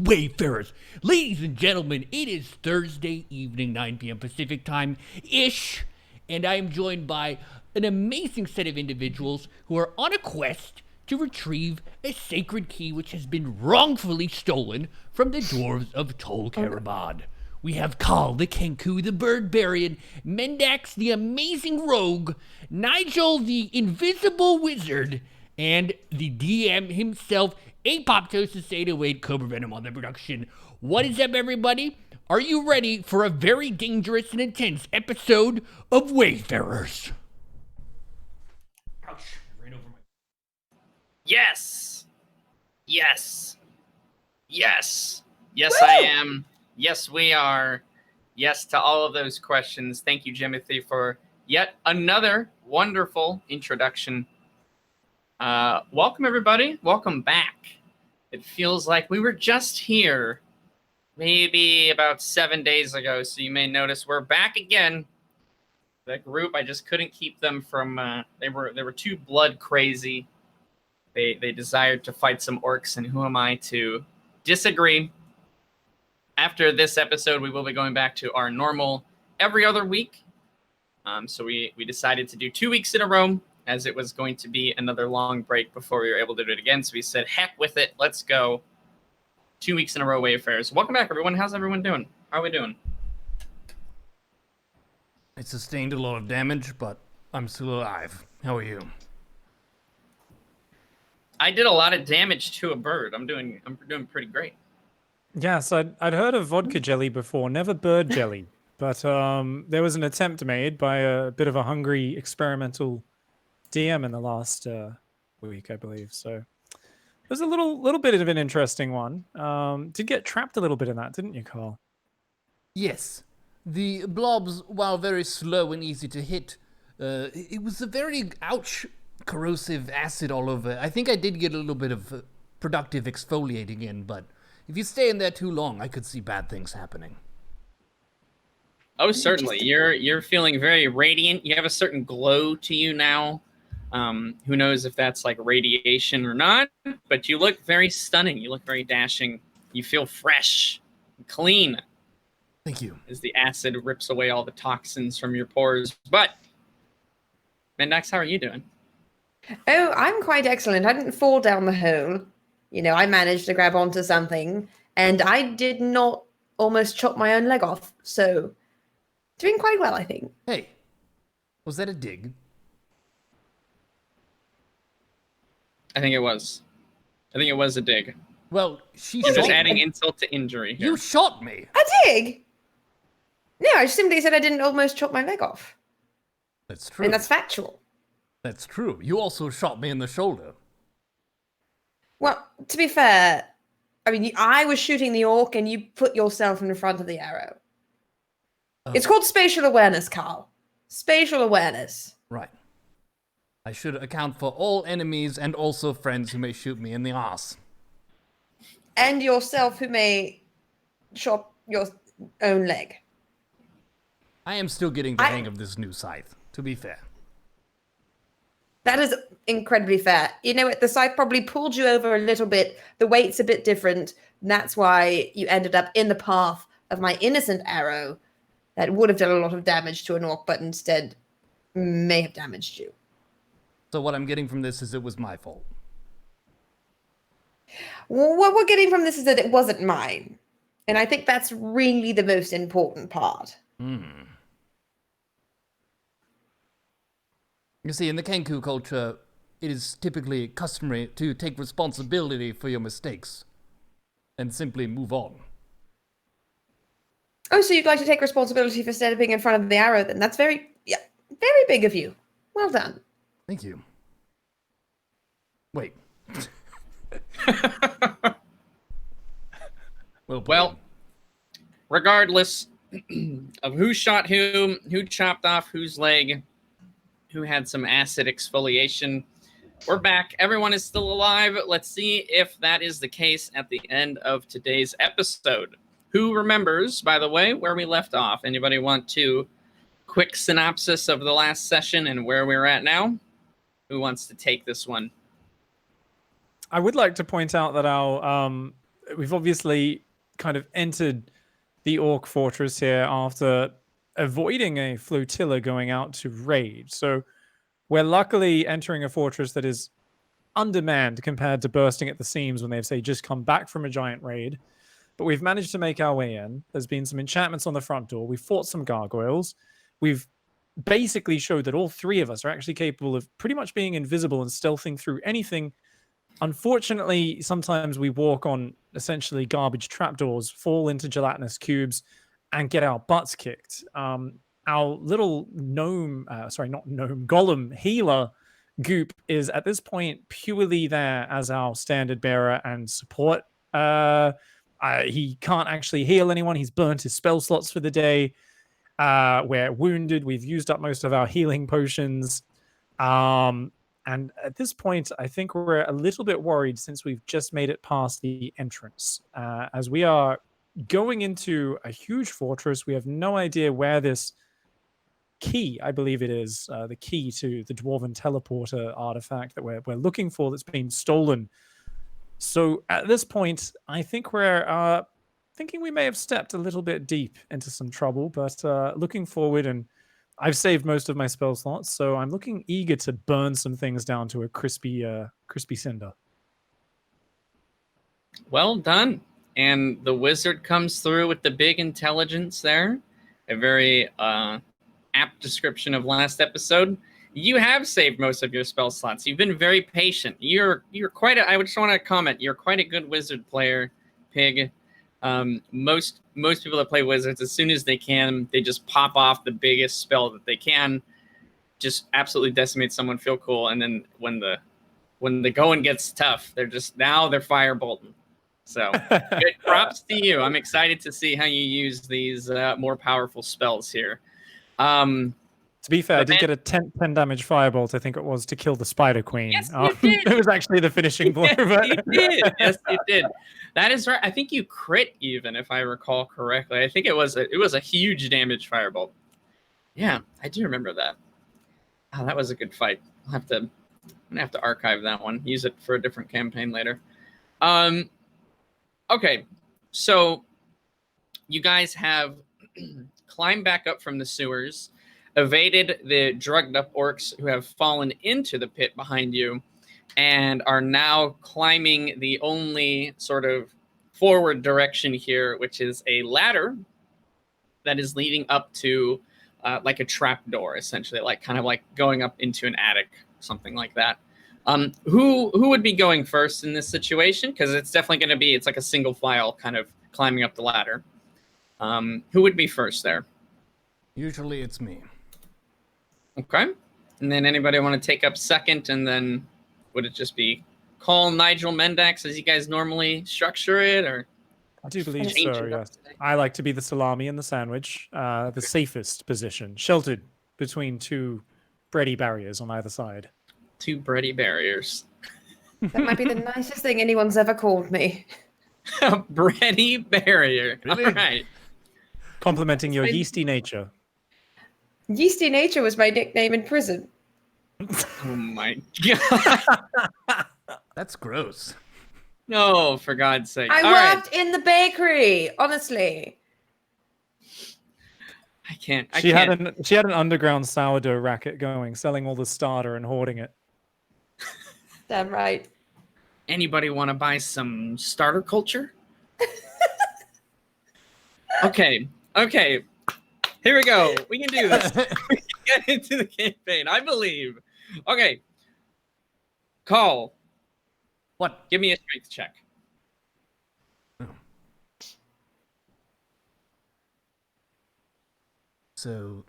Wayfarers. Ladies and gentlemen, it is Thursday evening, 9 p.m. Pacific time-ish, and I am joined by an amazing set of individuals who are on a quest to retrieve a sacred key which has been wrongfully stolen from the dwarves of Tol Karabad. We have Carl the Kenku, the Birdbarian, Mendax the Amazing Rogue, Nigel the Invisible Wizard, and the DM himself, Apoptosis 808 Cobra Venom on the production. What is up, everybody? Are you ready for a very dangerous and intense episode of Wayfarers? Ouch. I ran over my... Yes. Yes. Yes. Yes, Woo! I am. Yes, we are. Yes to all of those questions. Thank you, Jimothy, for yet another wonderful introduction. Welcome, everybody. Welcome back. It feels like we were just here maybe about 7 days ago, so you may notice we're back again. That group, I just couldn't keep them from, they were too blood crazy. They desired to fight some orcs, and who am I to disagree? After this episode, we will be going back to our normal every other week. So we decided to do 2 weeks in a row, as it was going to be another long break before we were able to do it again. So we said, heck with it, let's go. 2 weeks in a row, Wayfarers. Welcome back, everyone. How's everyone doing? How are we doing? I sustained a lot of damage, but I'm still alive. How are you? I did a lot of damage to a bird. I'm doing pretty great. Yes, I'd heard of vodka jelly before, never bird jelly. But there was an attempt made by a bit of a hungry experimental DM in the last week, I believe. So it was a little bit of an interesting one. Did get trapped a little bit in that, didn't you, Carl? Yes. The blobs, while very slow and easy to hit, it was a very, corrosive acid all over. I think I did get a little bit of productive exfoliating in, but if you stay in there too long, I could see bad things happening. Oh, certainly. You're feeling very radiant. You have a certain glow to you now. Who knows if that's like radiation or not, but you look very stunning. You look very dashing. You feel fresh, clean. Thank you. As the acid rips away all the toxins from your pores. But, Mendax, how are you doing? Oh, I'm quite excellent. I didn't fall down the hole. You know, I managed to grab onto something, and I did not almost chop my own leg off. So, doing quite well, I think. Hey, was that a dig? I think it was a dig. Well, she You're shot just me. adding insult to injury here. You shot me. A dig? No, I simply said I didn't almost chop my leg off. That's true. And that's factual. That's true. You also shot me in the shoulder. Well, to be fair, I mean, I was shooting the orc and you put yourself in front of the arrow. Oh. It's called spatial awareness, Carl. Spatial awareness. Right. I should account for all enemies and also friends who may shoot me in the arse. And yourself who may chop your own leg. I am still getting the hang of this new scythe, to be fair. That is incredibly fair. You know what? The scythe probably pulled you over a little bit. The weight's a bit different. And that's why you ended up in the path of my innocent arrow that would have done a lot of damage to an orc, but instead may have damaged you. So what I'm getting from this is it was my fault. What we're getting from this is that it wasn't mine. And I think that's really the most important part. You see, in the Kenku culture, it is typically customary to take responsibility for your mistakes and simply move on. Oh, so you'd like to take responsibility for stepping in front of the arrow then? That's very big of you. Well done. Thank you. Wait. Well, regardless of who shot whom, who chopped off whose leg, who had some acid exfoliation, we're back. Everyone is still alive. Let's see if that is the case at the end of today's episode. Who remembers, by the way, where we left off? Anybody want to quick synopsis of the last session and where we're at now? Who wants to take this one? I would like to point out that we've obviously kind of entered the Orc Fortress here after avoiding a flotilla going out to raid. So we're luckily entering a fortress that is undermanned compared to bursting at the seams when they've, say, just come back from a giant raid. But we've managed to make our way in. There's been some enchantments on the front door. We've fought some gargoyles. We've basically showed that all three of us are actually capable of pretty much being invisible and stealthing through anything. Unfortunately, sometimes we walk on essentially garbage trapdoors, fall into gelatinous cubes, and get our butts kicked. Our little golem healer Goop is at this point purely there as our standard bearer and support. He can't actually heal anyone. He's burnt his spell slots for the day. We're wounded. We've used up most of our healing potions. And at this point, I think we're a little bit worried since we've just made it past the entrance. As we are going into a huge fortress, we have no idea where this key, I believe it is, the key to the Dwarven Teleporter artifact that we're looking for that's been stolen. So at this point, I think we're thinking we may have stepped a little bit deep into some trouble, but looking forward, and I've saved most of my spell slots, so I'm looking eager to burn some things down to a crispy cinder. Well done. And the wizard comes through with the big intelligence there. A very apt description of last episode. You have saved most of your spell slots. You've been very patient. You're quite a, I just want to comment, you're quite a good wizard player, Pig. Most people that play wizards, as soon as they can, they just pop off the biggest spell that they can, just absolutely decimate someone, feel cool, and then when the going gets tough, they're firebolting. So good props to you. I'm excited to see how you use these more powerful spells here. To be fair, I did get a 10 damage firebolt, I think it was, to kill the Spider Queen. Yes, you did. It was actually the finishing blow. Yes, you did. Yes, you did. That is right. I think you crit even, if I recall correctly. I think it was a huge damage firebolt. Yeah, I do remember that. Oh, that was a good fight. I'm gonna have to archive that one. Use it for a different campaign later. Okay, so you guys have climbed back up from the sewers, evaded the drugged up orcs who have fallen into the pit behind you, and are now climbing the only sort of forward direction here, which is a ladder that is leading up to like a trap door, essentially, like kind of like going up into an attic, something like that. Who would be going first in this situation? Because it's definitely going to be, it's like a single file kind of climbing up the ladder. Who would be first there? Usually it's me. Okay. And then anybody want to take up second, and then would it just be call Nigel Mendax as you guys normally structure it, or? I do believe Change so, it up yes. today. I like to be the salami and the sandwich, the safest position, sheltered between two bready barriers on either side. Two bready barriers. That might be the nicest thing anyone's ever called me. A bready barrier. Really? All right. Complimenting your Fine. yeasty nature. Yeasty Nature was my nickname in prison. Oh my god. That's gross. No, for God's sake. I All right. worked in the bakery, honestly. I can't. She had an underground sourdough racket going, selling all the starter and hoarding it. Damn right. Anybody want to buy some starter culture? Okay. Here we go. We can do this. We can get into the campaign. I believe. Okay. Call. What? Give me a strength check. So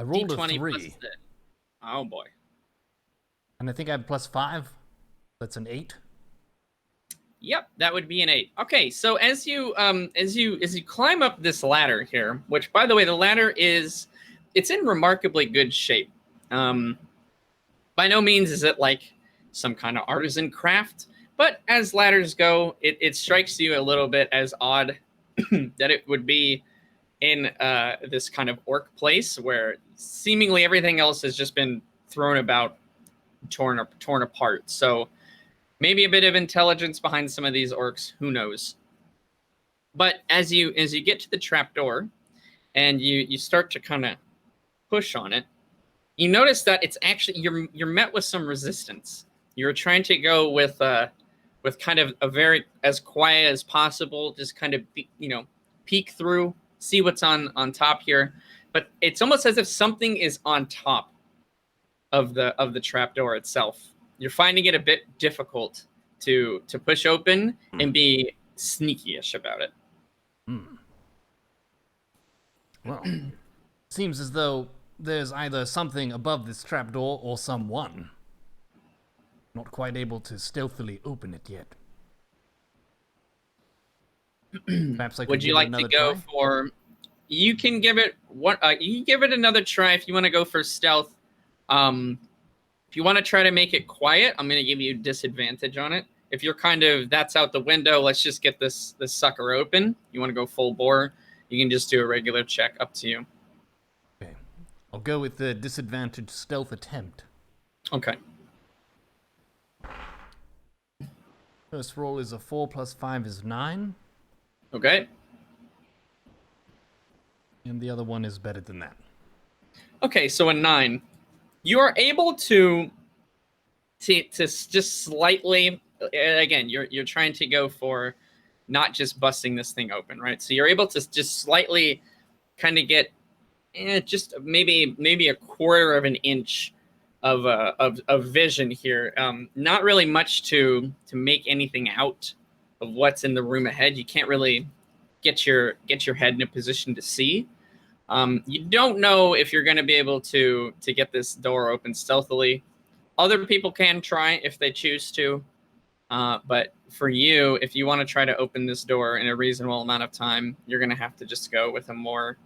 I rolled a D20 plus 3, the- Oh boy. and I think I have +5. That's an 8. Yep, that would be an 8. Okay, so as you climb up this ladder here, which by the way, the ladder it's in remarkably good shape. By no means is it like some kind of artisan craft, but as ladders go, it strikes you a little bit as odd that it would be in this kind of orc place where seemingly everything else has just been thrown about torn apart. So maybe a bit of intelligence behind some of these orcs. Who knows? But as you get to the trapdoor and you start to kind of push on it, you notice that it's actually you're met with some resistance. You're trying to go with kind of a very as quiet as possible, just kind of peek through, see what's on top here. But it's almost as if something is on top of the trapdoor itself. You're finding it a bit difficult to push open and be sneaky-ish about it. Well, seems as though there's either something above this trapdoor or someone. Not quite able to stealthily open it yet. Perhaps I could Would you give it like to another go try? for? You can give it one. You can give it another try if you want to go for stealth. If you want to try to make it quiet, I'm going to give you disadvantage on it. If you're kind of that's out the window, let's just get this sucker open. You want to go full bore, you can just do a regular check. Up to you. Okay. I'll go with the disadvantage stealth attempt. Okay. First roll is a 4 plus 5 is 9. Okay. And the other one is better than that. Okay, so a 9. You are able to just slightly, again, you're trying to go for not just busting this thing open, right? So you're able to just slightly kind of get just maybe a quarter of an inch of vision here. Not really much to make anything out of what's in the room ahead. You can't really get your head in a position to see. You don't know if you're going to be able to get this door open stealthily. Other people can try if they choose to. But for you, if you want to try to open this door in a reasonable amount of time, you're going to have to just go with a more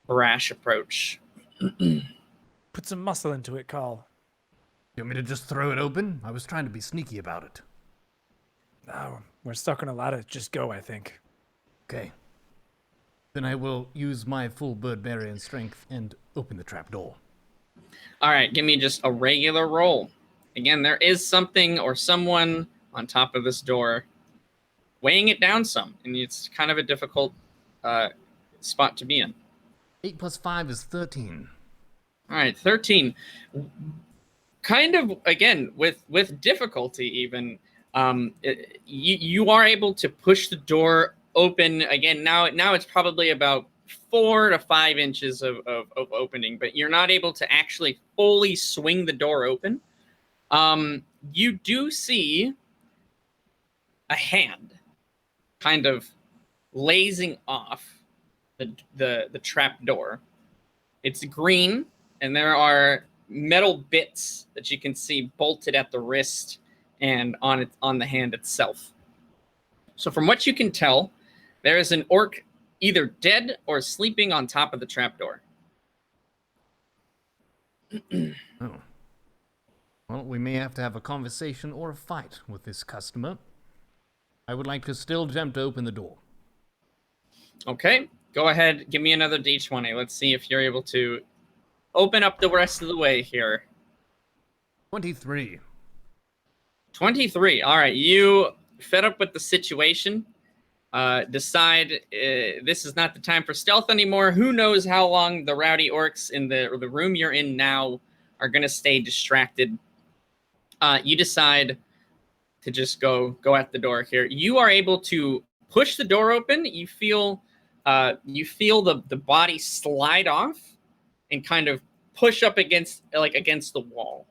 brash approach. Put some muscle into it, Carl. You want me to just throw it open? I was trying to be sneaky about it. Oh, we're stuck on a ladder. Just go, I think. Okay. Then I will use my full bird barrier and strength and open the trapdoor. All right, give me just a regular roll. Again, there is something or someone on top of this door weighing it down some, and it's kind of a difficult spot to be in. 8 plus 5 is 13. All right, 13. Kind of, again, with difficulty even, you are able to push the door open. Again, now it's probably about 4 to 5 inches of opening, but you're not able to actually fully swing the door open. You do see a hand kind of lazing off the trap door. It's green, and there are metal bits that you can see bolted at the wrist and on the hand itself. So from what you can tell, there is an orc either dead or sleeping on top of the trapdoor. Oh. Well, we may have to have a conversation or a fight with this customer. I would like to still attempt to open the door. Okay, go ahead. Give me another D20. Let's see if you're able to open up the rest of the way here. 23. 23. All right, you fed up with the situation. Decide this is not the time for stealth anymore. Who knows how long the rowdy orcs in the room you're in now are going to stay distracted. You decide to just go at the door here. You are able to push the door open. You feel the body slide off and kind of push up against the wall.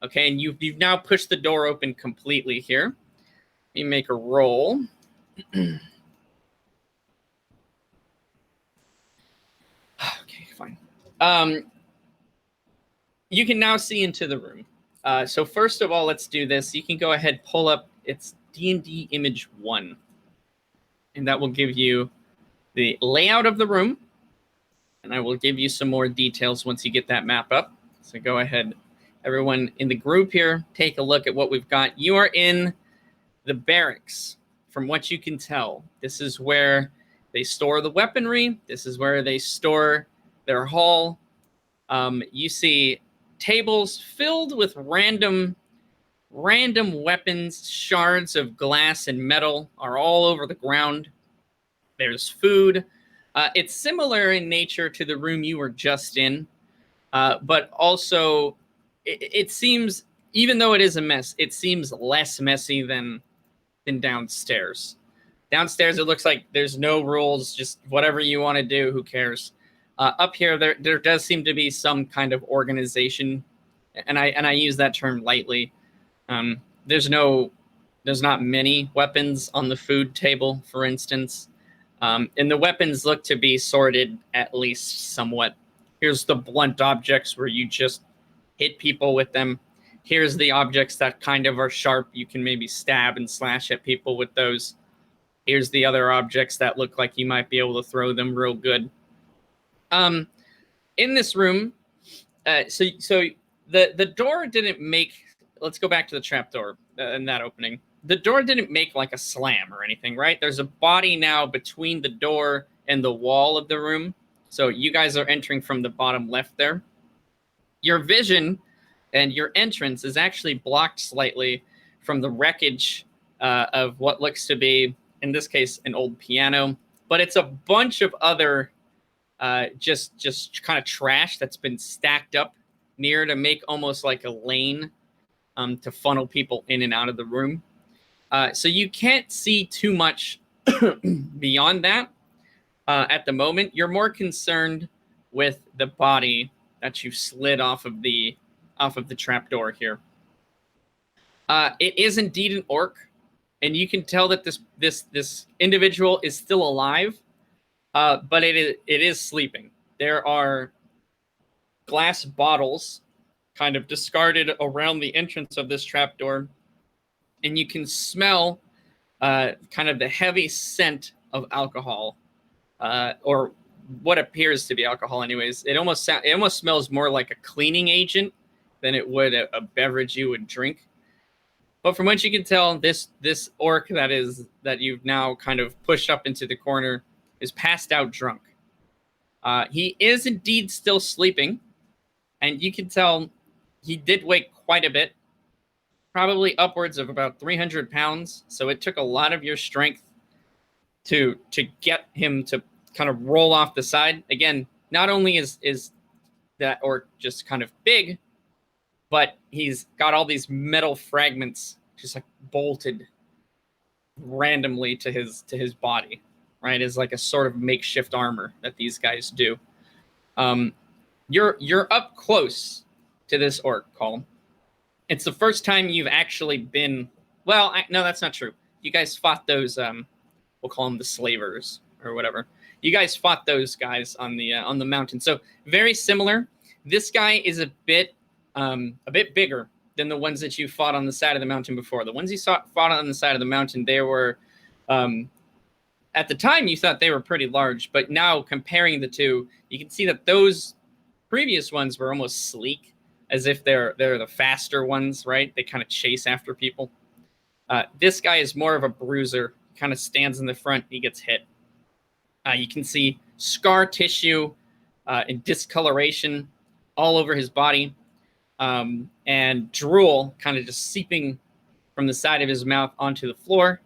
Okay, and you've now pushed the door open completely here. Let me make a roll. Okay, fine. You can now see into the room. So first of all, let's do this. You can go ahead, pull up its D&D image 1. And that will give you the layout of the room. And I will give you some more details once you get that map up. So go ahead, everyone in the group here, take a look at what we've got. You are in the barracks. From what you can tell, this is where they store the weaponry. This is where they store their haul. You see tables filled with random weapons. Shards of glass and metal are all over the ground. There's food. It's similar in nature to the room you were just in, but also it seems, even though it is a mess, it seems less messy than downstairs. Downstairs, it looks like there's no rules, just whatever you want to do, who cares? Up here, there does seem to be some kind of organization, and I use that term lightly. There's not many weapons on the food table, for instance, and the weapons look to be sorted at least somewhat. Here's the blunt objects where you just hit people with them. Here's the objects that kind of are sharp. You can maybe stab and slash at people with those. Here's the other objects that look like you might be able to throw them real good. In this room, so the door didn't make. Let's go back to the trapdoor and that opening. The door didn't make like a slam or anything, right? There's a body now between the door and the wall of the room. So you guys are entering from the bottom left there. Your vision and your entrance is actually blocked slightly from the wreckage of what looks to be, in this case, an old piano. But it's a bunch of other just kind of trash that's been stacked up near to make almost like a lane to funnel people in and out of the room. So you can't see too much beyond that at the moment. You're more concerned with the body that you slid off of the trapdoor here. It is indeed an orc, and you can tell that this individual is still alive, but it is sleeping. There are glass bottles kind of discarded around the entrance of this trapdoor, and you can smell kind of the heavy scent of alcohol, or what appears to be alcohol anyways. It almost smells more like a cleaning agent than it would a beverage you would drink. But from what you can tell, this orc that you've now kind of pushed up into the corner is passed out drunk. He is indeed still sleeping, and you can tell he did weigh quite a bit, probably upwards of about 300 pounds. So it took a lot of your strength to get him to kind of roll off the side. Again, not only is that orc just kind of big, but he's got all these metal fragments just like bolted randomly to his body, right? As like a sort of makeshift armor that these guys do. You're up close to this orc, Colm. It's the first time you've actually been. Well, no, that's not true. You guys fought those. We'll call them the slavers or whatever. You guys fought those guys on the mountain. So very similar. This guy is a bit bigger than the ones that you fought on the side of the mountain before. The ones you fought on the side of the mountain, they were, at the time you thought they were pretty large, but now comparing the two, you can see that those previous ones were almost sleek, as if they're the faster ones, right? They kind of chase after people. This guy is more of a bruiser, kind of stands in the front, he gets hit. You can see scar tissue and discoloration all over his body, and drool kind of just seeping from the side of his mouth onto the floor.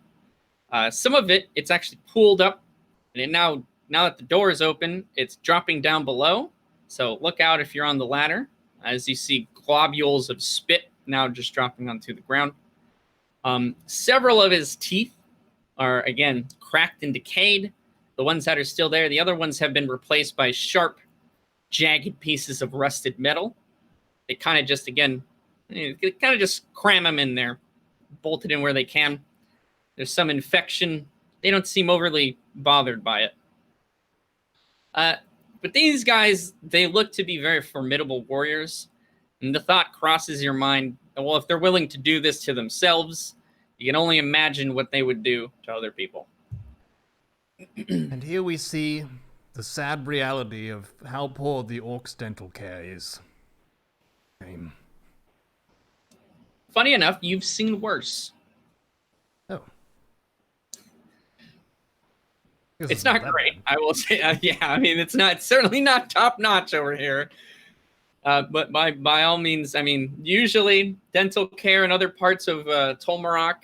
Some of it's actually pooled up, and now that the door is open, it's dropping down below. So look out if you're on the ladder, as you see globules of spit now just dropping onto the ground. Several of his teeth are, again, cracked and decayed. The ones that are still there, the other ones have been replaced by sharp, jagged pieces of rusted metal. They kind of just, again, just cram them in there, bolted in where they can. There's some infection. They don't seem overly bothered by it. But these guys, they look to be very formidable warriors. And the thought crosses your mind, well, if they're willing to do this to themselves, you can only imagine what they would do to other people. And here we see the sad reality of how poor the orc's dental care is. Funny enough, you've seen worse. Oh. It's not great, I will say. Yeah, I mean, it's certainly not top notch over here. But by all means, I mean, usually dental care and other parts of Tolmarok,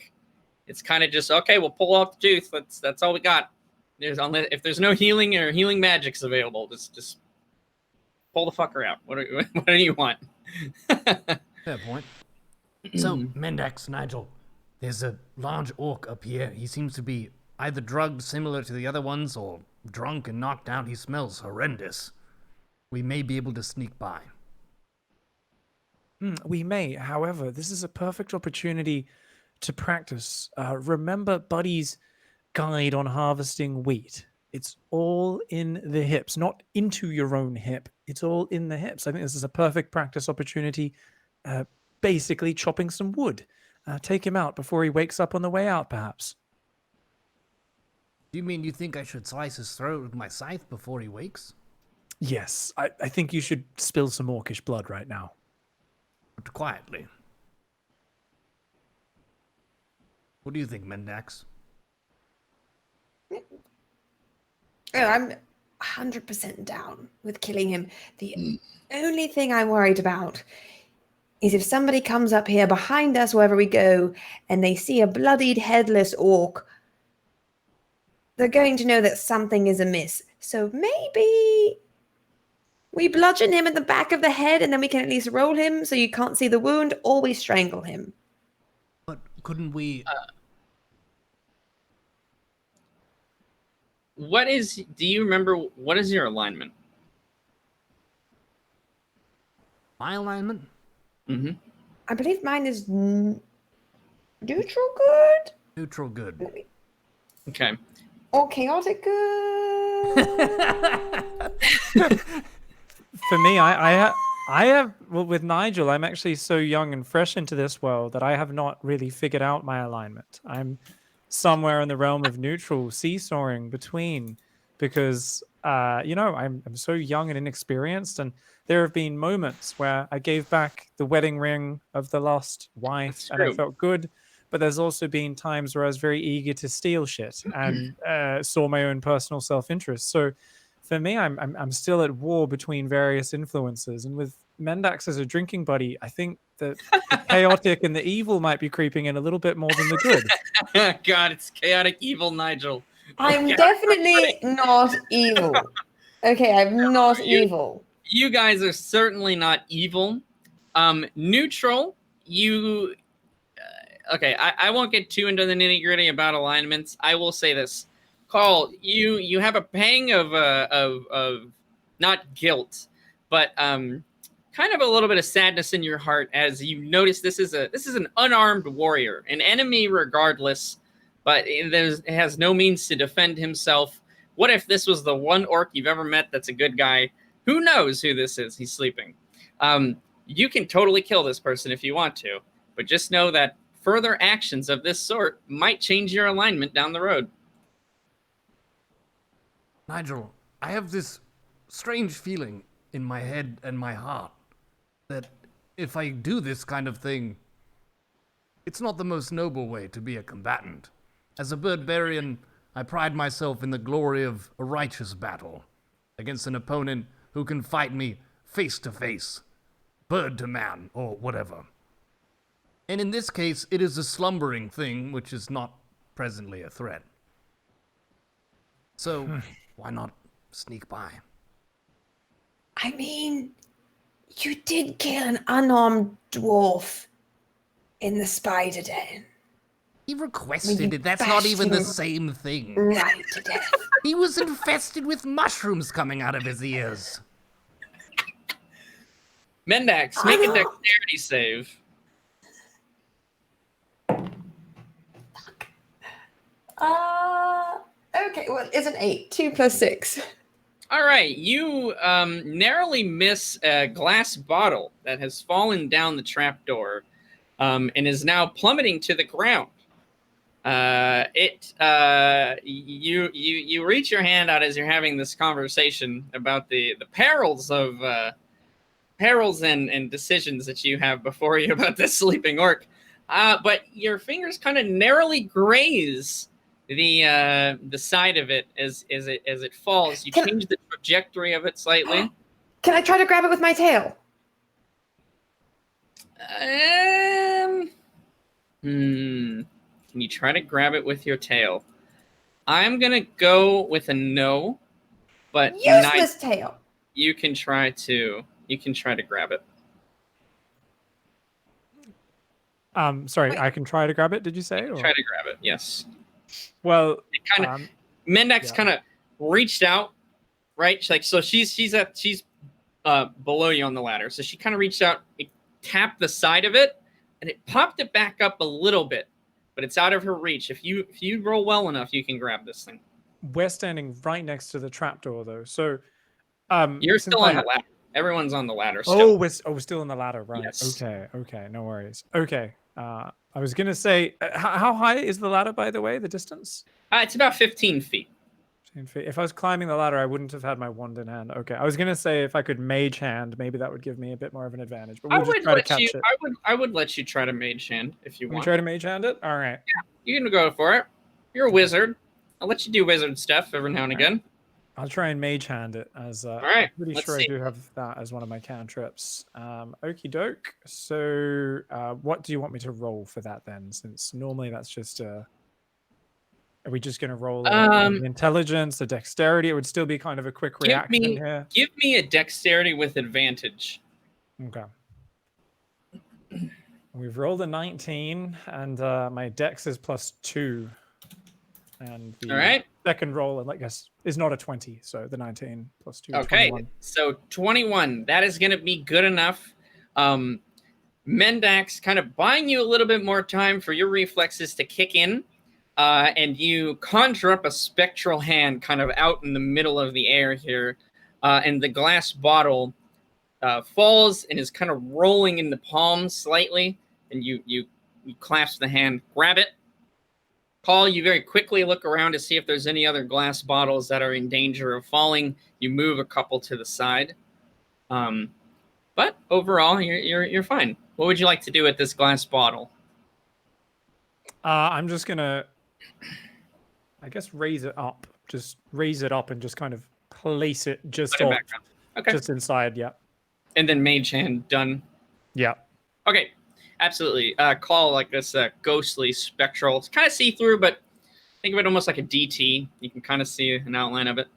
it's kind of just, okay, we'll pull off the tooth. That's all we got. If there's no healing or healing magics available, just pull the fucker out. What do you want? Fair point. So, Mendax, Nigel, there's a large orc up here. He seems to be either drugged similar to the other ones or drunk and knocked out. He smells horrendous. We may be able to sneak by. We may, however, this is a perfect opportunity to practice. Remember Buddy's guide on harvesting wheat. It's all in the hips, not into your own hip. It's all in the hips. I think this is a perfect practice opportunity. Basically chopping some wood. Take him out before he wakes up on the way out, perhaps. Do you mean you think I should slice his throat with my scythe before he wakes? Yes, I think you should spill some orcish blood right now. But quietly. What do you think, Mendax? Oh, I'm 100% down with killing him. The only thing I'm worried about is if somebody comes up here behind us wherever we go and they see a bloodied headless orc, they're going to know that something is amiss. So maybe we bludgeon him in the back of the head and then we can at least roll him so you can't see the wound, or we strangle him. But couldn't we... Do you remember, what is your alignment? My alignment? Mm-hmm. I believe mine is neutral good? Neutral good. Okay. Or chaotic good? For me, I have, well, with Nigel, I'm actually so young and fresh into this world that I have not really figured out my alignment. I'm somewhere in the realm of neutral, seesawing between, because I'm so young and inexperienced, and there have been moments where I gave back the wedding ring of the lost wife and I felt good, but there's also been times where I was very eager to steal shit and saw my own personal self-interest. So for me, I'm still at war between various influences, and with Mendax as a drinking buddy, I think that the chaotic and the evil might be creeping in a little bit more than the good. God, it's chaotic evil, Nigel. I'm definitely not evil. Okay, I'm not evil. You guys are certainly not evil. Neutral, you... okay, I won't get too into the nitty-gritty about alignments. I will say this. Carl, you have a pang of not guilt, but kind of a little bit of sadness in your heart as you notice this is an unarmed warrior, an enemy regardless, but it has no means to defend himself. What if this was the one orc you've ever met that's a good guy? Who knows who this is? He's sleeping. You can totally kill this person if you want to, but just know that further actions of this sort might change your alignment down the road. Nigel, I have this strange feeling in my head and my heart that if I do this kind of thing, it's not the most noble way to be a combatant. As a Birdbarian, I pride myself in the glory of a righteous battle against an opponent who can fight me face to face, bird to man, or whatever. And in this case, it is a slumbering thing which is not presently a threat. So, why not sneak by? I mean, you did kill an unarmed dwarf in the spider den. He requested it. That's not even the same thing. Right to death. He was infested with mushrooms coming out of his ears. Mendax, make a dexterity save. Okay, well, it's an 8. 2 plus 6. All right, you narrowly miss a glass bottle that has fallen down the trapdoor and is now plummeting to the ground. You reach your hand out as you're having this conversation about the perils and decisions that you have before you about this sleeping orc. But your fingers kind of narrowly graze the side of it as it falls. You change the trajectory of it slightly. Can I try to grab it with my tail? Can you try to grab it with your tail? I'm gonna go with a no, but Useless tail. you can try to grab it. Sorry, Wait. I can try to grab it. Did you say? Or? Try to grab it. Yes. Well, It kind of Mendax kind of reached out, right? So she's below you on the ladder. So she kind of reached out, it tapped the side of it, and it popped it back up a little bit, but it's out of her reach. If you roll well enough, you can grab this thing. we're standing right next to the trapdoor, though. So, You're since still I on the ha- ladder. Everyone's on the ladder Oh, still. we're still on the ladder, right? Yes. Okay, no worries. Okay, I was gonna say, how high is the ladder, by the way? The distance? It's about 15 feet. 10 feet. If I was climbing the ladder, I wouldn't have had my wand in hand. Okay, I was gonna say if I could mage hand, maybe that would give me a bit more of an advantage. But we'll just try to catch it. I would let you try to mage hand if you Can we want. try to mage hand it? All right. You can go for it. You're a wizard. I'll let you do wizard stuff every now and again. I'll try and mage hand it as right, I'm pretty let's sure see. I do have that as one of my cantrips. Okie doke. So what do you want me to roll for that then? Since normally that's just are we just gonna roll the intelligence, the dexterity? It would still be kind of a quick reaction here. Give me a dexterity with advantage. Okay. We've rolled a 19 and my dex is +2. And the All right. second roll, I guess, is not a 20, so the 19 +2. Okay, 21. so 21. That is going to be good enough. Mendax kind of buying you a little bit more time for your reflexes to kick in, and you conjure up a spectral hand kind of out in the middle of the air here, and the glass bottle falls and is kind of rolling in the palm slightly, and you clasp the hand, grab it. Paul, you very quickly look around to see if there's any other glass bottles that are in danger of falling. You move a couple to the side. But overall, you're fine. What would you like to do with this glass bottle? I'm just gonna, I guess, raise it up. Just raise it up and just kind of place it just Put it back up. Okay. just inside. Yeah. And then mage hand done. Yeah. Okay. Absolutely. Call like this ghostly spectral. It's kind of see-through, but think of it almost like a DT. You can kind of see an outline of it.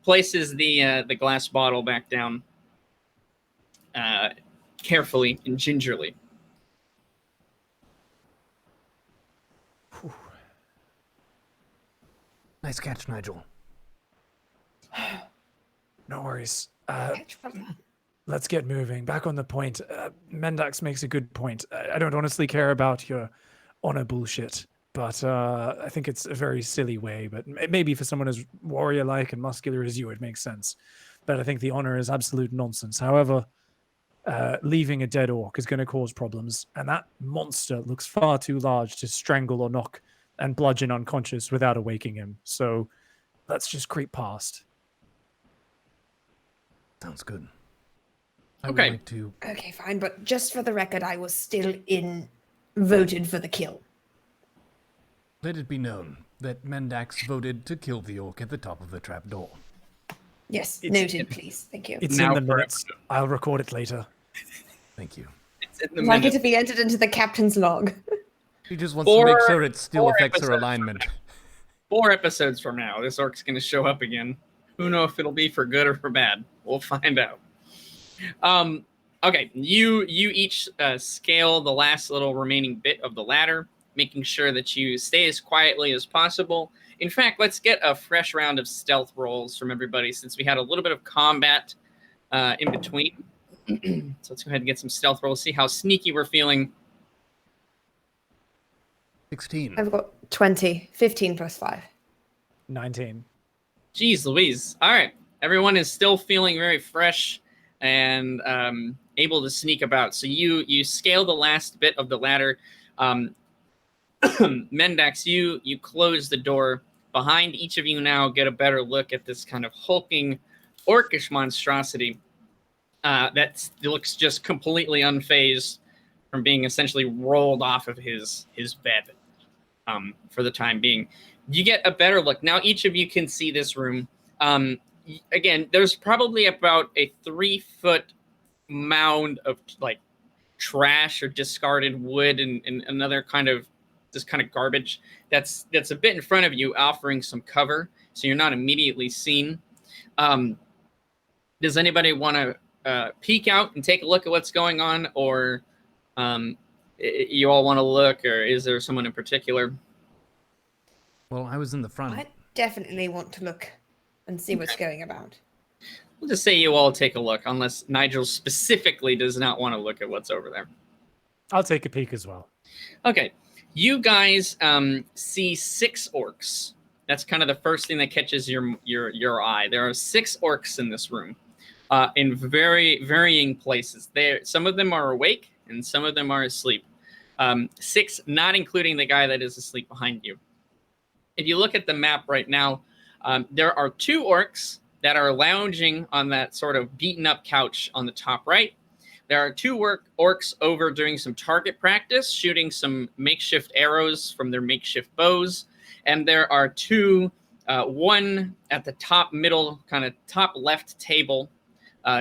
Places the glass bottle back down carefully and gingerly. Whew. Nice catch, Nigel. No worries. Let's get moving. Back on the point. Mendax makes a good point. I don't honestly care about your honor bullshit, but I think it's a very silly way. But maybe for someone as warrior-like and muscular as you, it makes sense. But I think the honor is absolute nonsense. However, leaving a dead orc is going to cause problems, and that monster looks far too large to strangle or knock and bludgeon unconscious without awaking him. So let's just creep past. Sounds good. I Okay. would like to. Okay, fine, but just for the record, I was still voted for the kill. Let it be known that Mendax voted to kill the orc at the top of the trapdoor. Yes, It's- noted, please. Thank you. It's Now in the for minutes. I'll record it later. Thank you. It's in the I'd like it minute. to be entered into the captain's log. She just wants to make sure it still four affects her episodes. alignment. 4 episodes from now, this orc's going to show up again. Who knows if it'll be for good or for bad? We'll find out. Okay, you each scale the last little remaining bit of the ladder, making sure that you stay as quietly as possible. In fact, let's get a fresh round of stealth rolls from everybody since we had a little bit of combat in between. So let's go ahead and get some stealth rolls, see how sneaky we're feeling. 16. I've got 20, 15 plus 5. 19. Jeez Louise. All right. Everyone is still feeling very fresh and able to sneak about. So you scale the last bit of the ladder. Mendax, you close the door. Behind each of you now get a better look at this kind of hulking orcish monstrosity that looks just completely unfazed from being essentially rolled off of his bed for the time being. You get a better look. Now each of you can see this room. Again, there's probably about a 3-foot mound of like trash or discarded wood and another kind of garbage that's a bit in front of you, offering some cover, so you're not immediately seen. Does anybody want to peek out and take a look at what's going on, or you all want to look, or is there someone in particular? Well, I was in the front. I definitely want to look and see what's going about. We'll just say you all take a look, unless Nigel specifically does not want to look at what's over there. I'll take a peek as well. Okay, you guys see 6 orcs. That's kind of the first thing that catches your eye. There are 6 orcs in this room, in very varying places. Some of them are awake, and some of them are asleep. 6, not including the guy that is asleep behind you. If you look at the map right now, there are 2 orcs that are lounging on that sort of beaten up couch on the top right. There are 2 orcs over doing some target practice, shooting some makeshift arrows from their makeshift bows. And there are 2, one at the top middle, kind of top left table,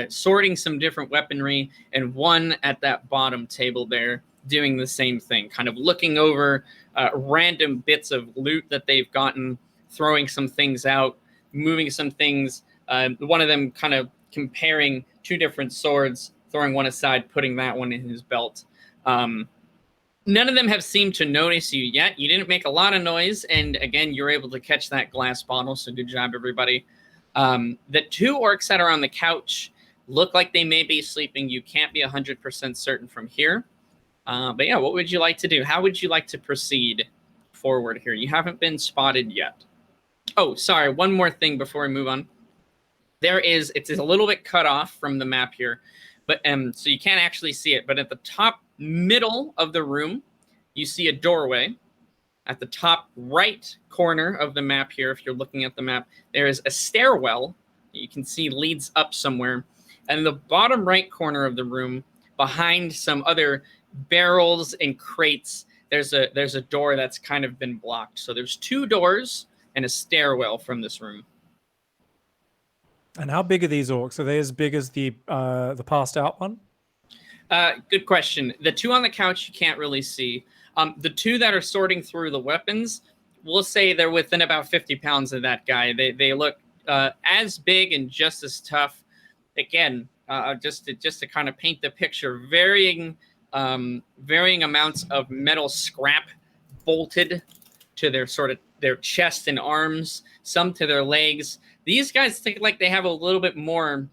sorting some different weaponry, and one at that bottom table there doing the same thing, kind of looking over random bits of loot that they've gotten, throwing some things out, moving some things. One of them kind of comparing 2 different swords, throwing one aside, putting that one in his belt. None of them have seemed to notice you yet. You didn't make a lot of noise, and again, you're able to catch that glass bottle, so good job, everybody. The 2 orcs that are on the couch look like they may be sleeping. You can't be 100% certain from here. But yeah, what would you like to do? How would you like to proceed forward here? You haven't been spotted yet. Oh, sorry, one more thing before we move on. It's a little bit cut off from the map here, but so you can't actually see it. But at the top middle of the room, you see a doorway. At the top right corner of the map here, if you're looking at the map, there is a stairwell that you can see leads up somewhere. And in the bottom right corner of the room, behind some other barrels and crates, there's a door that's kind of been blocked. So there's 2 doors and a stairwell from this room. And how big are these orcs? Are they as big as the passed out one? Good question. The 2 on the couch you can't really see. The 2 that are sorting through the weapons, we'll say they're within about 50 pounds of that guy. They look as big and just as tough. Again, just to kind of paint the picture, varying amounts of metal scrap bolted to their chest and arms, some to their legs. These guys think like they have a little bit more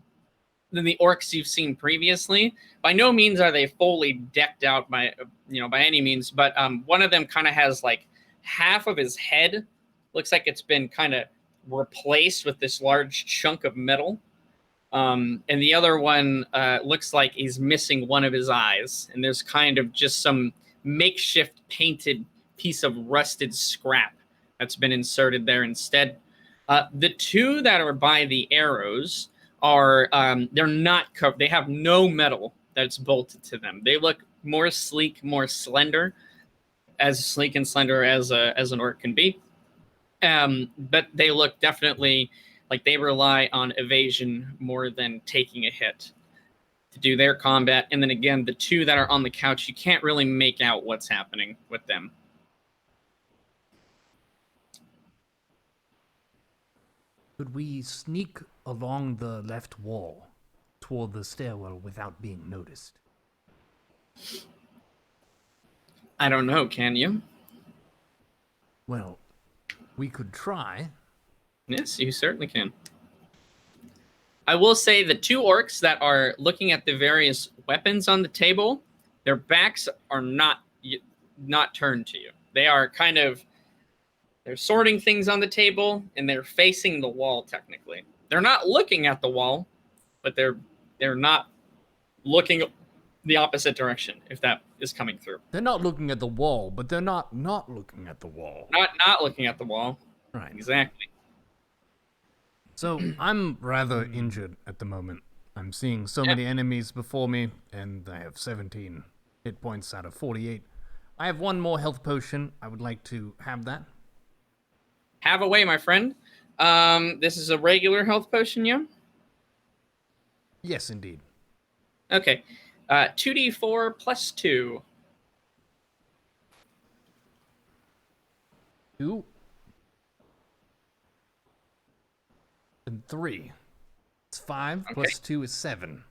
than the orcs you've seen previously. By no means are they fully decked out by any means, but one of them kind of has like half of his head looks like it's been kind of replaced with this large chunk of metal. And the other one looks like he's missing one of his eyes, and there's kind of just some makeshift painted piece of rusted scrap that's been inserted there instead. The 2 that are by the arrows are they're not covered. They have no metal that's bolted to them. They look more sleek, more slender, as sleek and slender as an orc can be. But they look definitely like they rely on evasion more than taking a hit to do their combat. And then again, the 2 that are on the couch, you can't really make out what's happening with them. Could we sneak along the left wall toward the stairwell without being noticed? I don't know, can you? Well, we could try. Yes, you certainly can. I will say the 2 orcs that are looking at the various weapons on the table, their backs are not turned to you. They are they're sorting things on the table, and they're facing the wall technically. They're not looking at the wall, but they're not looking the opposite direction, if that is coming through. They're not looking at the wall, but they're not looking at the wall. Not looking at the wall. Right. Exactly. So I'm rather injured at the moment. I'm seeing so many enemies before me, and I have 17 hit points out of 48. I have 1 more health potion. I would like to have that. Have a way, my friend. This is a regular health potion, yeah? Yes, indeed. Okay. 2d4 plus 2. 2 and 3. It's 5 plus 2 is 7.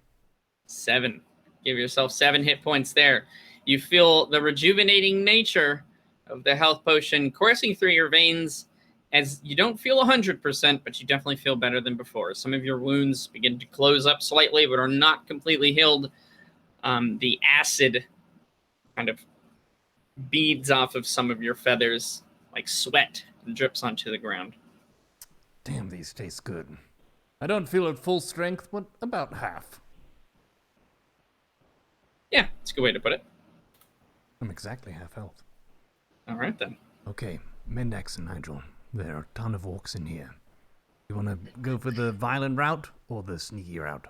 7. Give yourself 7 hit points there. You feel the rejuvenating nature of the health potion coursing through your veins, as you don't feel 100%, but you definitely feel better than before. Some of your wounds begin to close up slightly, but are not completely healed. The acid kind of beads off of some of your feathers like sweat and drips onto the ground. Damn, these taste good. I don't feel at full strength, but about half. Yeah, it's a good way to put it. I'm exactly half health. All right, then. Okay, Mendax and Nigel, there are a ton of orcs in here. You want to go for the violent route or the sneaky route?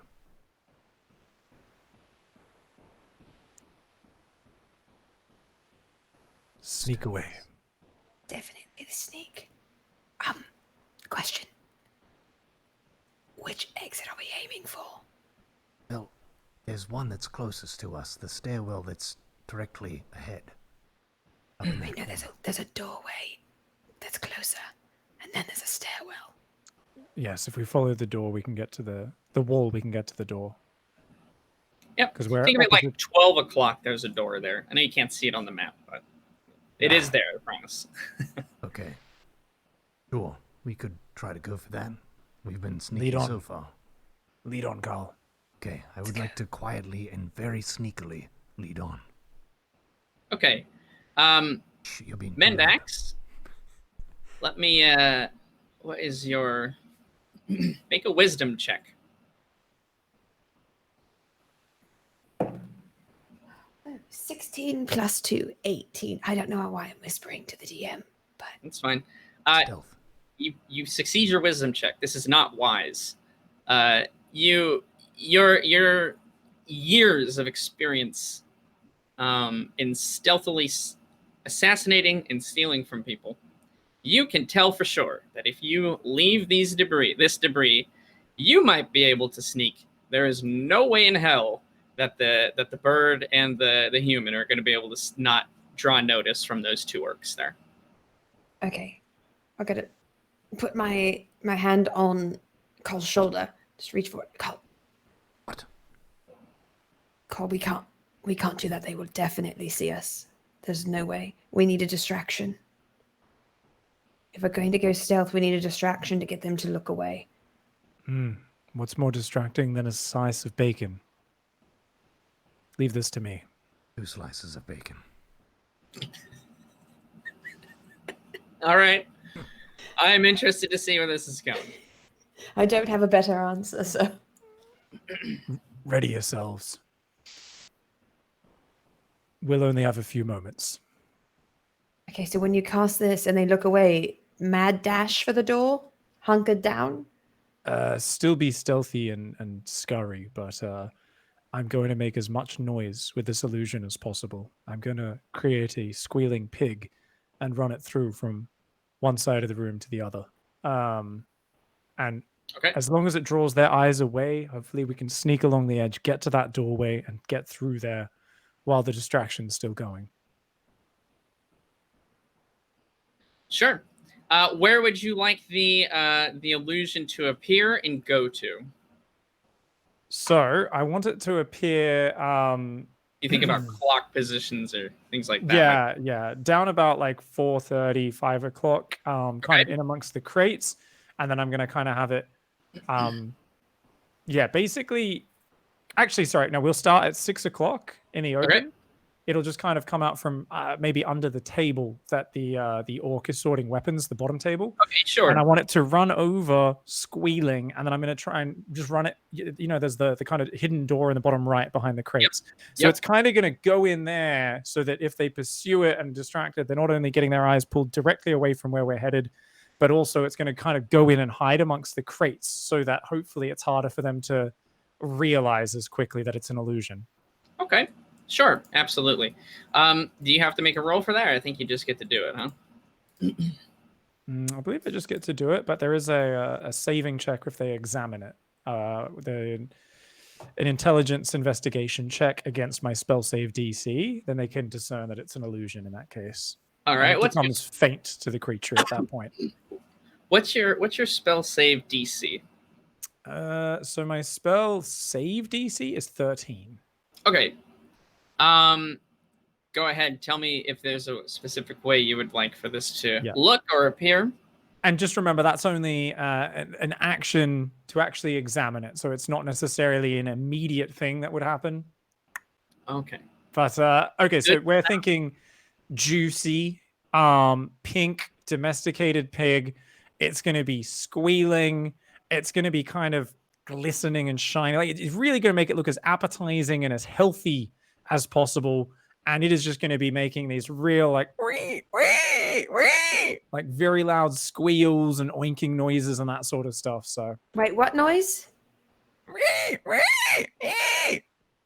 Sneak away. Definitely the sneak. Question. Which exit are we aiming for? Well, there's one that's closest to us, the stairwell that's directly ahead. Up in I that know corner. there's a doorway that's closer, and then there's a stairwell. Yes, if we follow the door, we can get to the wall. We can get to the door. Yep. 'Cause we're Think of it like opposite- 12 o'clock. There's a door there. I know you can't see it on the map, but it is there, I promise. Okay. Sure, we could try to go for that. We've been Lead sneaky on. so far. Lead on, Carl. Okay, I would like to quietly and very sneakily lead on. Okay. Shh, you're being too loud. Mendax, let me, what is your, make a wisdom check. 16 plus 2, 18. I don't know why I'm whispering to the DM, but That's fine. Stealth. You succeed your wisdom check. This is not wise. Your years of experience in stealthily assassinating and stealing from people, you can tell for sure that if you leave this debris, you might be able to sneak. There is no way in hell that the bird and the human are going to be able to not draw notice from those two orcs there. okay. I'll get it. Put my hand on Carl's shoulder. Just reach for it. Carl. What? Carl, we can't do that. They will definitely see us. There's no way. We need a distraction. If we're going to go stealth, we need a distraction to get them to look away. What's more distracting than a slice of bacon? Leave this to me. 2 slices of bacon. All right. I am interested to see where this is going. I don't have a better answer, so. Ready yourselves. We'll only have a few moments. Okay, so when you cast this and they look away, mad dash for the door, hunkered down. Still be stealthy and scurry, but I'm going to make as much noise with this illusion as possible. I'm going to create a squealing pig and run it through from one side of the room to the other. And Okay. as long as it draws their eyes away, hopefully we can sneak along the edge, get to that doorway, and get through there while the distraction's still going. Sure. Where would you like the illusion to appear and go to? So I want it to appear. You think about clock positions or things like that. Yeah. Down about like 4:30, 5 o'clock, kind of Okay. in amongst the crates, and then I'm gonna kind of have it. Basically. Actually, sorry. No, we'll start at 6 o'clock in the open. Okay. It'll just kind of come out from maybe under the table that the orc is sorting weapons, the bottom table. Okay, sure. And I want it to run over, squealing, and then I'm going to try and just run it. You know, there's the kind of hidden door in the bottom right behind the crates. So Yep. it's kind of going to go in there so that if they pursue it and distract it, they're not only getting their eyes pulled directly away from where we're headed, but also it's going to kind of go in and hide amongst the crates so that hopefully it's harder for them to realize as quickly that it's an illusion. Okay. Sure. Absolutely. Do you have to make a roll for that? Or I think you just get to do it, huh? I believe they just get to do it, but there is a saving check if they examine it. an intelligence investigation check against my spell save DC, then they can discern that it's an illusion in that case. All And right. it becomes faint to the creature at that point. What's your spell save DC? So my spell save DC is 13. Okay. Go ahead. Tell me if there's a specific way you would like for this to look or appear. And just remember, that's only an action to actually examine it. So it's not necessarily an immediate thing that would happen. Okay. But, okay, so we're thinking juicy, pink, domesticated pig. It's going to be squealing. It's going to be kind of glistening and shiny. Like, it's really going to make it look as appetizing and as healthy as possible. And it is just going to be making these real, like, wee, wee, wee, like very loud squeals and oinking noises and that sort of stuff. So, Wait, what noise? wee, wee,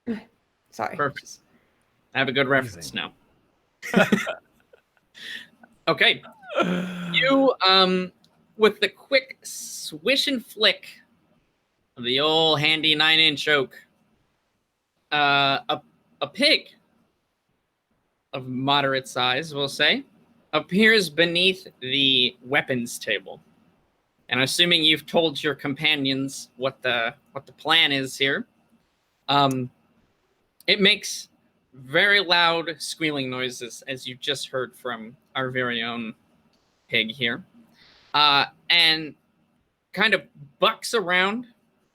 wee. Sorry. Perfect. I have a good reference now. Okay. You, with the quick swish and flick of the old handy 9-inch oak, a pig of moderate size, we'll say, appears beneath the weapons table. And assuming you've told your companions what the plan is here, it makes very loud squealing noises, as you just heard from our very own pig here, and kind of bucks around.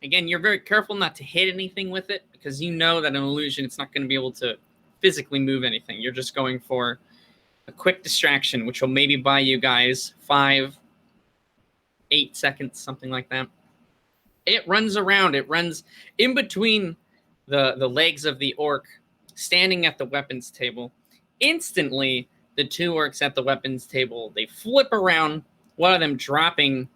Again, you're very careful not to hit anything with it, because you know that an illusion, it's not going to be able to physically move anything. You're just going for a quick distraction, which will maybe buy you guys 5-8 seconds, something like that. It runs around. It runs in between the legs of the orc, standing at the weapons table. Instantly, the two orcs at the weapons table, they flip around, one of them dropping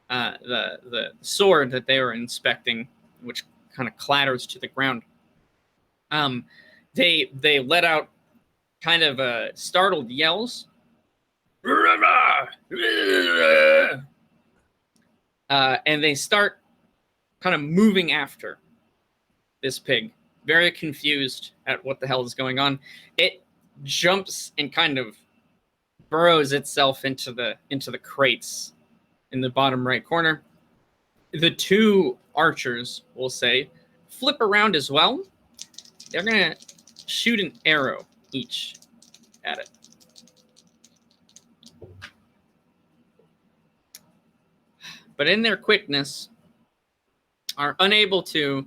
the sword that they were inspecting, which kind of clatters to the ground. They let out kind of startled yells. And they start kind of moving after this pig, very confused at what the hell is going on. It jumps and kind of burrows itself into the crates in the bottom right corner. The two archers, we'll say, flip around as well. They're going to shoot an arrow each at it. But in their quickness, are unable to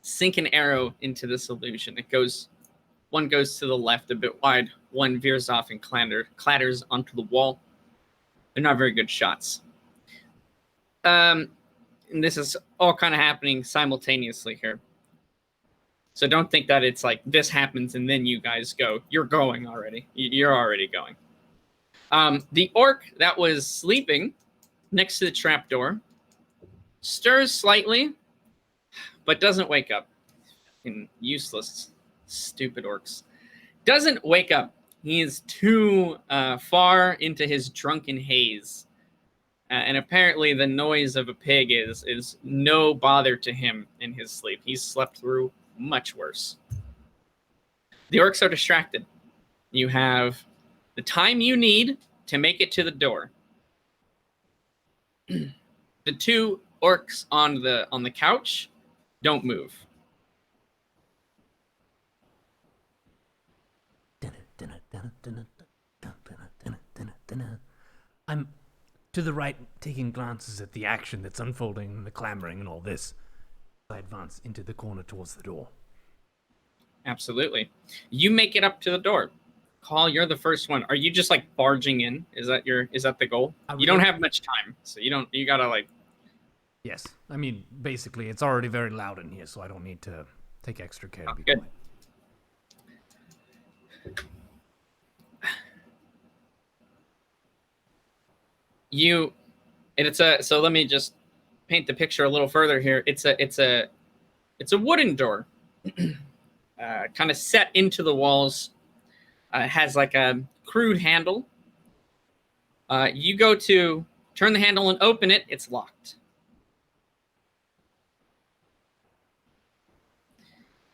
sink an arrow into this illusion. One goes to the left a bit wide, one veers off and clatters onto the wall. They're not very good shots. And this is all kind of happening simultaneously here. So don't think that it's like this happens and then you guys go. You're going already. You're already going. The orc that was sleeping next to the trapdoor stirs slightly, but doesn't wake up. Fucking useless, stupid orcs. Doesn't wake up. He is too far into his drunken haze. And apparently the noise of a pig is no bother to him in his sleep. He's slept through much worse. The orcs are distracted. You have the time you need to make it to the door. The two orcs on the couch don't move. I'm to the right, taking glances at the action that's unfolding and the clamoring and all this. I advance into the corner towards the door. Absolutely. You make it up to the door. Call, you're the first one. Are you just like barging in? Is that the goal? You don't have much time, so you gotta like. Yes, I mean basically it's already very loud in here, so I don't need to take extra care to be good. quiet. So let me just paint the picture a little further here. It's a wooden door, kind of set into the walls. Has like a crude handle. You go to turn the handle and open it, it's locked.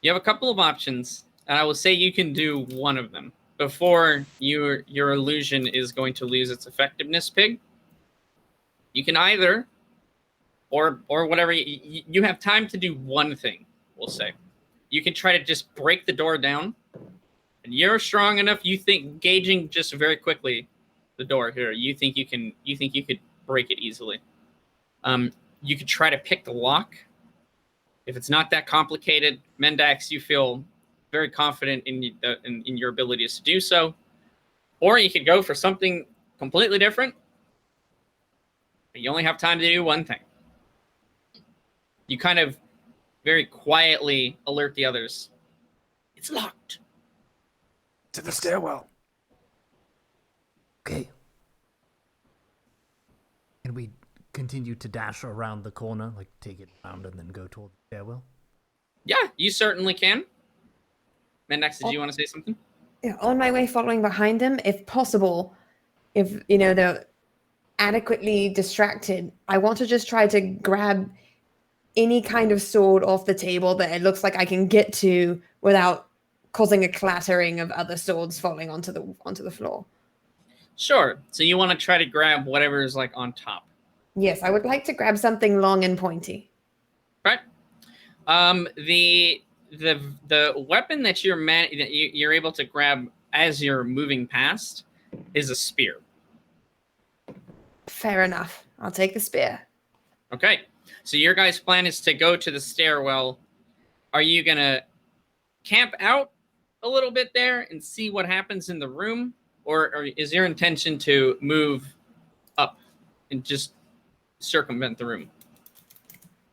You have a couple of options, and I will say you can do one of them before your illusion is going to lose its effectiveness, Pig. You can either, or whatever, you have time to do one thing, we'll say. You can try to just break the door down, and you're strong enough, you think, gauging just very quickly the door here, you think you could break it easily. You could try to pick the lock. If it's not that complicated, Mendax, you feel very confident in your abilities to do so. Or you could go for something completely different. But you only have time to do one thing. You kind of very quietly alert the others. It's locked. To the stairwell. Okay. Can we continue to dash around the corner, like take it around and then go toward the stairwell? Yeah, you certainly can. Mendax, did you want to say something? Yeah, on my way following behind him, if possible, if they're adequately distracted, I want to just try to grab any kind of sword off the table that it looks like I can get to without causing a clattering of other swords falling onto the floor. Sure. So you want to try to grab whatever is like on top. Yes, I would like to grab something long and pointy. Right. The weapon that you're able to grab as you're moving past is a spear. Fair enough. I'll take the spear. Okay. So your guys' plan is to go to the stairwell. Are you gonna camp out a little bit there and see what happens in the room, or is your intention to move up and just circumvent the room?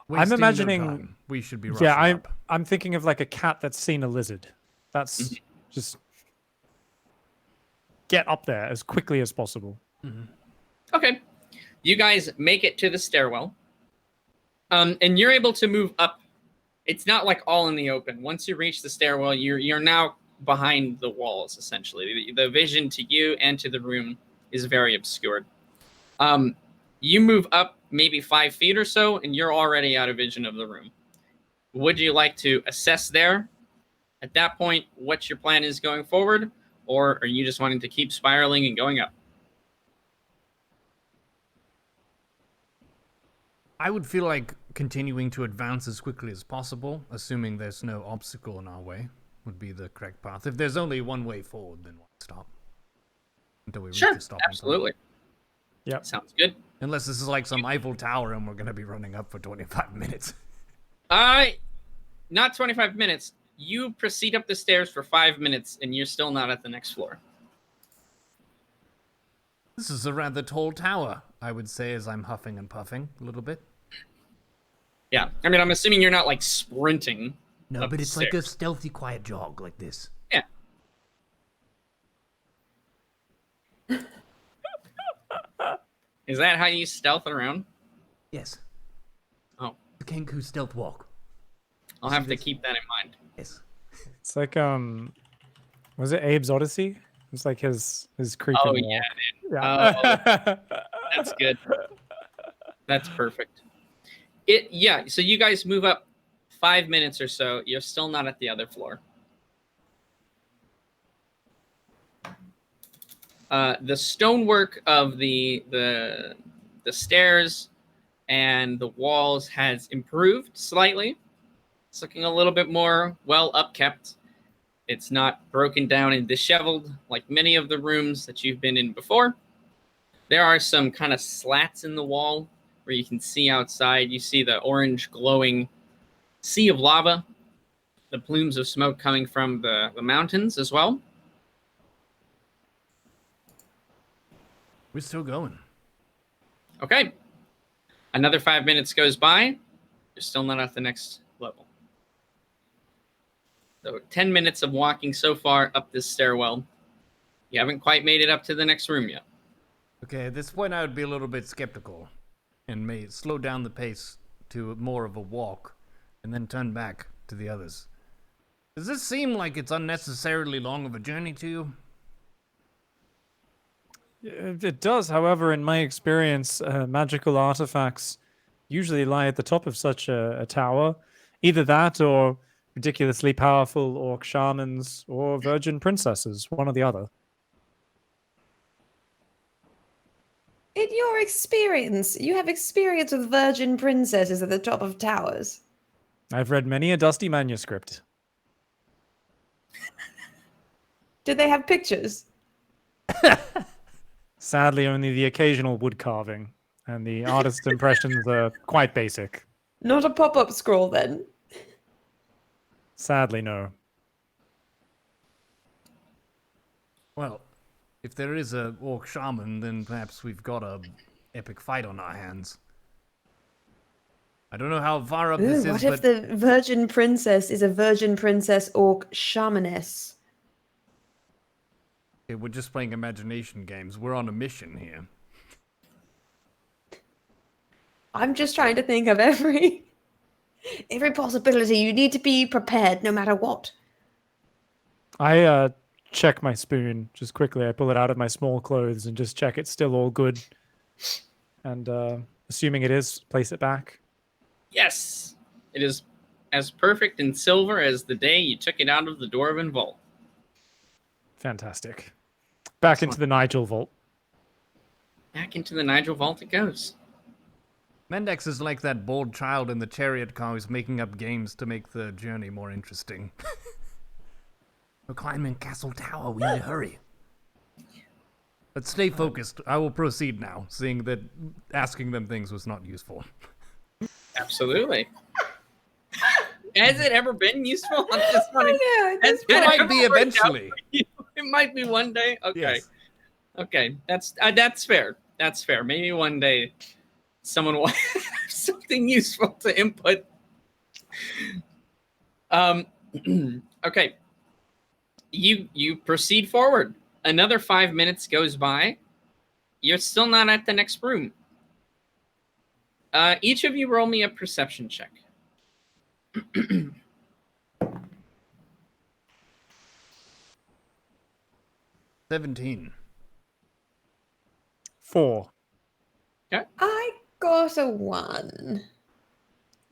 I'm imagining no time. We should be rushing up. I'm thinking of like a cat that's seen a lizard. That's just get up there as quickly as possible. Okay. You guys make it to the stairwell. And you're able to move up. It's not like all in the open. Once you reach the stairwell, you're now behind the walls, essentially. The vision to you and to the room is very obscured. You move up maybe 5 feet or so, and you're already out of vision of the room. Would you like to assess there? At that point, what your plan is going forward? Or are you just wanting to keep spiraling and going up? I would feel like continuing to advance as quickly as possible, assuming there's no obstacle in our way, would be the correct path. If there's only one way forward, then why stop? Until we reach the stopping point. Absolutely. Yeah. Sounds good. Unless this is like some Eiffel Tower and we're going to be running up for 25 minutes. Not 25 minutes. You proceed up the stairs for 5 minutes, and you're still not at the next floor. This is a rather tall tower, I would say, as I'm huffing and puffing a little bit. Yeah. I mean, I'm assuming you're not, like, sprinting. No, up but the it's like a stairs. stealthy, quiet jog like this. Yeah. Is that how you stealth around? Yes. Oh. The Kenku stealth walk. I'll have to keep that in mind. Yes. It's like was it Abe's Odyssey? It's like his creeping Oh, walk. yeah, dude. Yeah. That's good. That's perfect. So you guys move up 5 minutes or so. You're still not at the other floor. The stonework of the stairs and the walls has improved slightly. It's looking a little bit more well upkept. It's not broken down and disheveled like many of the rooms that you've been in before. There are some kind of slats in the wall where you can see outside. You see the orange glowing sea of lava, the plumes of smoke coming from the mountains as well. We're still going. Okay. Another 5 minutes goes by. You're still not at the next level. So 10 minutes of walking so far up this stairwell. You haven't quite made it up to the next room yet. Okay, at this point I would be a little bit skeptical and may slow down the pace to more of a walk and then turn back to the others. Does this seem like it's unnecessarily long of a journey to you? It does, however, in my experience, magical artifacts usually lie at the top of such a tower. Either that or ridiculously powerful orc shamans or virgin princesses, one or the other. In your experience, you have experience with virgin princesses at the top of towers. I've read many a dusty manuscript. Did they have pictures? Sadly, only the occasional wood carving, and the artist's impressions are quite basic. Not a pop-up scroll, then. Sadly, no. Well, if there is a orc shaman, then perhaps we've got a epic fight on our hands. I don't know how far up this Ooh, what is, if but the virgin princess is a virgin princess orc shamaness? okay, we're just playing imagination games. We're on a mission here. I'm just trying to think of every possibility. You need to be prepared no matter what. I check my spoon just quickly. I pull it out of my small clothes and just check it's still all good. And assuming it is, place it back. Yes, it is as perfect in silver as the day you took it out of the Dwarven vault. Fantastic. Back into the Nigel vault. Back into the Nigel vault it goes. Mendax is like that bored child in the chariot car who's making up games to make the journey more interesting. We're climbing Castle Tower. We need to hurry. But stay focused. I will proceed now, seeing that asking them things was not useful. Absolutely. Has it ever been useful? I'm just wondering. I know, Has It might ever be worked out eventually. for you? It might be one day. Okay. Yes. Okay. That's fair. That's fair. Maybe one day someone will have something useful to input. Okay. You proceed forward. Another 5 minutes goes by. You're still not at the next room. Each of you roll me a perception check. 17. 4. I got a 1.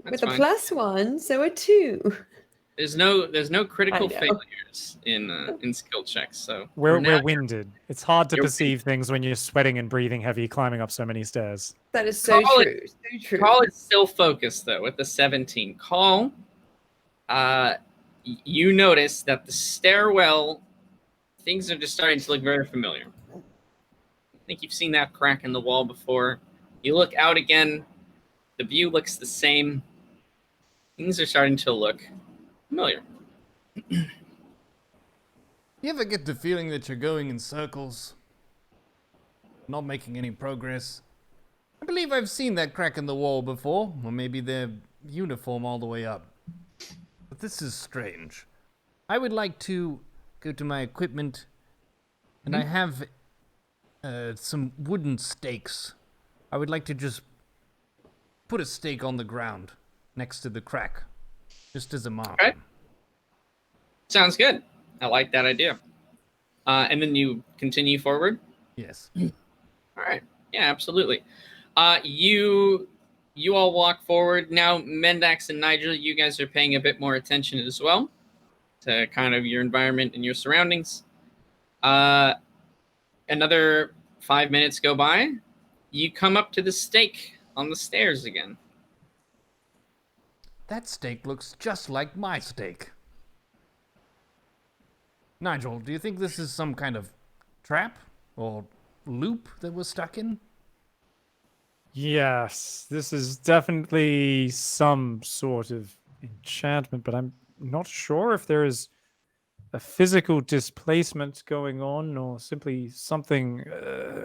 That's With fine. a +1, so a 2. There's no critical I know. failures in skill checks. So We're now winded. It's hard to You're perceive things when you're sweating and breathing heavy, climbing up so many stairs. That is so Call it- true. So true. Call is still focused though with the 17. Call. You notice that the stairwell, things are just starting to look very familiar. I think you've seen that crack in the wall before. You look out again, the view looks the same. Things are starting to look familiar. You ever get the feeling that you're going in circles? Not making any progress? I believe I've seen that crack in the wall before, or maybe their uniform all the way up. But this is strange. I would like to go to my equipment, and I have some wooden stakes. I would like to just put a stake on the ground next to the crack, just as a mark. Okay. Sounds good. I like that idea. And then you continue forward. Yes. All right. Yeah, absolutely. You all walk forward. Now, Mendax and Nigel, you guys are paying a bit more attention as well to kind of your environment and your surroundings. Another 5 minutes go by. You come up to the stake on the stairs again. That stake looks just like my stake. Nigel, do you think this is some kind of trap or loop that we're stuck in? Yes, this is definitely some sort of enchantment, but I'm not sure if there is a physical displacement going on or simply something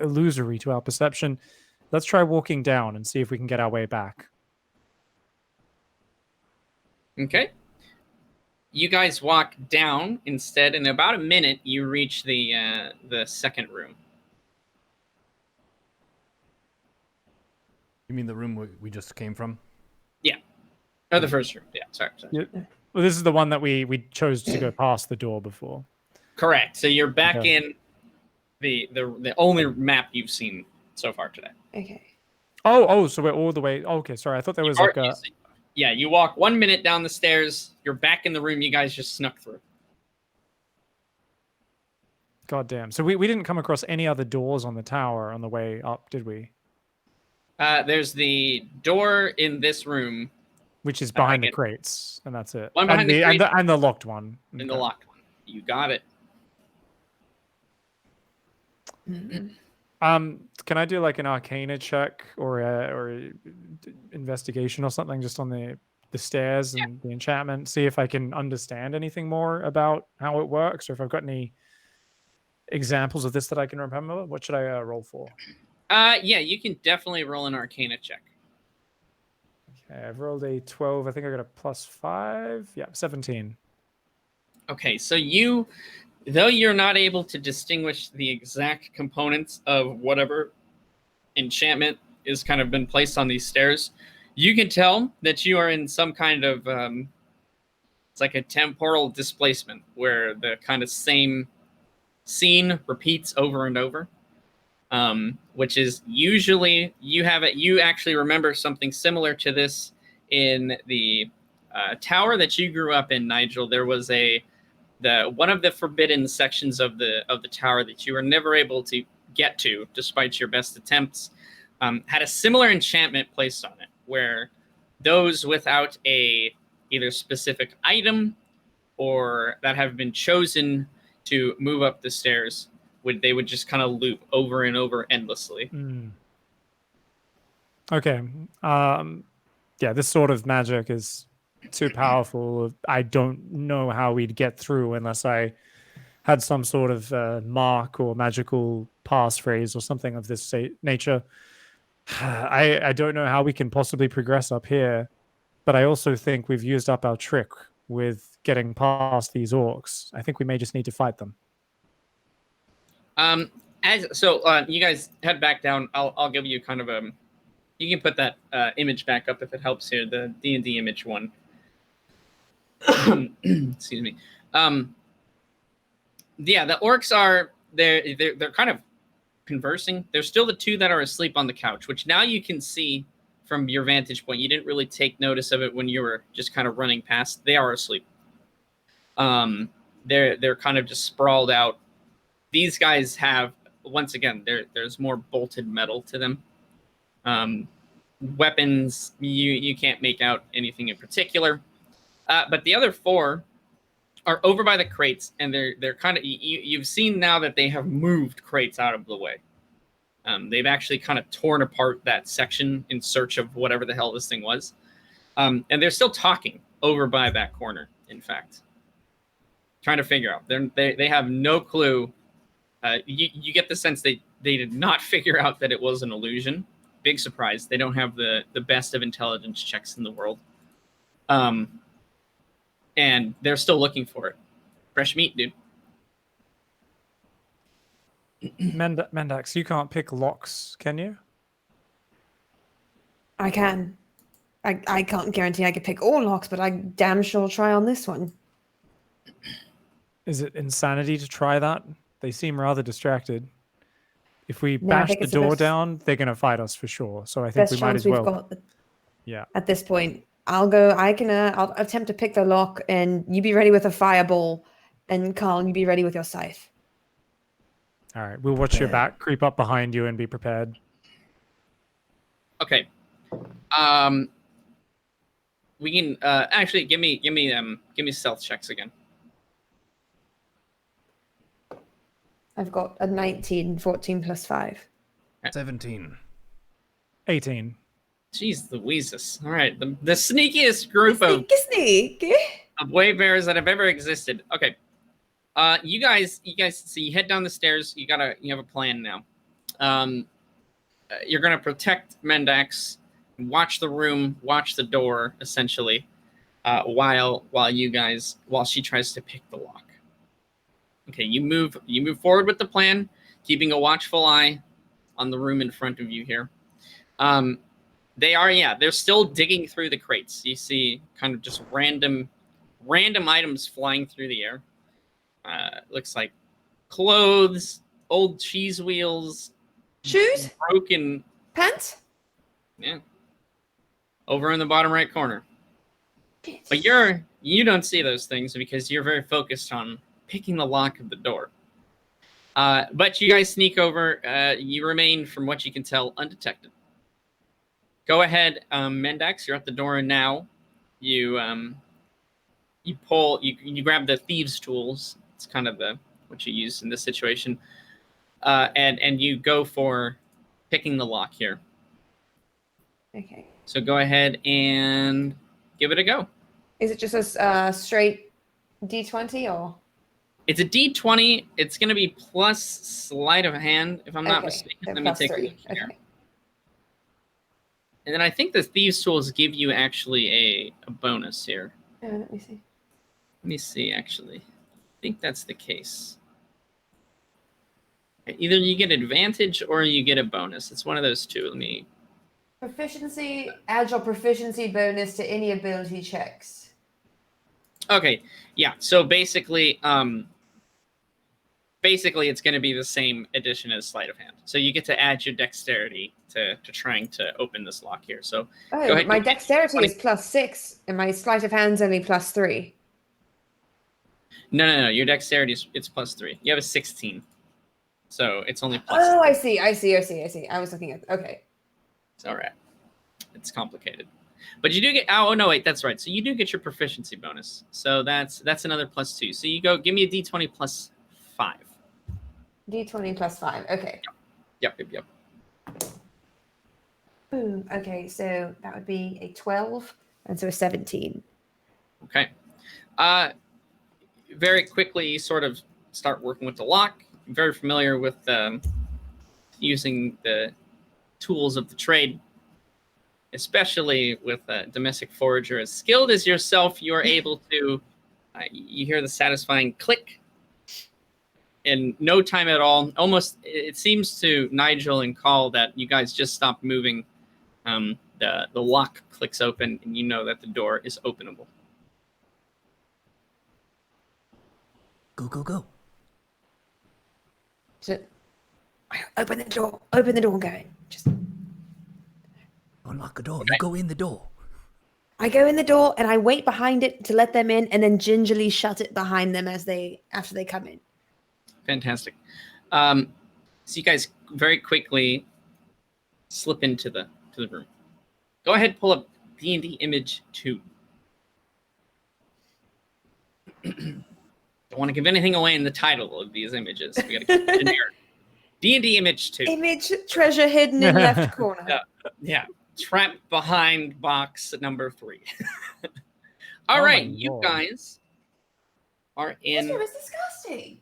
illusory to our perception. Let's try walking down and see if we can get our way back. Okay. You guys walk down instead. In about a minute, you reach the second room. You mean the room we just came from? Or the first room. Yeah, sorry. Yeah. Well, this is the one that we chose to go past the door before. Correct. So you're back Okay. in the only map you've seen so far today. Okay. Oh, so we're all the way. Oh, okay, sorry. I thought there was like a. Yeah, you walk 1 minute down the stairs. You're back in the room you guys just snuck through. God damn. So we didn't come across any other doors on the tower on the way up, did we? There's the door in this room. Which is behind the again, crates, and that's it. one behind the and crate. and the locked one. In the Okay. locked one. You got it. Can I do like an Arcana check or a investigation or something just on the stairs and the enchantment? See if I can understand anything more about how it works, or if I've got any examples of this that I can remember. What should I roll for? Yeah, you can definitely roll an Arcana check. Okay, I've rolled a 12. I think I got a +5. Yeah, 17. Okay, so though you're not able to distinguish the exact components of whatever enchantment is kind of been placed on these stairs, you can tell that you are in some kind of it's like a temporal displacement where the kind of same scene repeats over and over. Which is usually you actually remember something similar to this in the tower that you grew up in, Nigel. There was one of the forbidden sections of the tower that you were never able to get to despite your best attempts, had a similar enchantment placed on it where those without a either specific item or that have been chosen to move up the stairs they would just kind of loop over and over endlessly. Okay. Yeah, this sort of magic is too powerful. I don't know how we'd get through unless I had some sort of mark or magical passphrase or something of this nature. I don't know how we can possibly progress up here, but I also think we've used up our trick with getting past these orcs. I think we may just need to fight them. You guys head back down. I'll give you kind of you can put that image back up if it helps here, the D&D image one. Excuse me. Yeah, the orcs are they're kind of conversing. There's still the two that are asleep on the couch, which now you can see from your vantage point. You didn't really take notice of it when you were just kind of running past. They are asleep. They're kind of just sprawled out. These guys have, once again, there's more bolted metal to them. Weapons, you can't make out anything in particular. But the other four are over by the crates, and they're kind of, you've seen now that they have moved crates out of the way. They've actually kind of torn apart that section in search of whatever the hell this thing was. And they're still talking over by that corner, in fact. Trying to figure out. They have no clue. You get the sense they did not figure out that it was an illusion. Big surprise. They don't have the best of intelligence checks in the world. And they're still looking for it. Fresh meat, dude. Mendax, you can't pick locks, can you? I can. I can't guarantee I could pick all locks, but I damn sure try on this one. Is it insanity to try that? They seem rather distracted. If we No, I bash think the it's the door best- down, they're going to fight us for sure. So I think Best we might chance as we've well. got Yeah. at this point. I'll attempt to pick the lock, and you be ready with a fireball, and Carl, you be ready with your scythe. All right. We'll watch your back, creep up behind you, and be prepared. Okay. We can actually give me stealth checks again. I've got a 19, 14 plus 5. 17. 18. Jeez Louises. All right. The sneakiest group of Sneak. Wayfarers that have ever existed. Okay. You guys, so you head down the stairs. You have a plan now. You're gonna protect Mendax, watch the room, watch the door, essentially, while she tries to pick the lock. Okay, you move forward with the plan, keeping a watchful eye on the room in front of you here. They're still digging through the crates. You see kind of just random items flying through the air. Looks like clothes, old cheese wheels, Shoes? broken. Pants? Yeah. Over in the bottom right corner. But you don't see those things because you're very focused on picking the lock of the door. But you guys sneak over. You remain, from what you can tell, undetected. Go ahead, Mendax. You're at the door now. You grab the thieves' tools. It's kind of what you use in this situation, and you go for picking the lock here. Okay. So go ahead and give it a go. Is it just a straight D20 or? It's a D20. It's going to be plus sleight of hand, if I'm not mistaken. So Let me take a look here. Okay. And then I think the thieves' tools give you actually a bonus here. Let me see. Let me see, actually. I think that's the case. Either you get advantage or you get a bonus. It's one of those two. Let me... Proficiency, add your proficiency bonus to any ability checks. Okay, yeah. So basically, it's going to be the same addition as sleight of hand. So you get to add your dexterity to trying to open this lock here. So go ahead, my dexterity is +6, and my sleight of hand's only +3. No. Your dexterity it's +3. You have a 16, so it's only plus. Oh, I see. I was looking at. Okay. It's all right. It's complicated, but you do get. Oh no, wait, that's right. So you do get your proficiency bonus. So that's another +2. So you go. Give me a D20 +5. D20 +5. Okay. Yep. Boom. Okay, so that would be a 12, and so a 17. Okay. Very quickly, you sort of start working with the lock. I'm very familiar with using the tools of the trade, especially with a domestic forager as skilled as yourself. You are able to, you hear the satisfying click in no time at all. Almost, it seems to Nigel and Call that you guys just stopped moving. The lock clicks open, and you know that the door is openable. Go. So, open the door. Open the door, going. Just. Unlock the door. You go in the door. I go in the door and I wait behind it to let them in, and then gingerly shut it behind them after they come in. Fantastic. So you guys very quickly slip into the room. Go ahead, pull up D&D image 2. Don't want to give anything away in the title of these images. We got to keep it generic. D&D image 2. Image treasure hidden in left corner. Yeah. Trapped behind box number 3. All right, you Lord. Guys are in. This room is disgusting.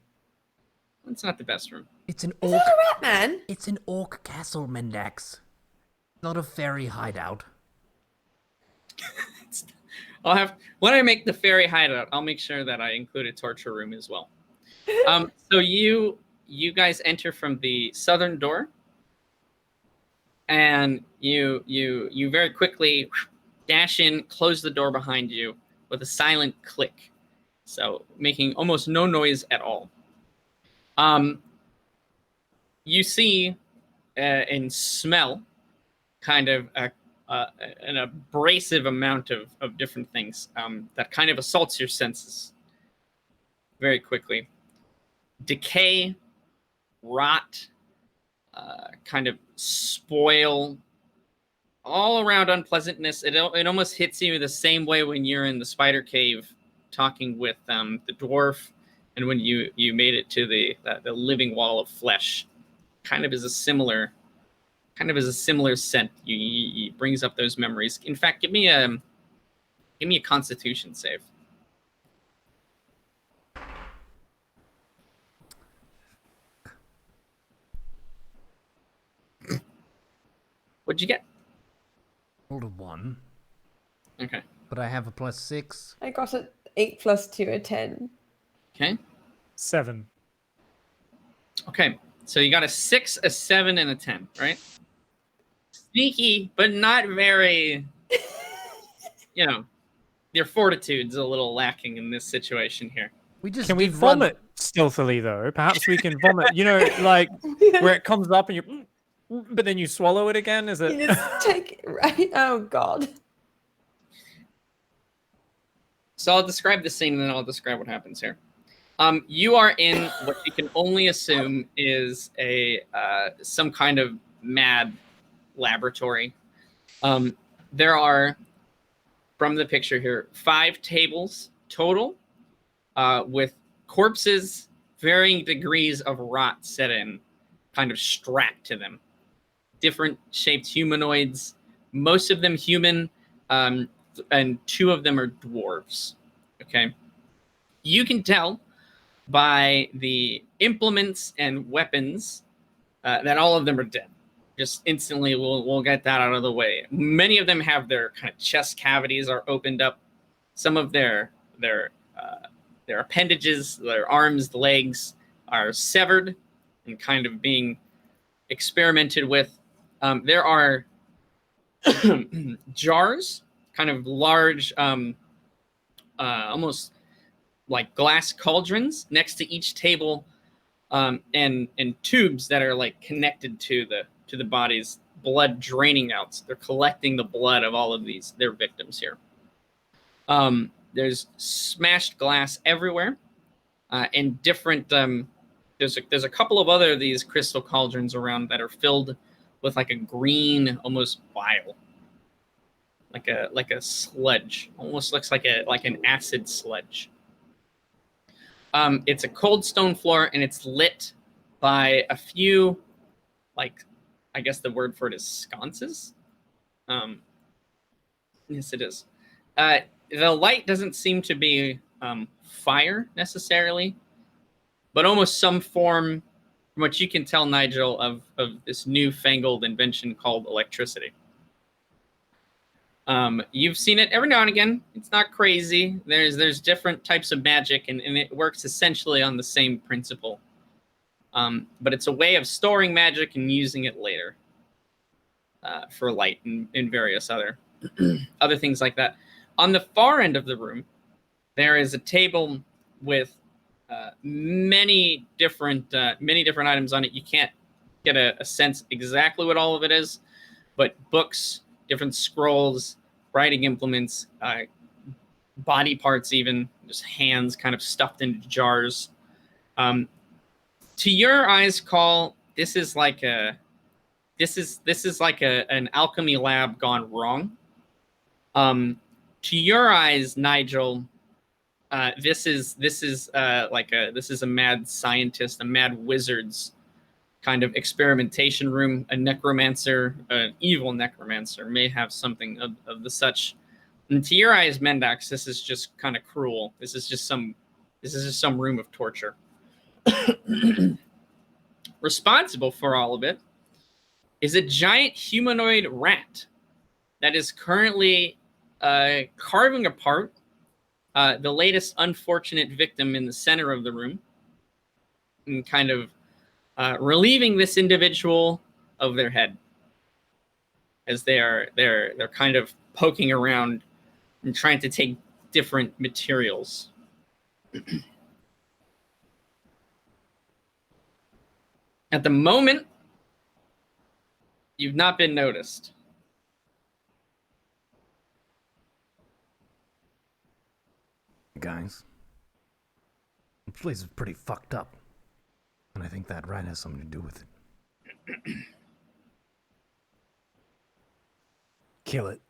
It's not the best room. It's an Is orc. that a rat man? It's an orc castle, Mendax. Not a fairy hideout. When I make the fairy hideout, I'll make sure that I include a torture room as well. So you guys enter from the southern door, and you very quickly dash in, close the door behind you with a silent click, so making almost no noise at all. You see and smell kind of an abrasive amount of different things that kind of assaults your senses very quickly. Decay, rot, kind of spoil, all around unpleasantness. It almost hits you the same way when you're in the spider cave talking with the dwarf, and when you made it to the living wall of flesh. Kind of is a similar scent. You brings up those memories. In fact, give me a Constitution save. What'd you get? Rolled a 1, Okay. but I have a +6. I got an 8 + 2, a 10. Okay. 7. Okay. So you got a 6, a 7, and a 10, right? Sneaky, but not very. Your fortitude's a little lacking in this situation here. We just Can we did run- vomit stealthily though? Perhaps we can vomit. Like where it comes up and you, but then you swallow it again. Is You it? just take it right. Oh God. So I'll describe the scene and then I'll describe what happens here. You are in what you can only assume is a some kind of mad laboratory. There are, from the picture here, 5 tables total, with corpses, varying degrees of rot set in, kind of strapped to them. Different shaped humanoids, most of them human, and 2 of them are dwarves. Okay. You can tell by the implements and weapons that all of them are dead. Just instantly, we'll get that out of the way. Many of them have their kind of chest cavities are opened up. Some of their appendages, their arms, legs, are severed and kind of being experimented with. There are jars, kind of large, almost like glass cauldrons next to each table, and tubes that are like connected to the body's blood draining out. They're collecting the blood of all of their victims here. There's smashed glass everywhere, and different. There's a couple of other of these crystal cauldrons around that are filled with like a green, almost bile, like a sludge. Almost looks like an acid sludge. It's a cold stone floor, and it's lit by a few, like, I guess the word for it is sconces. Yes, it is. The light doesn't seem to be fire necessarily, but almost some form, from what you can tell, Nigel, of this newfangled invention called electricity. You've seen it every now and again. It's not crazy. There's different types of magic, and it works essentially on the same principle. But it's a way of storing magic and using it later for light and various other other things like that. On the far end of the room, there is a table with many different items on it. You can't get a sense exactly what all of it is, but books, different scrolls, writing implements, body parts, even just hands kind of stuffed into jars. To your eyes, Call, this is like an alchemy lab gone wrong. To your eyes, Nigel, this is a mad scientist, a mad wizard's kind of experimentation room. A necromancer, an evil necromancer, may have something of the such. And to your eyes, Mendax, this is just kind of cruel. This is just some room of torture. Responsible for all of it is a giant humanoid rat that is currently carving apart the latest unfortunate victim in the center of the room, and kind of relieving this individual of their head, as they're kind of poking around and trying to take different materials. At the moment, you've not been noticed. Guys, this place is pretty fucked up, and I think that rat has something to do with it. Kill it.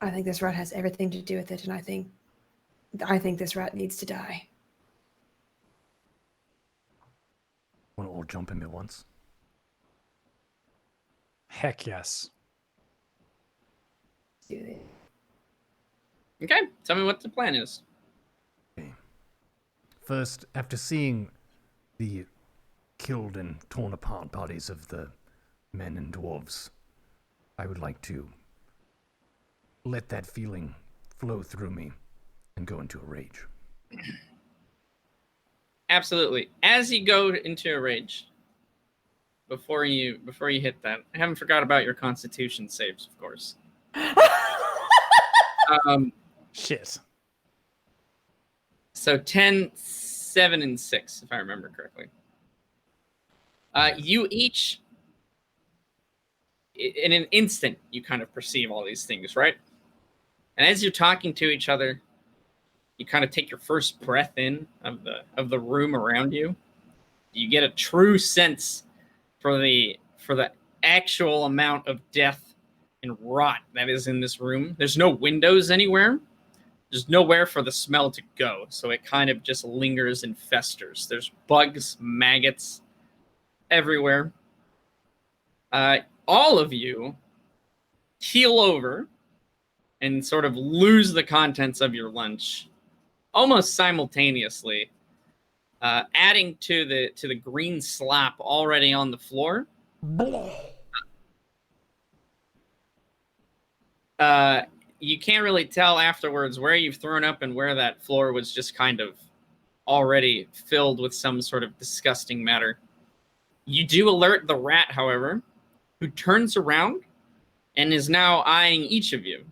I think this rat has everything to do with it, and I think this rat needs to die. Want to all jump in at once? Heck yes. Do it. Okay, tell me what the plan is. Okay. First, after seeing the killed and torn apart bodies of the men and dwarves, I would like to let that feeling flow through me and go into a rage. Absolutely. As you go into a rage, before you hit that, I haven't forgot about your Constitution saves, of course. Shit. So 10, 7, and 6, if I remember correctly. You each, in an instant, you kind of perceive all these things, right? And as you're talking to each other, you kind of take your first breath in of the room around you. You get a true sense for the actual amount of death and rot that is in this room. There's no windows anywhere. There's nowhere for the smell to go, so it kind of just lingers and festers. There's bugs, maggots everywhere. All of you keel over and sort of lose the contents of your lunch almost simultaneously, adding to the green slop already on the floor. You can't really tell afterwards where you've thrown up and where that floor was just kind of already filled with some sort of disgusting matter. You do alert the rat, however, who turns around and is now eyeing each of you.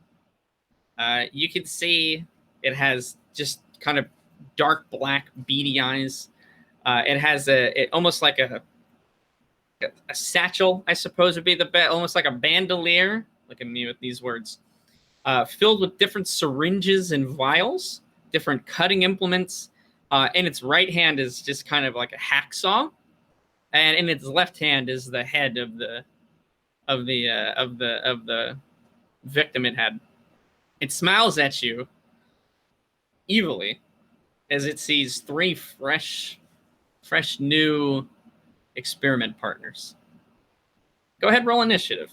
You can see it has just kind of dark black beady eyes. It has almost like a satchel, I suppose would be almost like a bandolier. Look at me with these words. Filled with different syringes and vials, different cutting implements. And its right hand is just kind of like a hacksaw, and in its left hand is the head of the victim it had. It smiles at you evilly as it sees 3 fresh new experiment partners. Go ahead, roll initiative.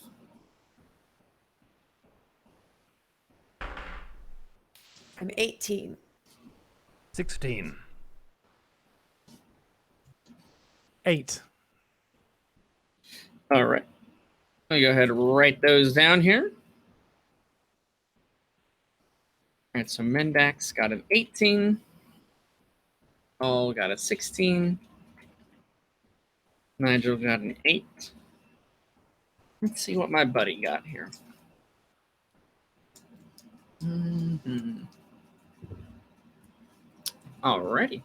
I'm 18. 16. 8. All right. Let me go ahead and write those down here. All right, so Mendax got an 18. Paul got a 16. Nigel got an 8. Let's see what my buddy got here. Mm-hmm. Alrighty.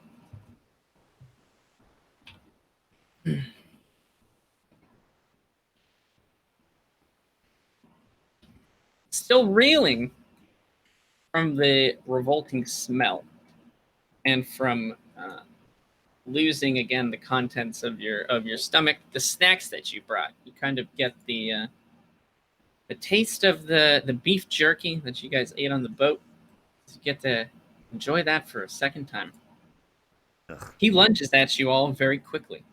Still reeling from the revolting smell and from losing again the contents of your stomach, the snacks that you brought. You kind of get the taste of the beef jerky that you guys ate on the boat. You get to enjoy that for a second time. Ugh. He lunges at you all very quickly.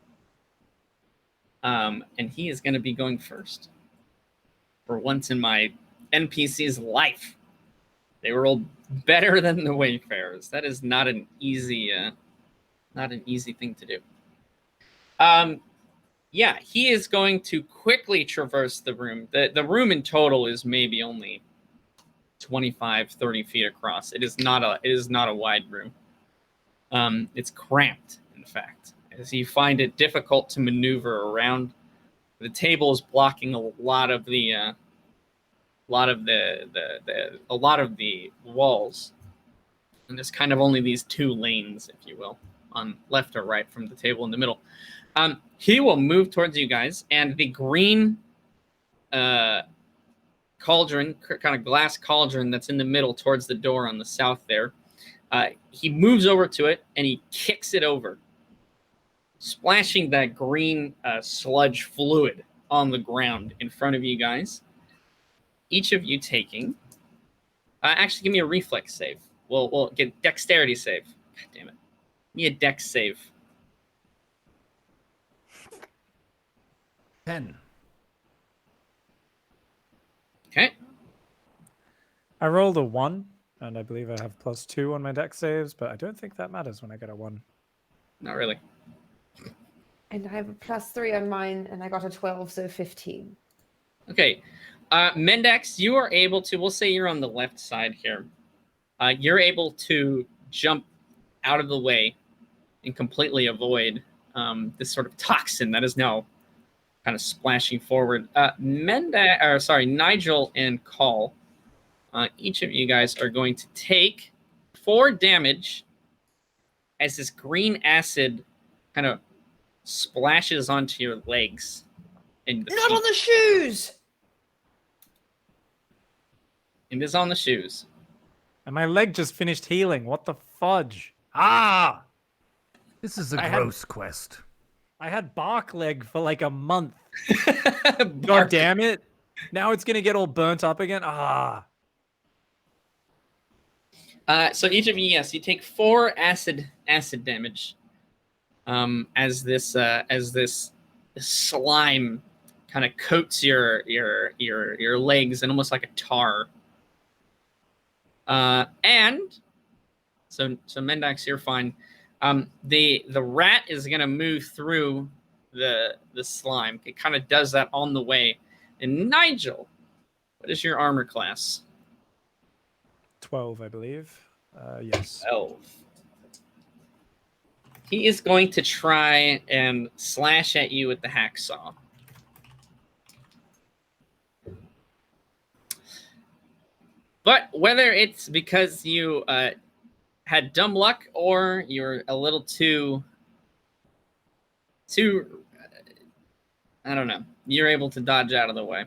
And he is going to be going first. For once in my NPC's life, they rolled better than the Wayfarers. That is not an easy thing to do. Yeah, he is going to quickly traverse the room. The room in total is maybe only 25, 30 feet across. It is not a wide room. It's cramped, in fact, as you find it difficult to maneuver around. The table is blocking a lot of the walls, and there's kind of only these 2 lanes, if you will, on left or right from the table in the middle. He will move towards you guys, and the green cauldron, kind of glass cauldron that's in the middle towards the door on the south there, he moves over to it and he kicks it over, splashing that green sludge fluid on the ground in front of you guys. Each of you taking... actually, give me a reflex save. We'll get dexterity save. God damn it. Give me a dex save. 10. Okay. I rolled a 1, and I believe I have +2 on my dex saves, but I don't think that matters when I get a 1. Not really. And I have a +3 on mine, and I got a 12, so 15. Okay. Mendax, you are able to... We'll say you're on the left side here. You're able to jump out of the way and completely avoid this sort of toxin that is now kind of splashing forward. Nigel and Call, each of you guys are going to take 4 damage as this green acid kind of splashes onto your legs. And Not on the shoes! It is on the shoes. And my leg just finished healing. What the fudge? Ah! This is a I had- gross quest. I had bark leg for like a month. God damn it. Now it's going to get all burnt up again. Ah. So each of you, yes, you take 4 acid damage. As this slime kind of coats your legs and almost like a tar. And so Mendax, you're fine. The rat is gonna move through the slime. It kind of does that on the way. And Nigel, what is your armor class? 12, I believe. Yes. 12. He is going to try and slash at you with the hacksaw. But whether it's because you had dumb luck or you're a little too I don't know, you're able to dodge out of the way.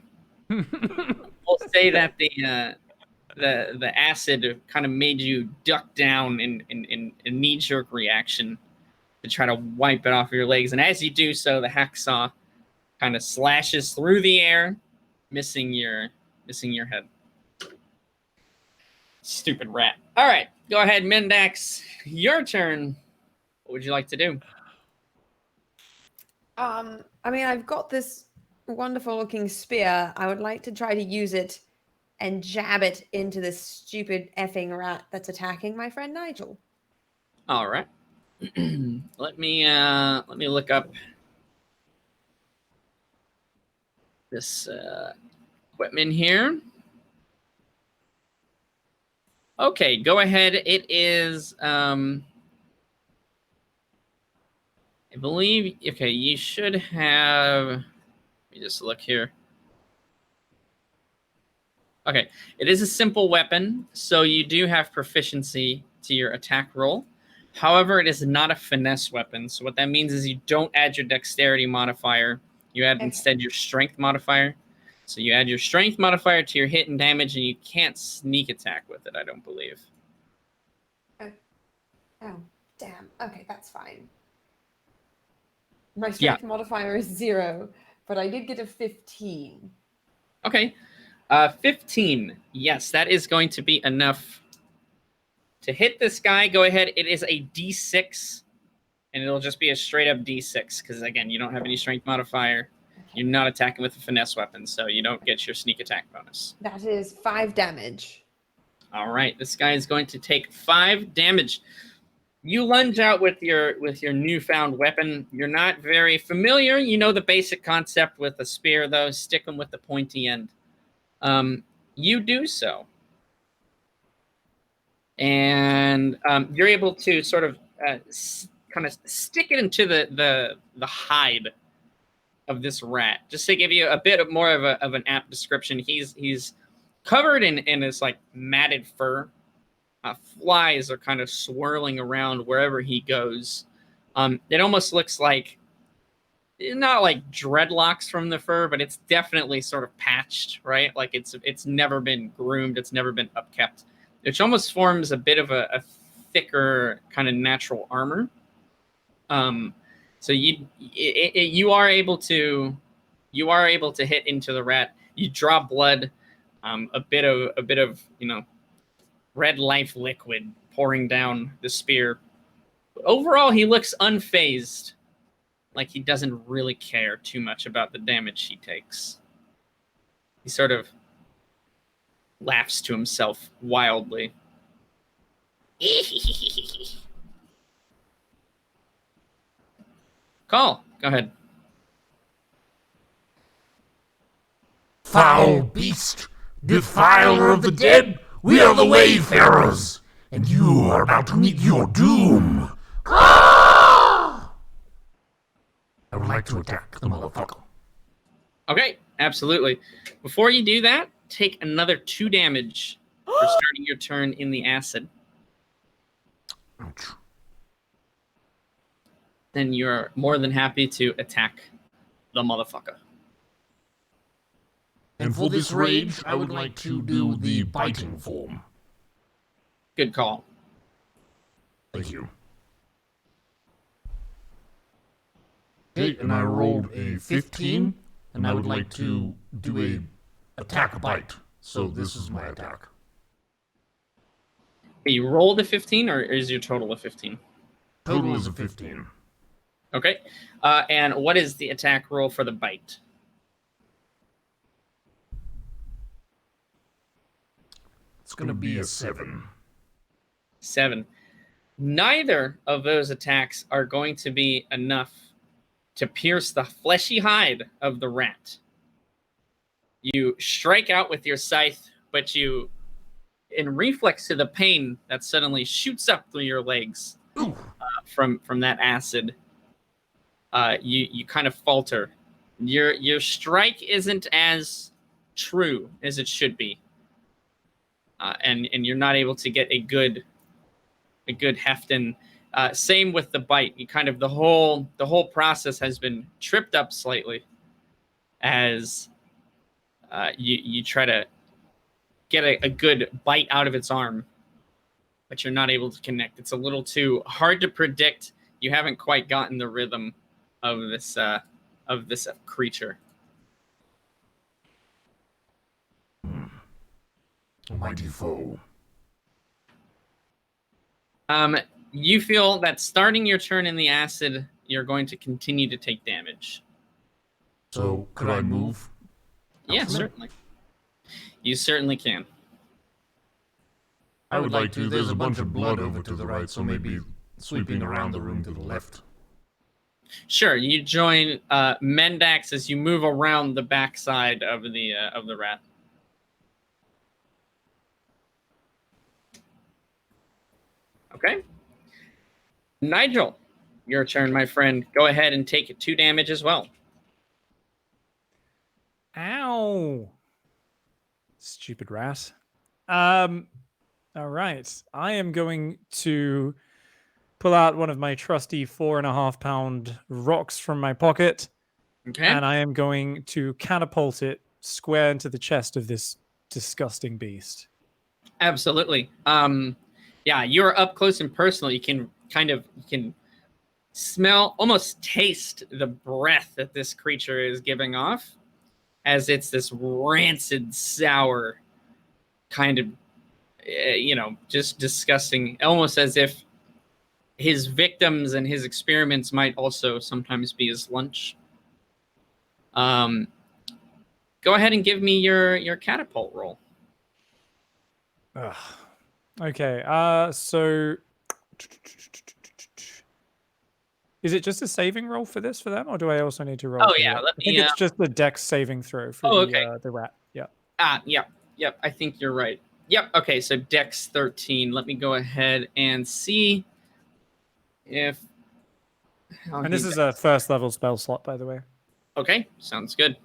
We'll say that the acid kind of made you duck down in a knee-jerk reaction to try to wipe it off your legs. And as you do so, the hacksaw kind of slashes through the air, missing your head. Stupid rat. All right, go ahead, Mendax. Your turn. What would you like to do? I mean, I've got this wonderful looking spear. I would like to try to use it and jab it into this stupid effing rat that's attacking my friend Nigel. All right. Let me look up this equipment here. Okay, go ahead. It is I believe, okay, you should have, let me just look here. Okay, it is a simple weapon, so you do have proficiency to your attack roll. However, it is not a finesse weapon, so what that means is you don't add your dexterity modifier, you add instead your strength modifier. So you add your strength modifier to your hit and damage, and you can't sneak attack with it, I don't believe. Oh, damn. Okay, that's fine. My strength modifier is 0, but I did get a 15. Okay. 15. Yes, that is going to be enough to hit this guy. Go ahead. It is a D6, and it'll just be a straight up D6 because, again, you don't have any strength modifier. Okay. You're not attacking with a finesse weapon, so you don't get your sneak attack bonus. That is 5 damage. All right. This guy is going to take 5 damage. You lunge out with your newfound weapon. You're not very familiar. You know the basic concept with a spear, though. Stick them with the pointy end. You do so. And you're able to sort of kind of stick it into the hide of this rat. Just to give you a bit more of an apt description, he's covered in this like matted fur. Flies are kind of swirling around wherever he goes. It almost looks like, not like dreadlocks from the fur, but it's definitely sort of patched, right? Like it's never been groomed, it's never been upkept, which almost forms a bit of a thicker kind of natural armor. So you are able to hit into the rat. You draw blood, a bit of red life liquid pouring down the spear. But overall, he looks unfazed, like he doesn't really care too much about the damage he takes. He sort of laughs to himself wildly. Call, go ahead. Foul beast, defiler of the dead, we are the Wayfarers, and you are about to meet your doom. Ah! I would like to attack the motherfucker. Okay, absolutely. Before you do that, take another 2 damage for starting your turn in the acid. Ouch. Then you're more than happy to attack the motherfucker. And for this rage, I would like to do the biting form. Good call. Thank you. Okay, and I rolled a 15, and I would like to do a attack bite. So this is my attack. You rolled a 15, or is your total a 15? Total is a 15. Okay. And what is the attack roll for the bite? It's going to be a 7. 7. Neither of those attacks are going to be enough to pierce the fleshy hide of the rat. You strike out with your scythe, but you, in reflex to the pain that suddenly shoots up through your legs from that acid, you kind of falter. Your strike isn't as true as it should be, and you're not able to get a good heft in. Same with the bite. You kind of the whole process has been tripped up slightly as you try to get a good bite out of its arm, but you're not able to connect. It's a little too hard to predict. You haven't quite gotten the rhythm of this creature. Mighty foe. You feel that starting your turn in the acid, you're going to continue to take damage. So, could I move? Yeah, certainly. You certainly can. I would like to. There's a bunch of blood over to the right, so maybe sweeping around the room to the left. Sure, you join Mendax as you move around the backside of the rat. Okay. Nigel, your turn, my friend. Go ahead and take 2 damage as well. Ow. Stupid rat. All right. I am going to pull out one of my trusty 4.5-pound rocks from my pocket. Okay. And I am going to catapult it square into the chest of this disgusting beast. Absolutely. Yeah, you're up close and personal. You can smell, almost taste the breath that this creature is giving off, as it's this rancid, sour kind of, just disgusting, almost as if his victims and his experiments might also sometimes be his lunch. Go ahead and give me your catapult roll. Ugh. Okay, so is it just a saving roll for them, or do I also need to roll? Oh, for yeah, it? let I think me, it's just the dex saving throw for the rat. Yeah. Yep, I think you're right. Yep, okay, so Dex 13. Let me go ahead and see if... And this is a first level spell slot, by the way. Okay, sounds good.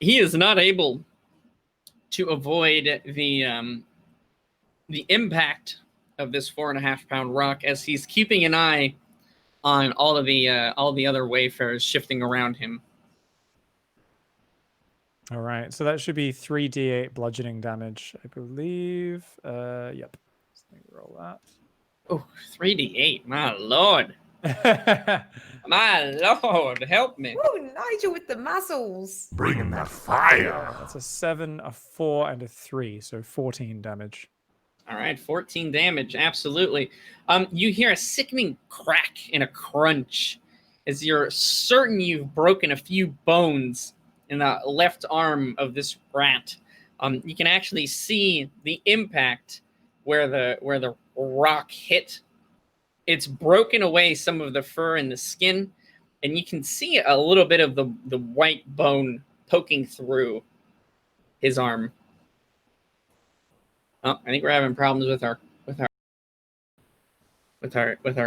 He is not able to avoid the impact of this 4.5-pound rock, as he's keeping an eye on all the other Wayfarers shifting around him. All right, so that should be 3d8 bludgeoning damage, I believe. Yep. Let me roll that. Oh, 3d8, my lord. My lord, help me. Woo, Nigel with the muscles. Bringing that fire. That's a 7, a 4, and a 3, so 14 damage. All right, 14 damage, absolutely. You hear a sickening crack and a crunch as you're certain you've broken a few bones in the left arm of this rat. You can actually see the impact where the rock hit. It's broken away some of the fur and the skin, and you can see a little bit of the white bone poking through his arm. Oh, I think we're having problems with our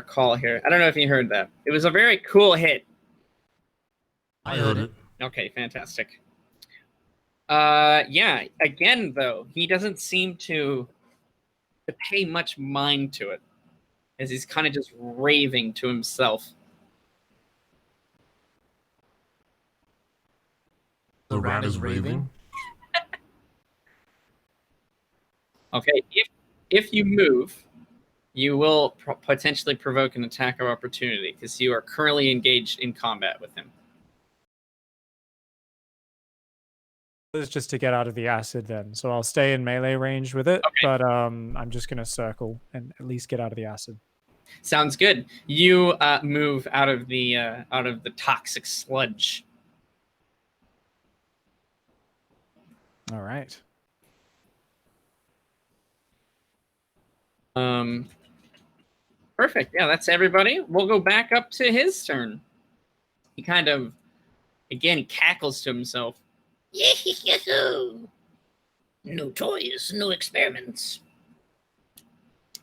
call here. I don't know if you heard that. It was a very cool hit. I heard it. Okay, fantastic. Yeah, again though, he doesn't seem to pay much mind to it, as he's kind of just raving to himself. The rat is raving? Okay, if you move, you will potentially provoke an attack of opportunity because you are currently engaged in combat with him. It's just to get out of the acid then. So I'll stay in melee range with it, but I'm just gonna circle and at least get out of the acid. Sounds good. You move out of the toxic sludge. All right. Perfect. Yeah, that's everybody. We'll go back up to his turn. He kind of, again, he cackles to himself. No toys, no experiments.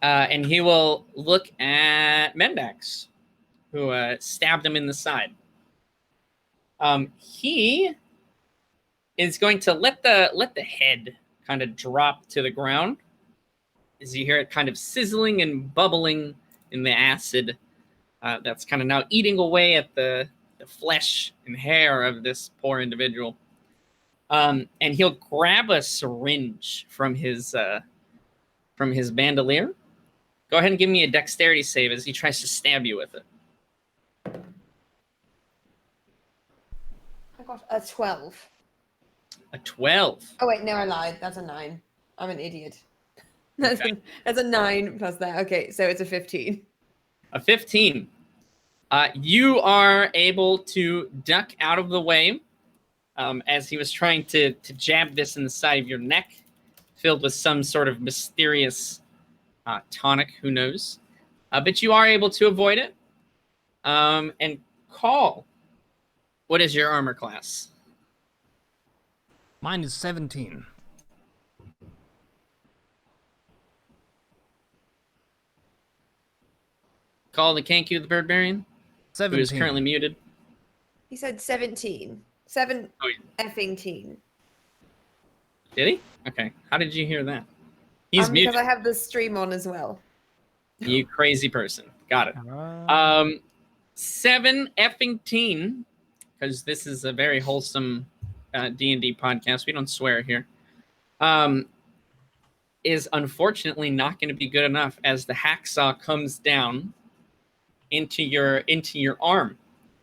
And he will look at Mendax, who stabbed him in the side. He is going to let the head kind of drop to the ground as you hear it kind of sizzling and bubbling in the acid that's kind of now eating away at the flesh and hair of this poor individual. And he'll grab a syringe from his bandolier. Go ahead and give me a dexterity save as he tries to stab you with it. I got a 12. A 12. Oh wait, no, I lied. That's a 9. I'm an idiot. That's a 9 plus that. Okay, so it's a 15. A 15. You are able to duck out of the way as he was trying to jab this in the side of your neck, filled with some sort of mysterious tonic, who knows. But you are able to avoid it. And Call, what is your armor class? Mine is 17. Call the Kanku the Birdbarian, 17. who is currently muted. He said 17. 7 Oh, effing teen. Did he? Okay. How did you hear that? He's muted. Because I have the stream on as well. You crazy person. Got it. 7 effing teen, because this is a very wholesome D&D podcast. We don't swear here. Is unfortunately not going to be good enough as the hacksaw comes down into your arm,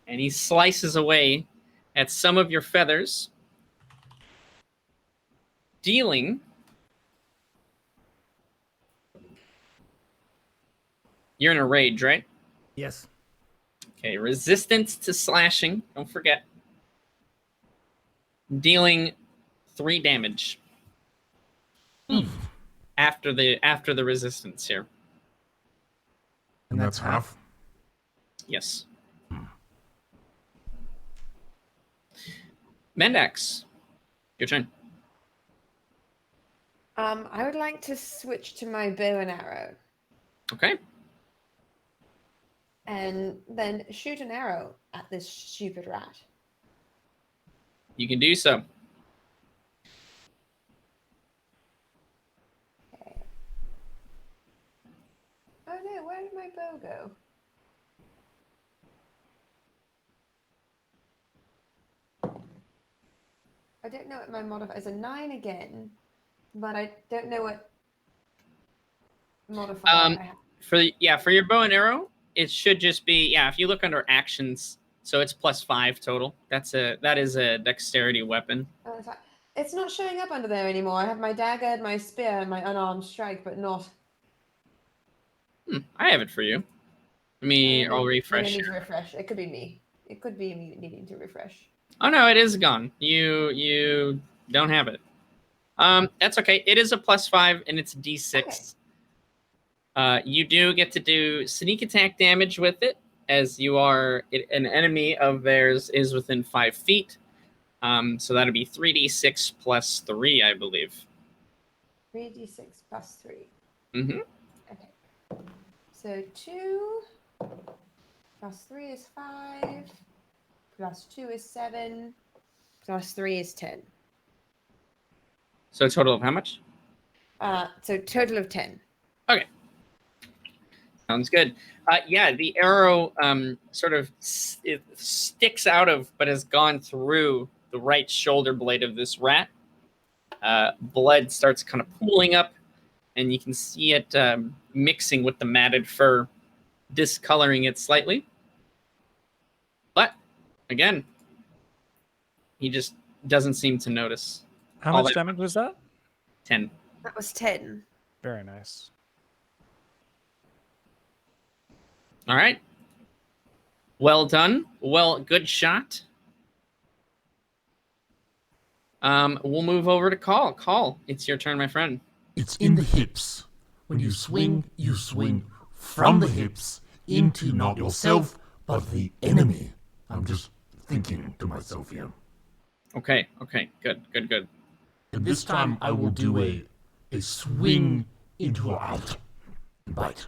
and he slices away at some of your feathers, dealing. You're in a rage, right? Yes. Okay, resistance to slashing. Don't forget. Dealing 3 damage. After the resistance here. And that's half. Yes. Mendax, your turn. I would like to switch to my bow and arrow Okay. and then shoot an arrow at this stupid rat. You can do so. Okay. Oh no, where did my bow go? I don't know what my modifier is. A 9 again, but I don't know what modifier I have. For your bow and arrow, it should just be if you look under actions, so it's +5 total. That is a dexterity weapon. Oh, that's right. It's not showing up under there anymore. I have my dagger and my spear and my unarmed strike, but not. I have it for you. I'll refresh. I need to refresh. It could be me. It could be me needing to refresh. Oh no, it is gone. You don't have it. That's okay. It is a +5 and it's D6. Okay. You do get to do sneak attack damage with it, as an enemy of theirs is within 5 feet. So that'll be 3d6 plus 3, I believe. 3d6 plus 3. Mm-hmm. Okay. So 2 plus 3 is 5. Plus 2 is 7. Plus 3 is 10. So a total of how much? So total of 10. Okay. Sounds good. The arrow sort of it sticks out of, but has gone through the right shoulder blade of this rat. Blood starts kind of pooling up and you can see it mixing with the matted fur, discoloring it slightly. But again, he just doesn't seem to notice. How all much that damage was that? 10. That was 10. Very nice. All right. Well done. Well, good shot. We'll move over to Call. Call, it's your turn, my friend. It's in the hips. When you swing from the hips into not yourself, but the enemy. I'm just thinking to myself here. Okay. Good. And this time I will do a swing into a out and bite.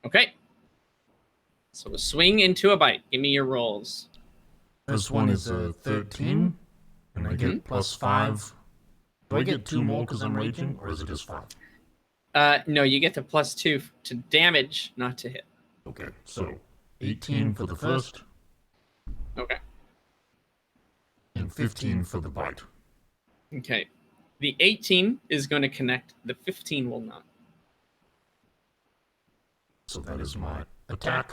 Okay. So a swing into a bite. Give me your rolls. First one is 13, and I get plus 5. Do I get 2 more because I'm raging, or is it just 5? No, you get the +2 to damage, not to hit. Okay, so 18 for the first, Okay. and 15 for the bite. Okay. The 18 is going to connect. The 15 will not. So that is my attack.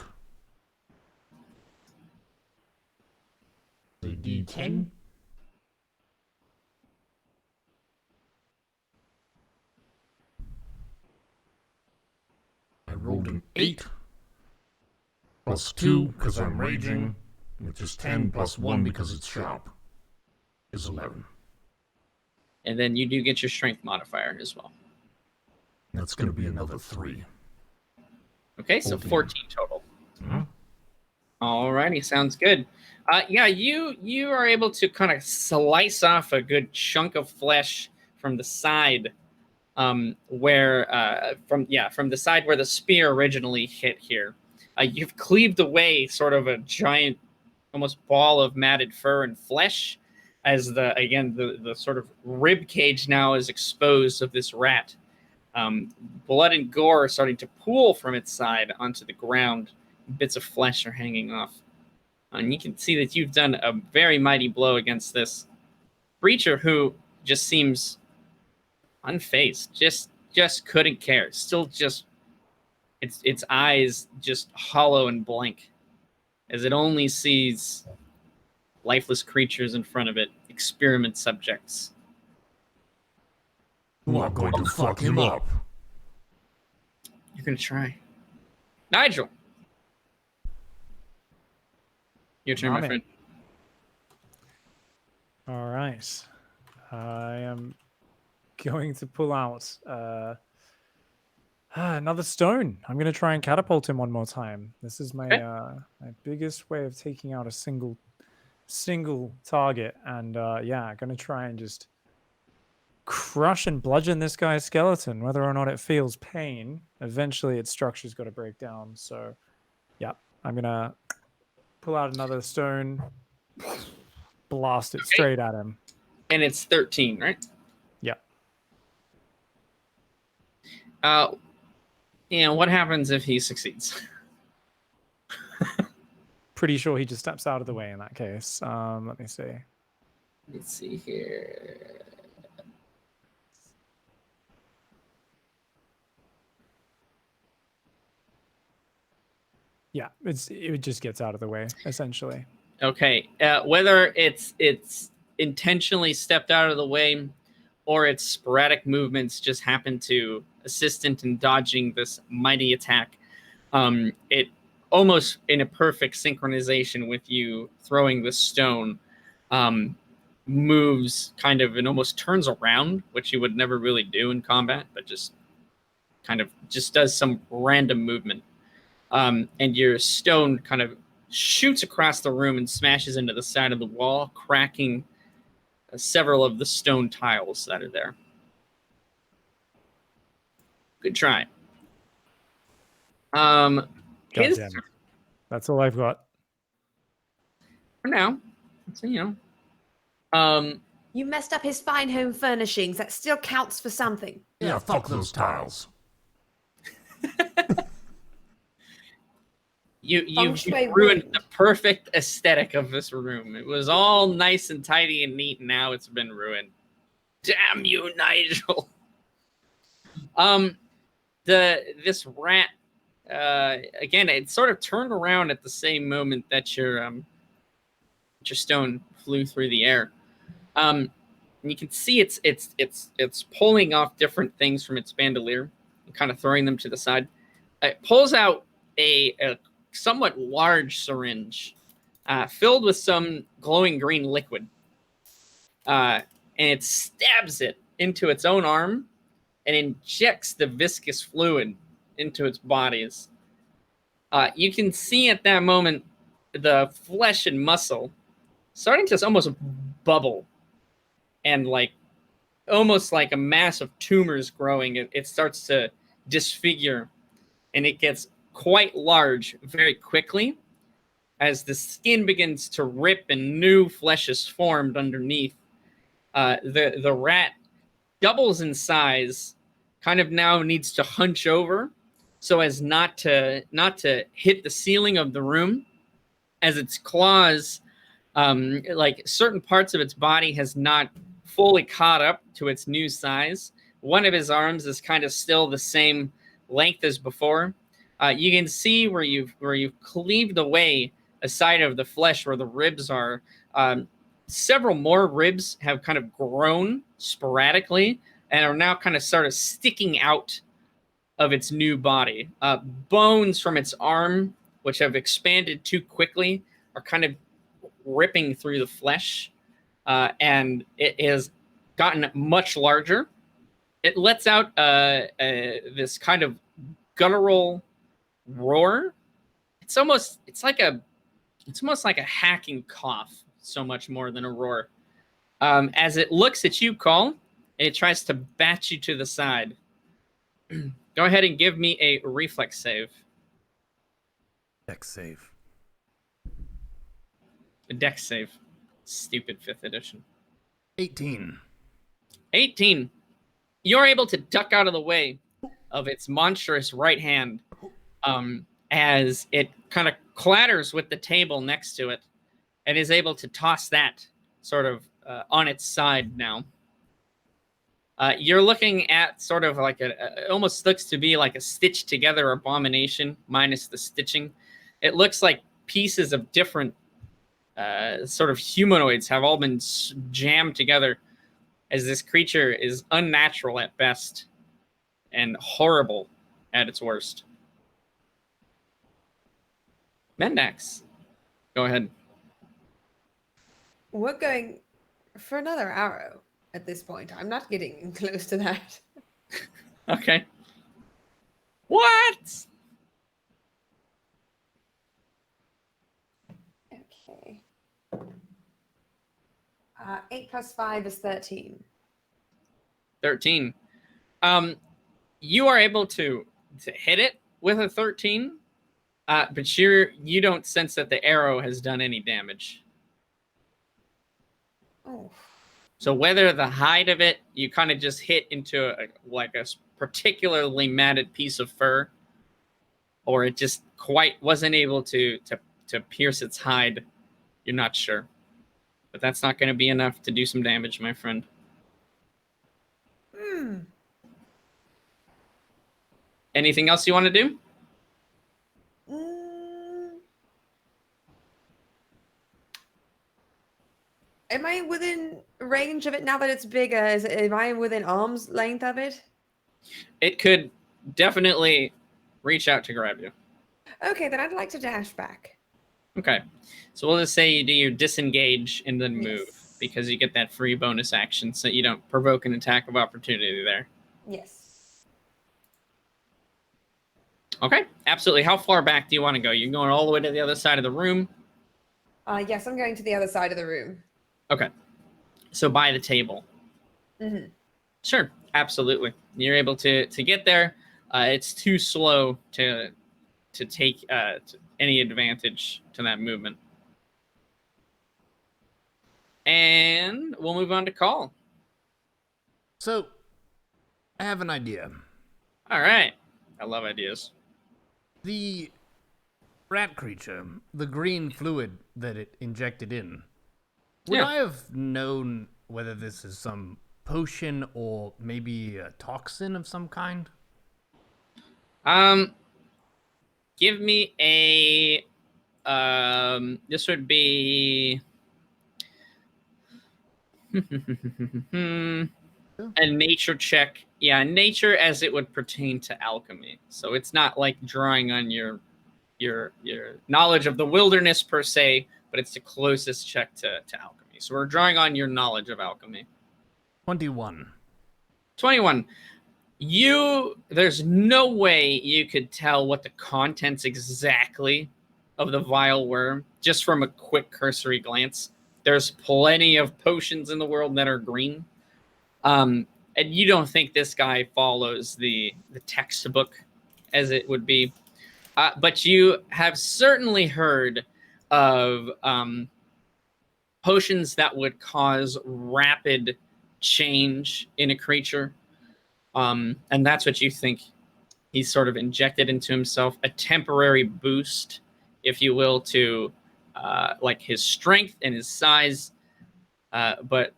A D10. I rolled an 8. Plus 2 because I'm raging, which is 10 plus 1 because it's sharp. Is 11. And then you do get your strength modifier as well. That's going to be another 3. Okay, so 14. 14 total. Mhm. Alrighty, sounds good. Yeah, you are able to kind of slice off a good chunk of flesh from the side, from the side where the spear originally hit here. You've cleaved away sort of a giant, almost ball of matted fur and flesh, as the sort of rib cage now is exposed of this rat. Blood and gore are starting to pool from its side onto the ground. Bits of flesh are hanging off. And you can see that you've done a very mighty blow against this creature who just seems unfazed. Just couldn't care. Still just its eyes just hollow and blank as it only sees lifeless creatures in front of it, experiment subjects. You are going to fuck him up. You're gonna try. Nigel. Your turn, my Amen. friend. All right. I am going to pull out another stone. I'm going to try and catapult him one more time. This is my Okay. my biggest way of taking out a single target. And yeah, going to try and just crush and bludgeon this guy's skeleton, whether or not it feels pain. Eventually, its structure's got to break down. So, yeah, I'm going to pull out another stone, blast it straight at him. And it's 13, right? Yeah. What happens if he succeeds? Pretty sure he just steps out of the way in that case. Let me see. Let's see here. Yeah, it just gets out of the way essentially. Okay. Whether it's intentionally stepped out of the way or its sporadic movements just happen to assist in dodging this mighty attack, it almost in a perfect synchronization with you throwing the stone, moves kind of and almost turns around, which you would never really do in combat, but just does some random movement. And your stone kind of shoots across the room and smashes into the side of the wall, cracking several of the stone tiles that are there. Good try. God His damn it. That's all I've got. for now. So, You messed up his fine home furnishings. That still counts for something. Yeah, fuck those tiles. You Feng shui ruined ruined. the perfect aesthetic of this room. It was all nice and tidy and neat, and now it's been ruined. Damn you, Nigel. This rat, again, it sort of turned around at the same moment that your stone flew through the air. And you can see it's pulling off different things from its bandolier and kind of throwing them to the side. It pulls out a somewhat large syringe filled with some glowing green liquid. And it stabs it into its own arm and injects the viscous fluid into its bodies. You can see at that moment the flesh and muscle starting to almost bubble and almost like a mass of tumors growing. It starts to disfigure and it gets quite large very quickly as the skin begins to rip and new flesh is formed underneath. The rat doubles in size, kind of now needs to hunch over so as not to hit the ceiling of the room, as its claws, like certain parts of its body has not fully caught up to its new size. One of his arms is kind of still the same length as before. You can see where you've cleaved away a side of the flesh where the ribs are. Several more ribs have kind of grown sporadically and are now kind of sticking out of its new body. Bones from its arm, which have expanded too quickly, are kind of ripping through the flesh, and it has gotten much larger. It lets out this kind of guttural roar. It's almost like a hacking cough, so much more than a roar. As it looks at you, Call, and it tries to bat you to the side. Go ahead and give me a reflex save. Dex save. A dex save. Stupid 5th edition. 18. 18. You're able to duck out of the way of its monstrous right hand as it kind of clatters with the table next to it and is able to toss that sort of on its side now. You're looking at sort of like it almost looks to be like a stitched together abomination minus the stitching. It looks like pieces of different sort of humanoids have all been jammed together, as this creature is unnatural at best and horrible at its worst. Mendax, go ahead. We're going for another arrow at this point. I'm not getting close to that. Okay. What? Okay. 8 plus 5 is 13. 13. You are able to hit it with a 13, but you don't sense that the arrow has done any damage. Oh. So whether the hide of it, you kind of just hit into a particularly matted piece of fur, or it just quite wasn't able to pierce its hide, you're not sure. But that's not going to be enough to do some damage, my friend. Anything else you want to do? Am I within range of it now that it's bigger? Am I within arm's length of it? It could definitely reach out to grab you. Okay, then I'd like to dash back. Okay. So we'll just say you do your disengage and then move, Yes. because you get that free bonus action so you don't provoke an attack of opportunity there. Yes. Okay, absolutely. How far back do you want to go? You're going all the way to the other side of the room? Yes, I'm going to the other side of the room. Okay. So by the table. Mm-hmm. Sure, absolutely. You're able to get there. It's too slow to take any advantage to that movement. And we'll move on to Call. So, I have an idea. All right. I love ideas. The rat creature, the green fluid that it injected in, would Yeah. I have known whether this is some potion or maybe a toxin of some kind? Give me a this would be a nature check. Yeah, nature as it would pertain to alchemy. So it's not like drawing on your knowledge of the wilderness per se, but it's the closest check to alchemy. So we're drawing on your knowledge of alchemy. 21. 21. There's no way you could tell what the contents exactly of the vial were just from a quick cursory glance. There's plenty of potions in the world that are green. And you don't think this guy follows the textbook as it would be. But you have certainly heard of potions that would cause rapid change in a creature. And that's what you think he's sort of injected into himself, a temporary boost, if you will, to like his strength and his size. But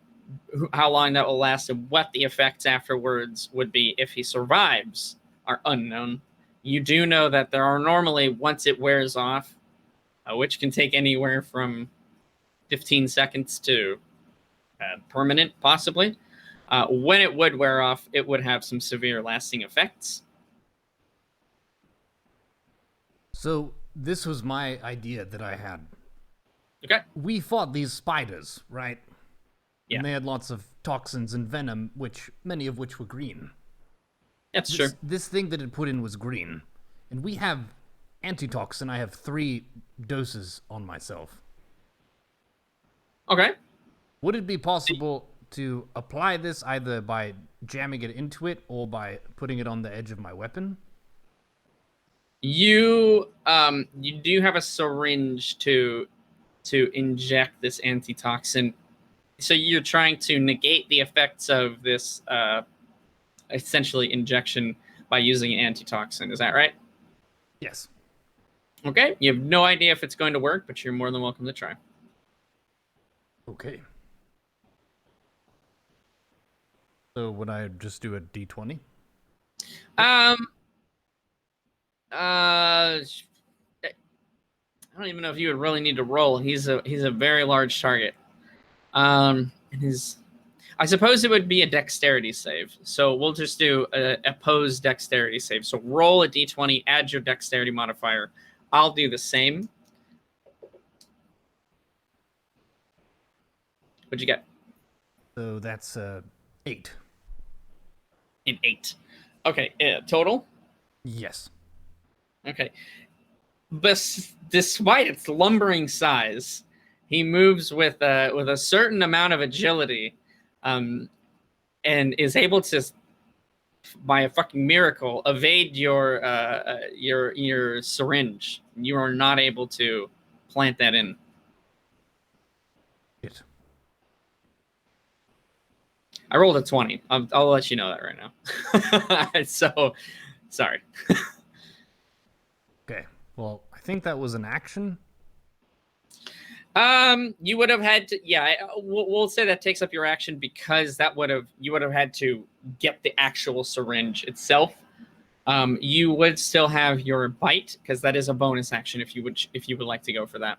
how long that will last and what the effects afterwards would be if he survives are unknown. You do know that there are normally, once it wears off, which can take anywhere from 15 seconds to permanent, possibly. When it would wear off, it would have some severe lasting effects. So this was my idea that I had. Okay. We fought these spiders, right? Yeah. And they had lots of toxins and venom, many of which were green. That's true. This thing that it put in was green. And we have antitoxin. I have 3 doses on myself. Okay. Would it be possible to apply this either by jamming it into it or by putting it on the edge of my weapon? You do have a syringe to inject this antitoxin. So you're trying to negate the effects of this essentially injection by using an antitoxin. Is that right? Yes. Okay. You have no idea if it's going to work, but you're more than welcome to try. Okay. So would I just do a d20? I don't even know if you would really need to roll. He's a very large target. I suppose it would be a dexterity save. So we'll just do a opposed dexterity save. So roll a d20, add your dexterity modifier. I'll do the same. What'd you get? So that's 8. An 8. Okay, total? Yes. Okay. Despite its lumbering size, he moves with a certain amount of agility, and is able to, by a fucking miracle, evade your syringe. You are not able to plant that in. It. I rolled a 20. I'll let you know that right now. So, sorry. Okay. Well, I think that was an action. You would have had to, yeah. We'll say that takes up your action because you would have had to get the actual syringe itself. You would still have your bite because that is a bonus action if you would like to go for that.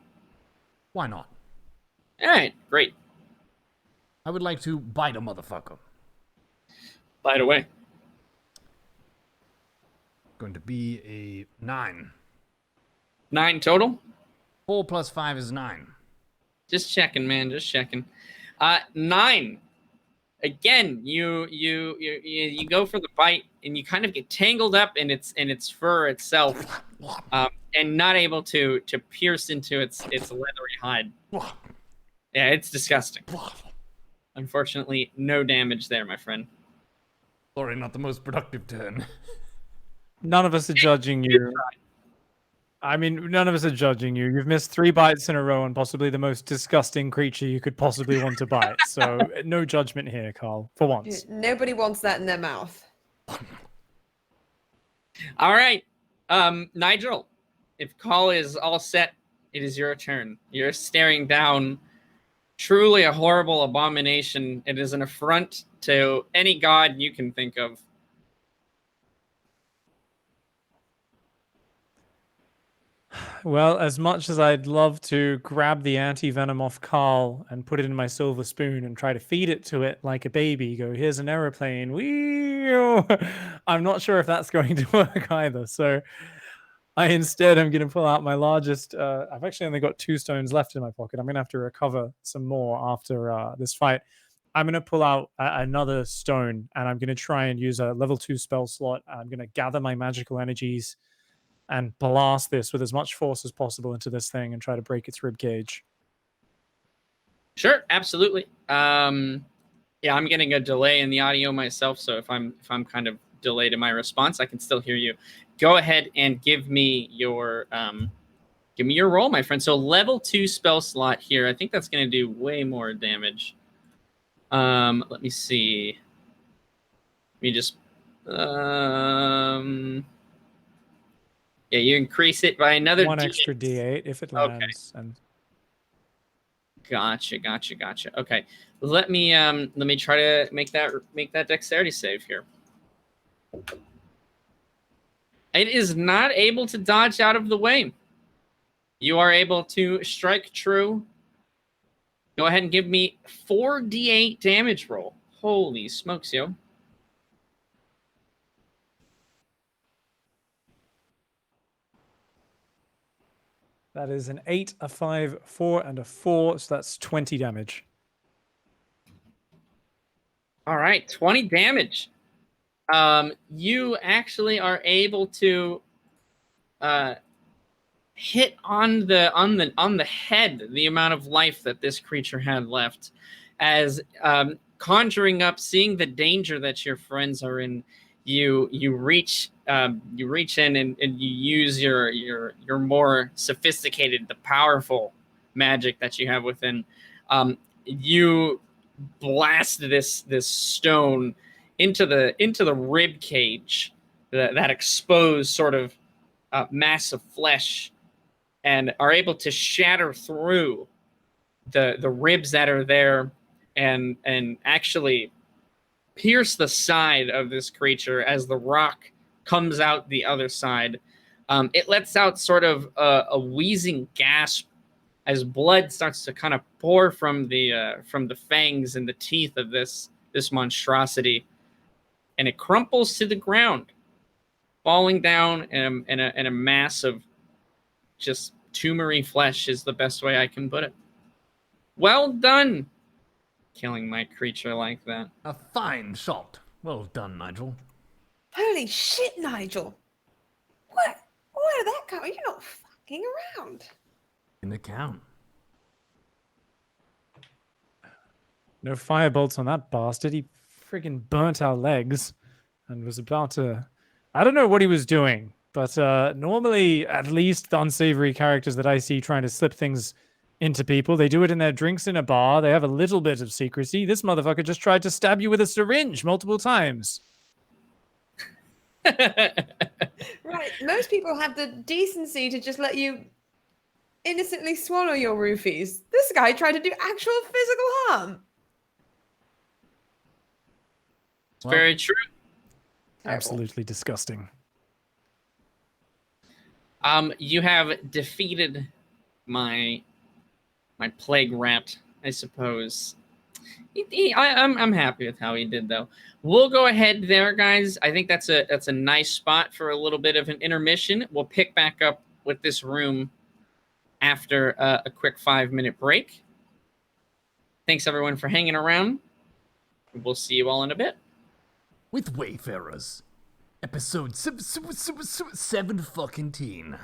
Why not? All right, great. I would like to bite a motherfucker. Bite away. Going to be a 9. 9 total. 4 plus 5 is 9. Just checking, man. Just checking. 9. Again, you go for the bite, and you kind of get tangled up in its fur itself, and not able to pierce into its leathery hide. Yeah, it's disgusting. Unfortunately, no damage there, my friend. Sorry, not the most productive turn. None of us are judging you. I mean, none of us are judging you. You've missed 3 bites in a row on possibly the most disgusting creature you could possibly want to bite. So, no judgment here, Carl, for once. Nobody wants that in their mouth. All right. Nigel, if Carl is all set, it is your turn. You're staring down truly a horrible abomination. It is an affront to any god you can think of. Well, as much as I'd love to grab the anti-venom off Carl and put it in my silver spoon and try to feed it to it like a baby, go, here's an aeroplane, wee! I'm not sure if that's going to work either. So I instead am going to pull out my largest. I've actually only got 2 stones left in my pocket. I'm going to have to recover some more after this fight. I'm going to pull out another stone, and I'm going to try and use a level 2 spell slot. I'm going to gather my magical energies and blast this with as much force as possible into this thing and try to break its rib cage. Sure, absolutely. Yeah, I'm getting a delay in the audio myself, so if I'm kind of delayed in my response, I can still hear you. Go ahead and give me your roll, my friend. So level 2 spell slot here. I think that's going to do way more damage. Let me see. Let me just yeah, you increase it by another 1 D8. extra D8 if it lands. And Gotcha. Okay, let me try to make that dexterity save here. It is not able to dodge out of the way. You are able to strike true. Go ahead and give me 4d8 damage roll. Holy smokes, yo. that is an 8, a 5, 4, and a 4. So that's 20 damage. All right, 20 damage. You actually are able to hit on the head the amount of life that this creature had left, as conjuring up, seeing the danger that your friends are in. You reach in and you use your more sophisticated, the powerful magic that you have within. You blast this stone into the rib cage, that exposed sort of mass of flesh, and are able to shatter through the ribs that are there, and actually pierce the side of this creature as the rock comes out the other side. It lets out sort of a wheezing gasp as blood starts to kind of pour from the fangs and the teeth of this monstrosity, and it crumples to the ground, falling down in a mass of just tumory flesh is the best way I can put it. Well done, killing my creature like that. A fine shot. Well done, Nigel. Holy shit, Nigel. Where did that come? You're not fucking around. In the count. No firebolts on that bastard. He friggin' burnt our legs and was about to... I don't know what he was doing, but normally, at least the unsavory characters that I see trying to slip things into people, they do it in their drinks in a bar. They have a little bit of secrecy. This motherfucker just tried to stab you with a syringe multiple times. Right, most people have the decency to just let you innocently swallow your roofies. This guy tried to do actual physical harm. It's very true. Absolutely disgusting. You have defeated my plague rat, I suppose. I'm happy with how he did, though. We'll go ahead there, guys. I think that's a nice spot for a little bit of an intermission. We'll pick back up with this room after a quick 5-minute break. Thanks, everyone, for hanging around. We'll see you all in a bit. With Wayfarers. Episode 7 fucking teen.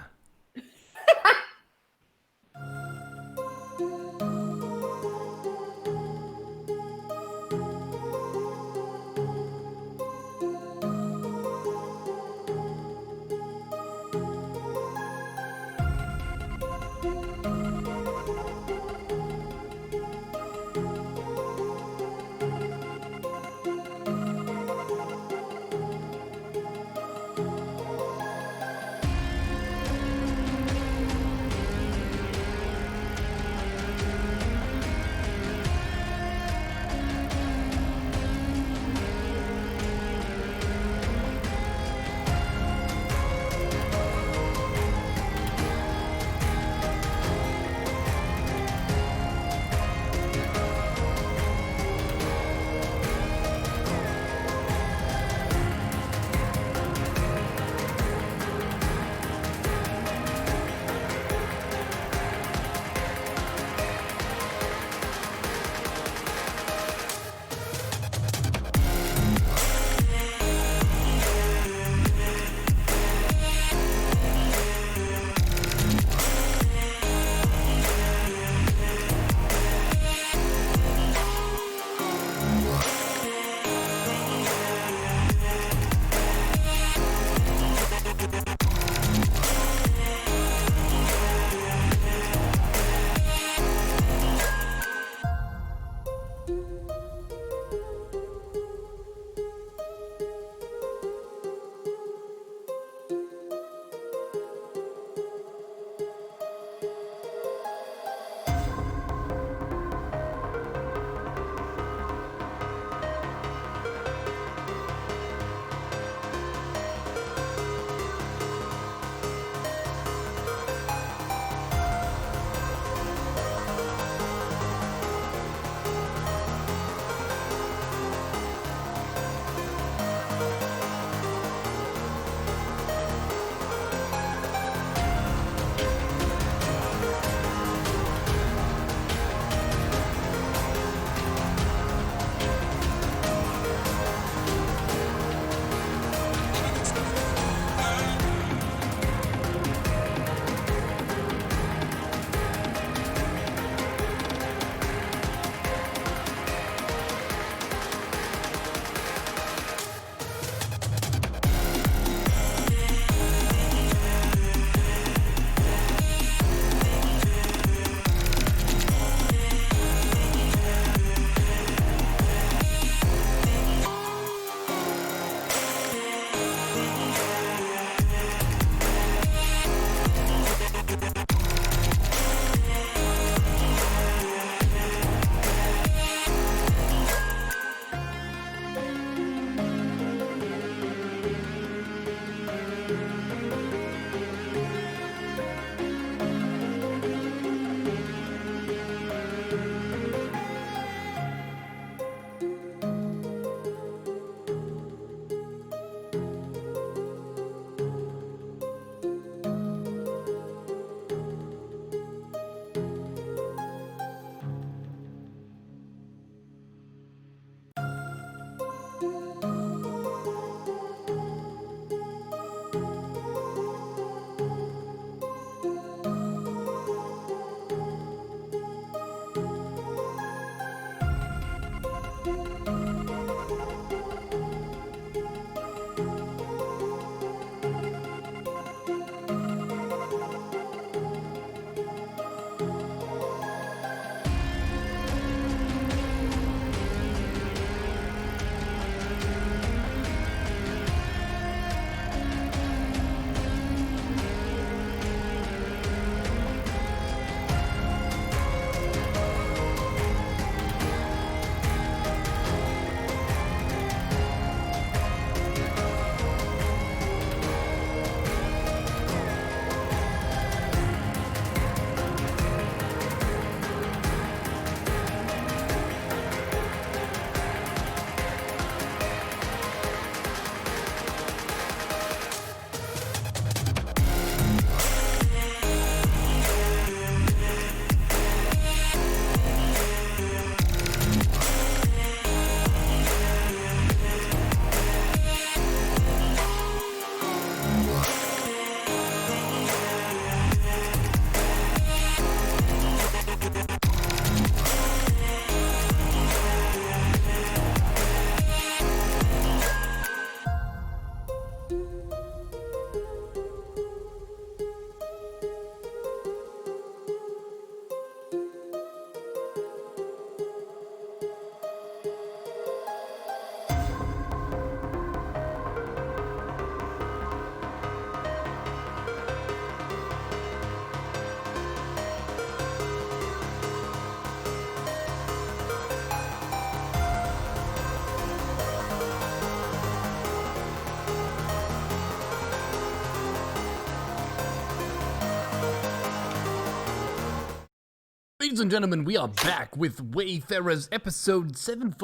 Ladies and gentlemen, we are back with Wayfarers episode 7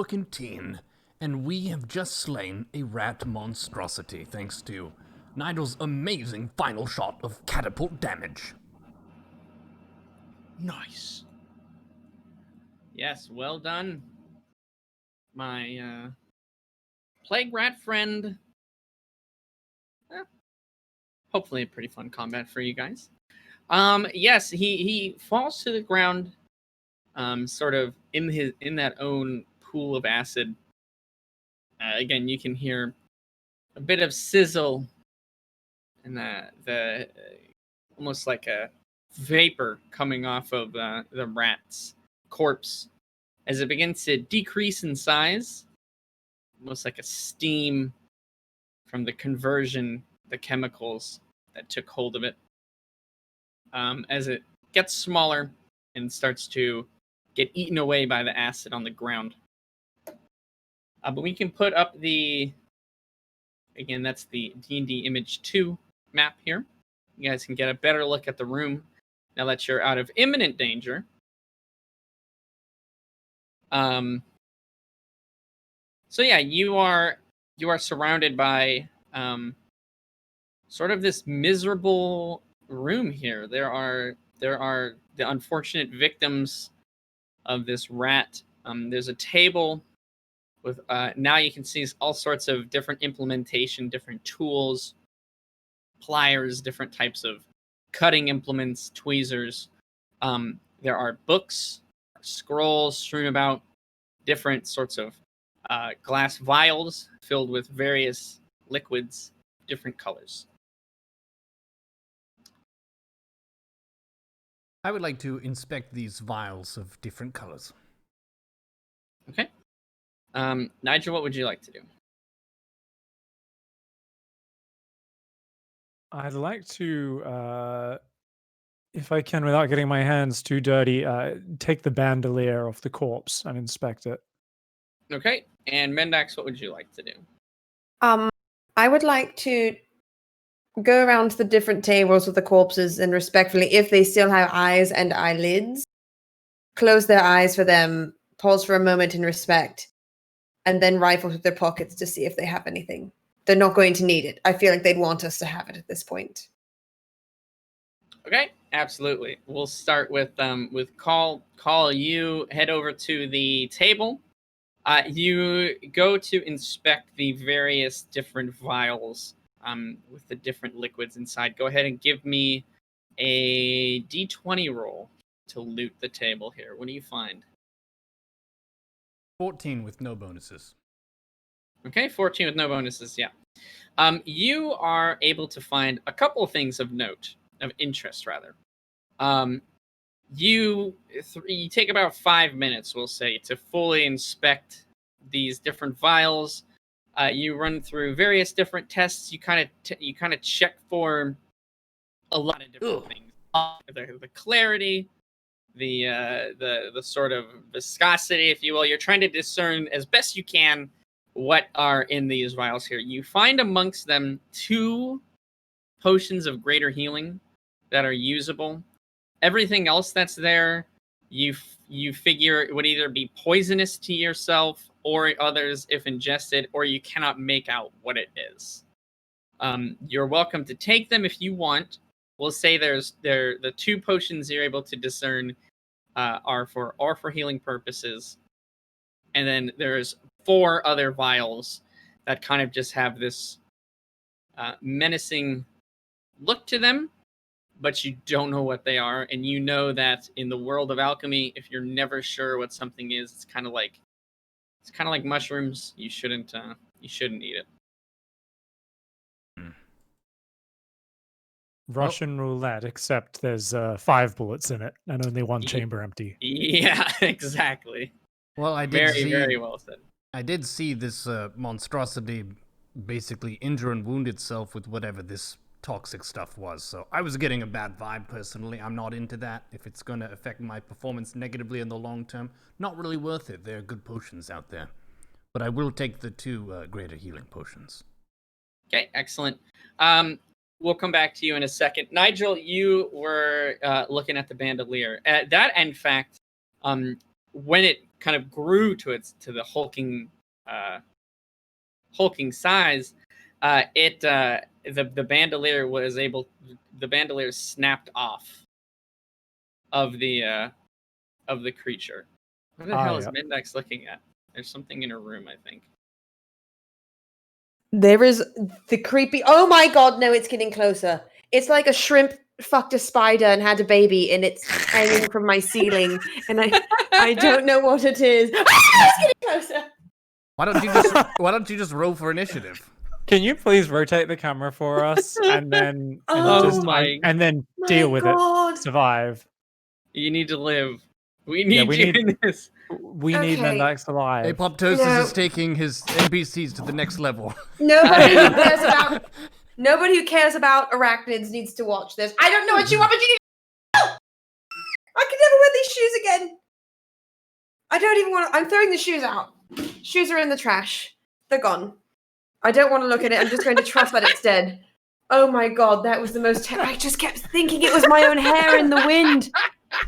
and we have just slain a rat monstrosity thanks to Nigel's amazing final shot of catapult damage. Nice. Yes, well done. My plague rat friend. Hopefully a pretty fun combat for you guys. Yes, he falls to the ground, sort of in that own pool of acid. Again, you can hear a bit of sizzle and the almost like a vapor coming off of the rat's corpse as it begins to decrease in size, almost like a steam from the conversion, the chemicals that took hold of it. As it gets smaller and starts to get eaten away by the acid on the ground. But we can put up again, that's the D&D Image 2 map here. You guys can get a better look at the room now that you're out of imminent danger. So yeah, you are surrounded by sort of this miserable room here. There are the unfortunate victims of this rat. There's a table with now you can see all sorts of different implementation, different tools, pliers, different types of cutting implements, tweezers. There are books, scrolls strewn about, different sorts of glass vials filled with various liquids, different colors. I would like to inspect these vials of different colors. Okay. Nigel, what would you like to do? I'd like to, if I can, without getting my hands too dirty, take the bandolier off the corpse and inspect it. Okay. And Mendax, what would you like to do? I would like to go around to the different tables with the corpses and respectfully, if they still have eyes and eyelids, close their eyes for them, pause for a moment in respect, and then rifle through their pockets to see if they have anything. They're not going to need it. I feel like they'd want us to have it at this point. Okay, absolutely. We'll start with Call. Call, you head over to the table. You go to inspect the various different vials with the different liquids inside. Go ahead and give me a D20 roll to loot the table here. What do you find? 14 with no bonuses. Okay, 14 with no bonuses, yeah. You are able to find a couple of things of note, of interest, rather. You take about 5 minutes, we'll say, to fully inspect these different vials. You run through various different tests. You kind of check for a lot of different things. The clarity, the sort of viscosity, if you will. You're trying to discern as best you can what are in these vials here. You find amongst them 2 potions of greater healing that are usable. Everything else that's there, you figure would either be poisonous to yourself or others if ingested, or you cannot make out what it is. You're welcome to take them if you want. We'll say the 2 potions you're able to discern are for healing purposes, and then there's 4 other vials that kind of just have this menacing look to them, but you don't know what they are, and you know that in the world of alchemy, if you're never sure what something is, it's kind of like mushrooms. You shouldn't eat it. Russian roulette, except there's 5 bullets in it and only 1 chamber empty. Yeah, exactly. Well, I did Very well said. I did see this monstrosity basically injure and wound itself with whatever this toxic stuff was. So I was getting a bad vibe personally. I'm not into that. If it's going to affect my performance negatively in the long term, not really worth it. There are good potions out there. But I will take the 2 greater healing potions. Okay, excellent. we'll come back to you in a second. Nigel, you were looking at the bandolier. That, in fact, when it kind of grew to the hulking size, the bandolier snapped off of the creature. What the hell is Mendax looking at? There's something in her room, I think. There is the creepy. Oh my god! No, it's getting closer. It's like a shrimp fucked a spider and had a baby, and it's hanging from my ceiling, and I don't know what it is. It's getting closer. Why don't you just roll for initiative? Can you please rotate the camera for us and then deal with it? Survive. You need to live. We need you in this. We need Mendax alive. Apoptosis is taking his NPCs to the next level. Nobody who cares about arachnids needs to watch this. I don't know what you want, but you need to. I can never wear these shoes again. I don't even want to. I'm throwing the shoes out. Shoes are in the trash. They're gone. I don't want to look at it. I'm just going to trust that it's dead. Oh my god, that was the most. I just kept thinking it was my own hair in the wind.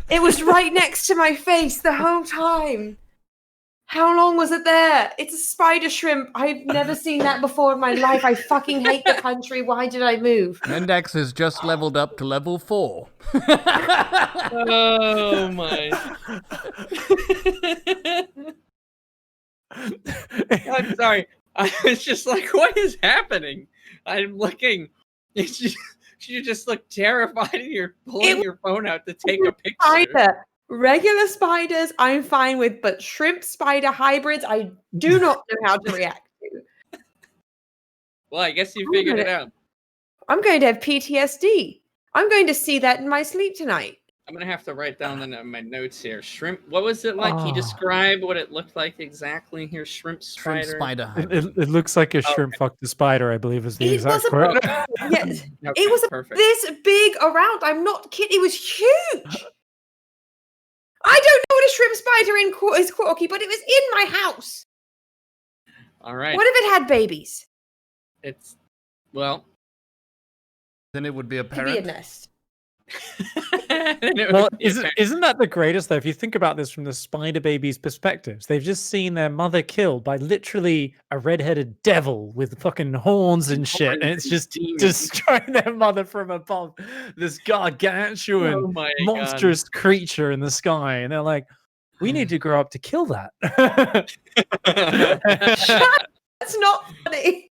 It was right next to my face the whole time. How long was it there? It's a spider shrimp. I've never seen that before in my life. I fucking hate the country. Why did I move? Mendax has just leveled up to level 4. Oh my. I'm sorry. I was just like, what is happening? I'm looking. You just look terrified and you're pulling your phone out to take a picture. Spider. Regular spiders, I'm fine with, but shrimp spider hybrids, I do not know how to react to. Well, I guess you figured it out. I'm going to have PTSD. I'm going to see that in my sleep tonight. I'm going to have to write down my notes here. Shrimp, what was it like? He described what it looked like exactly here. Shrimp spider. Shrimp spider. It looks like a shrimp fucked a spider, I believe is the exact quote. Yes, Okay, it was perfect. this big around. I'm not kidding. It was huge. I don't know what a shrimp spider is, Quarky, but it was in my house. All right. What if it had babies? Well. Then it would be a It could parrot. be a nest. Well, isn't that the greatest, though? If you think about this from the spider babies' perspectives, they've just seen their mother killed by literally a red-headed devil with fucking horns and shit, and it's just destroying their mother from above. This gargantuan, monstrous creature in the sky, and they're like, "We need to grow up to kill that." That's not funny.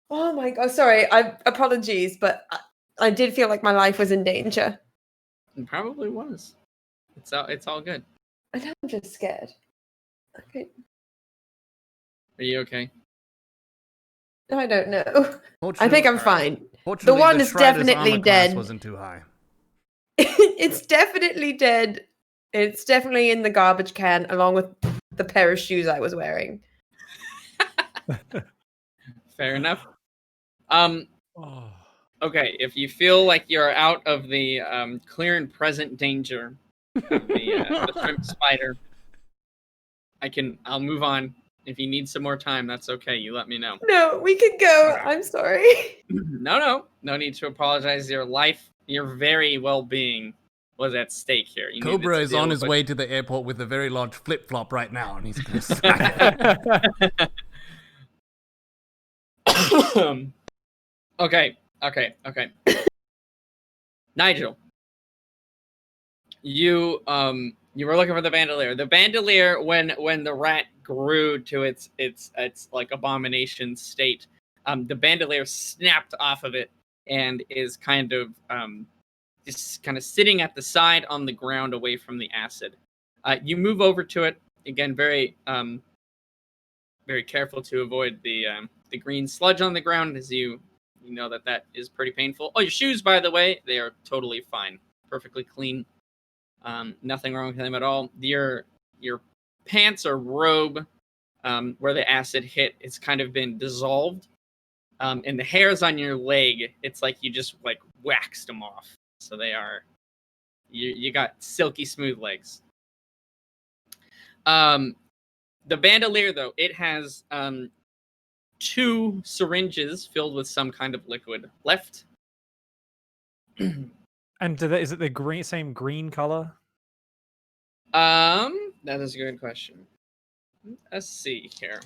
Oh my god! Sorry, apologies, but I did feel like my life was in danger. It probably was. It's all good. And I'm just scared. Okay. Are you okay? I don't know. I think I'm fine. The Fortunately, one is Strider's definitely armor class dead. wasn't too high. It's definitely dead. It's definitely in the garbage can, along with the pair of shoes I was wearing. Fair enough. Okay, if you feel like you're out of the clear and present danger of the shrimp spider, I'll move on. If you need some more time, that's okay. You let me know. No, we could go. I'm sorry. No need to apologize. Your life, your very well-being was at stake here. You Cobra is on his way to the airport with a very large flip-flop right now, and he's going to smack it. Okay. Nigel, you were looking for the bandolier. The bandolier, when the rat grew to its like abomination state, the bandolier snapped off of it and is kind of just kind of sitting at the side on the ground away from the acid. You move over to it again, very careful to avoid the green sludge on the ground, as you know that is pretty painful. Oh, your shoes, by the way, they are totally fine, perfectly clean. Nothing wrong with them at all. Your pants or robe, where the acid hit, it's kind of been dissolved. And the hairs on your leg, it's like you just like waxed them off. So they are, you got silky smooth legs. The bandolier, though, it has 2 syringes filled with some kind of liquid left. And is it the same green color? That is a good question. Let's see here.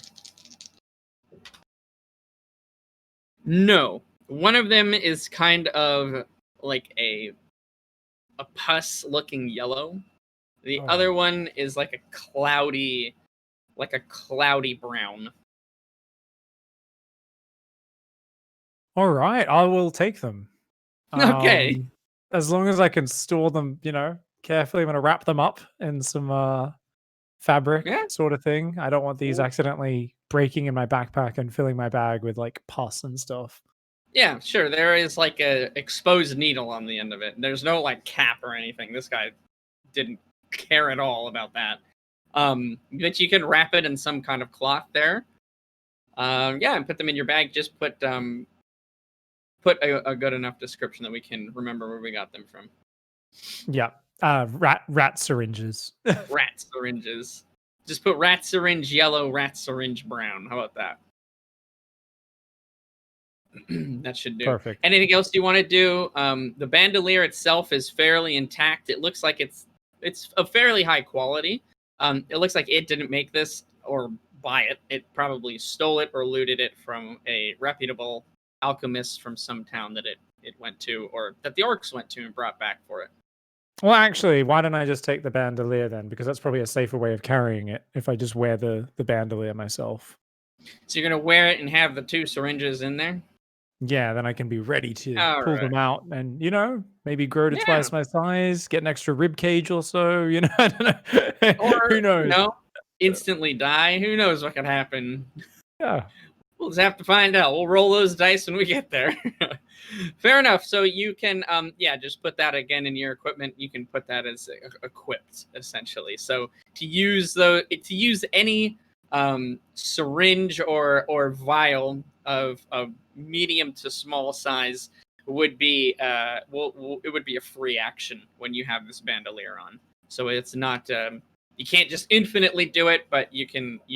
No, one of them is kind of like a pus-looking yellow. The Oh. other one is like a cloudy brown. All right, I will take them. Okay. As long as I can store them, carefully. I'm gonna wrap them up in some fabric Yeah. sort of thing. I don't want these Cool. accidentally breaking in my backpack and filling my bag with like pus and stuff. Yeah, sure. There is like a exposed needle on the end of it. There's no like cap or anything. This guy didn't care at all about that. But you can wrap it in some kind of cloth there. Yeah, and put them in your bag. Just put a good enough description that we can remember where we got them from. Yeah. Rat syringes. Rat syringes. Just put rat syringe yellow, rat syringe brown. How about that? That should do. Perfect. Anything else you want to do? The bandolier itself is fairly intact. It looks like it's of fairly high quality. It looks like it didn't make this or buy it. It probably stole it or looted it from a reputable alchemist from some town that it went to, or that the orcs went to and brought back for it. Well, actually, why don't I just take the bandolier then? Because that's probably a safer way of carrying it if I just wear the bandolier myself. So you're gonna wear it and have the 2 syringes in there? Yeah, then I can be ready to All pull right. them out and, maybe grow to Yeah. twice my size, get an extra rib cage or so, I don't know. Or Who knows? instantly die. Who knows what could happen? Yeah. We'll just have to find out. We'll roll those dice when we get there. Fair enough. So you can, just put that again in your equipment. You can put that as equipped, essentially. So to use any syringe or vial of medium to small size would be it would be a free action when you have this bandolier on. So it's not you can't just infinitely do it, but you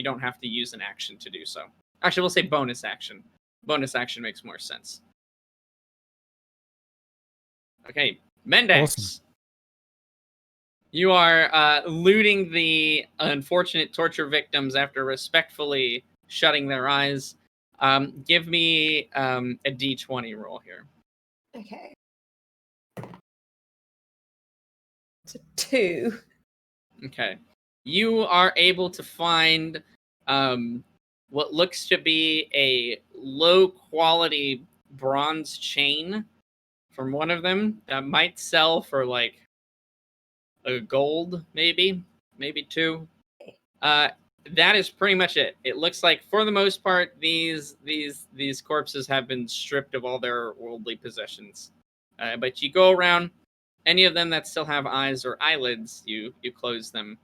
don't have to use an action to do so. Actually, we'll say bonus action. Bonus action makes more sense. Okay, Mendax. Awesome. You are looting the unfortunate torture victims after respectfully shutting their eyes. Give me a D20 roll here. Okay. It's a 2. Okay. You are able to find what looks to be a low-quality bronze chain from one of them that might sell for like a gold, maybe 2. That is pretty much it. It looks like, for the most part, these corpses have been stripped of all their worldly possessions. But you go around, any of them that still have eyes or eyelids, you close them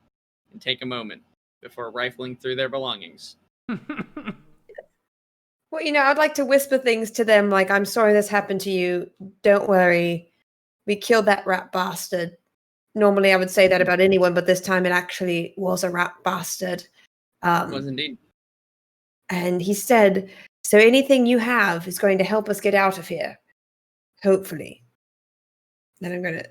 and take a moment before rifling through their belongings. Well, I'd like to whisper things to them like, I'm sorry this happened to you. Don't worry. We killed that rat bastard. Normally I would say that about anyone, but this time it actually was a rat bastard. Was indeed. And he said, so anything you have is going to help us get out of here. Hopefully. Then I'm going to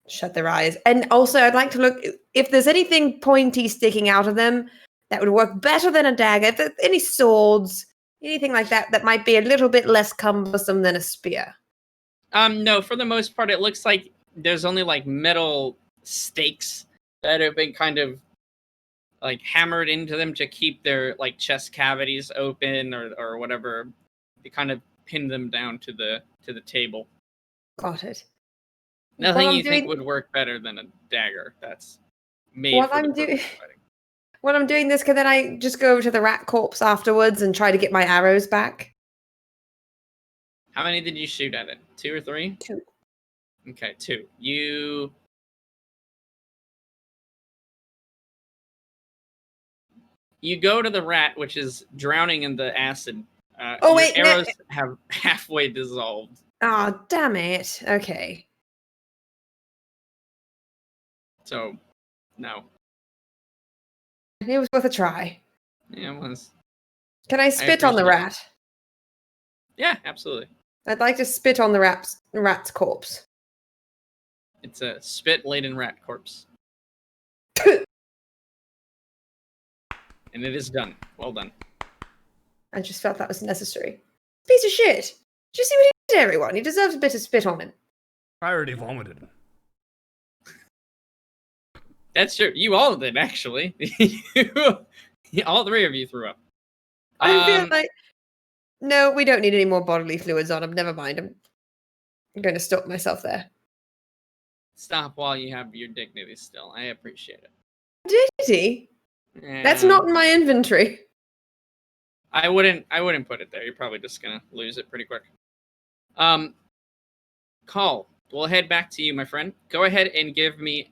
shut their eyes. And also I'd like to look, if there's anything pointy sticking out of them that would work better than a dagger, if there's any swords, anything like that might be a little bit less cumbersome than a spear. No, for the most part, it looks like there's only like metal stakes that have been kind of like hammered into them to keep their like chest cavities open or whatever. They kind of pin them down to the table. Got it. Nothing you think would work better than a dagger that's made What for I'm the doing. purpose of fighting. When I'm doing this, can then I just go over to the rat corpse afterwards and try to get my arrows back? How many did you shoot at it? 2 or 3? 2. Okay, 2. You go to the rat, which is drowning in the acid. Your arrows have halfway dissolved. Oh, damn it. Okay. So, no. It was worth a try. Yeah, it was. Can I spit on the appreciate it. rat? Yeah, absolutely. I'd like to spit on the rat's corpse. It's a spit-laden rat corpse. And it is done. Well done. I just felt that was necessary. Piece of shit. Did you see what he did to everyone? He deserves a bit of spit on him. I already vomited. That's true. You all did, actually. All three of you threw up. I feel like... No, we don't need any more bodily fluids on him. Never mind. I'm going to stop myself there. Stop while you have your dignity still. I appreciate it. Dignity? That's Yeah. not in my inventory. I wouldn't put it there. You're probably just gonna lose it pretty quick. Call. We'll head back to you, my friend. Go ahead and give me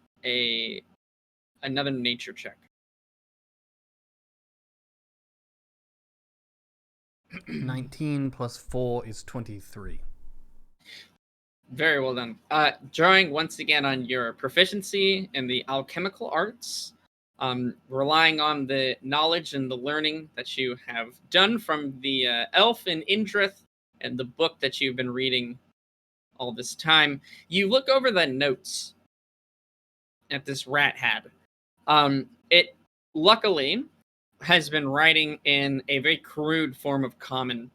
another nature check. 19 plus 4 is 23. Very well done. Drawing once again on your proficiency in the alchemical arts, relying on the knowledge and the learning that you have done from the elf in Indrith and the book that you've been reading all this time, you look over the notes that this rat had. It luckily has been writing in a very crude form of common.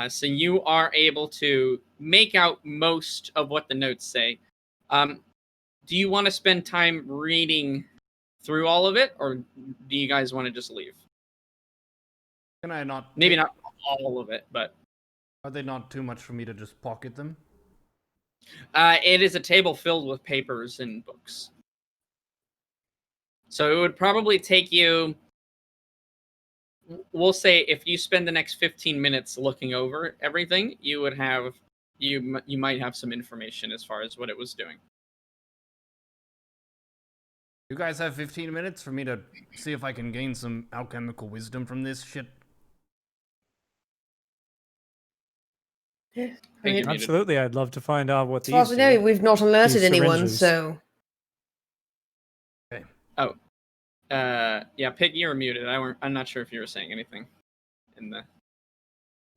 So you are able to make out most of what the notes say. Do you want to spend time reading through all of it, or do you guys want to just leave? Can I not? Maybe not all of it, but Are they not too much for me to just pocket them? it is a table filled with papers and books. So it would probably take you, we'll say, if you spend the next 15 minutes looking over everything, you would have, you might have some information as far as what it was doing. You guys have 15 minutes for me to see if I can gain some alchemical wisdom from this shit? I think you're muted. Absolutely, I'd love to find out what As far as these we know, do. we've not alerted These anyone, syringes. so... Yeah, Pig, you were muted. I'm not sure if you were saying anything in the.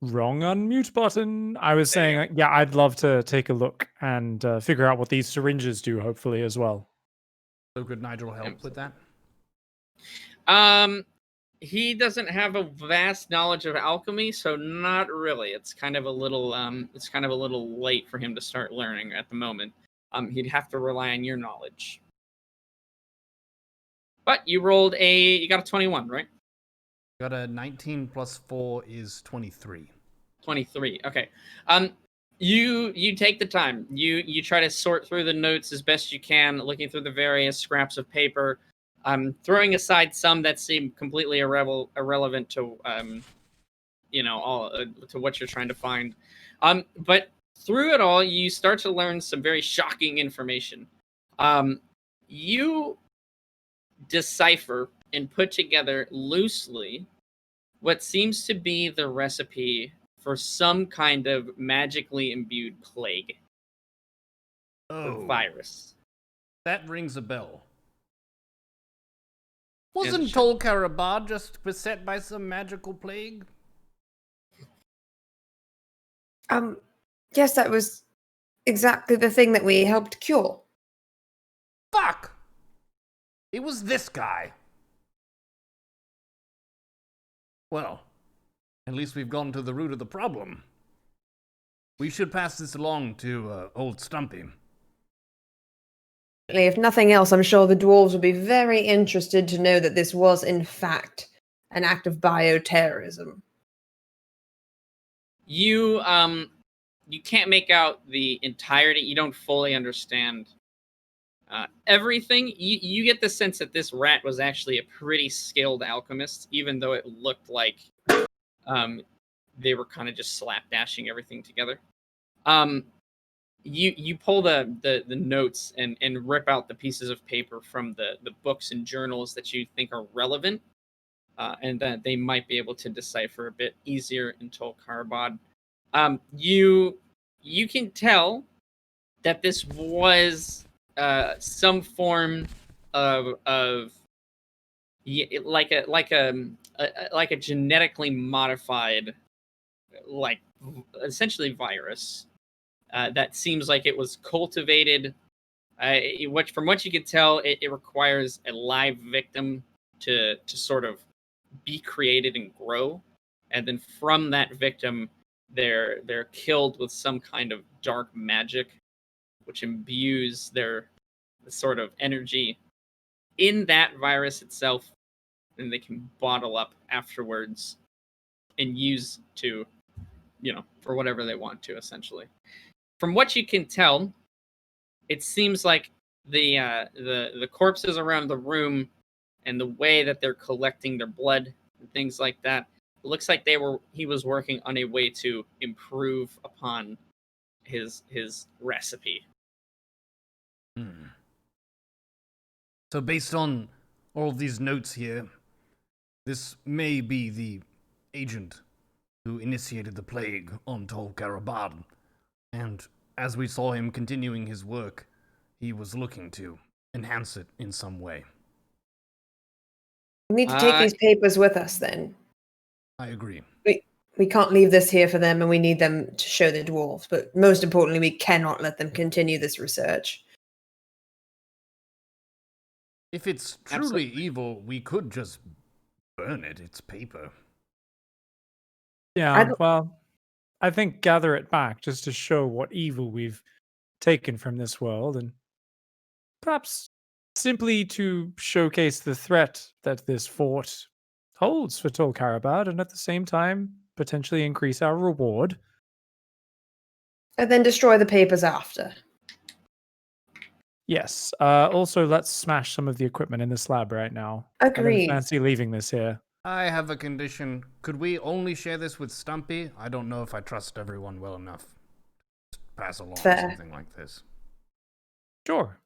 Wrong unmute button. I was There you saying, yeah, I'd love to take a look and figure out what these syringes do, hopefully, as well. So could Nigel help with that? He doesn't have a vast knowledge of alchemy, so not really. It's kind of a little late for him to start learning at the moment. He'd have to rely on your knowledge. But you got a 21, right? Got a 19 plus 4 is 23. 23. Okay. You take the time. You try to sort through the notes as best you can, looking through the various scraps of paper, throwing aside some that seem completely irrelevant to to what you're trying to find. But through it all, you start to learn some very shocking information. You decipher and put together loosely what seems to be the recipe for some kind of magically imbued plague. Oh, Virus. that rings a bell. Yeah, Wasn't sure. Tol Karabad just beset by some magical plague? Yes, that was exactly the thing that we helped cure. Fuck! It was this guy. Well, at least we've gone to the root of the problem. We should pass this along to old Stumpy. If nothing else, I'm sure the dwarves would be very interested to know that this was, in fact, an act of bioterrorism. You can't make out the entirety. You don't fully understand everything. You get the sense that this rat was actually a pretty skilled alchemist, even though it looked like they were kind of just slapdashing everything together. You pull the notes and rip out the pieces of paper from the books and journals that you think are relevant, and that they might be able to decipher a bit easier in Tol Karabad. You can tell that this was some form of like a like a genetically modified, like essentially virus that seems like it was cultivated. From what you can tell, it requires a live victim to sort of be created and grow, and then from that victim, they're killed with some kind of dark magic, which imbues their sort of energy in that virus itself, and they can bottle up afterwards and use to, for whatever they want to, essentially. From what you can tell, it seems like the corpses around the room and the way that they're collecting their blood and things like that, it looks like he was working on a way to improve upon his recipe. So based on all of these notes here, this may be the agent who initiated the plague on Tol Karabad. And as we saw him continuing his work, he was looking to enhance it in some way. We need to take these papers with us then. I agree. We can't leave this here for them, and we need them to show the dwarves. But most importantly, we cannot let them continue this research. If it's truly evil, we could just burn it. It's paper. Yeah, well, I think gather it back just to show what evil we've taken from this world, and perhaps simply to showcase the threat that this fort holds for Tol Karabad, and at the same time potentially increase our reward. And then destroy the papers after. Yes. Also, let's smash some of the equipment in this lab right now. Agreed. I don't fancy leaving this here. I have a condition. Could we only share this with Stumpy? I don't know if I trust everyone well enough to pass along something like this. Sure.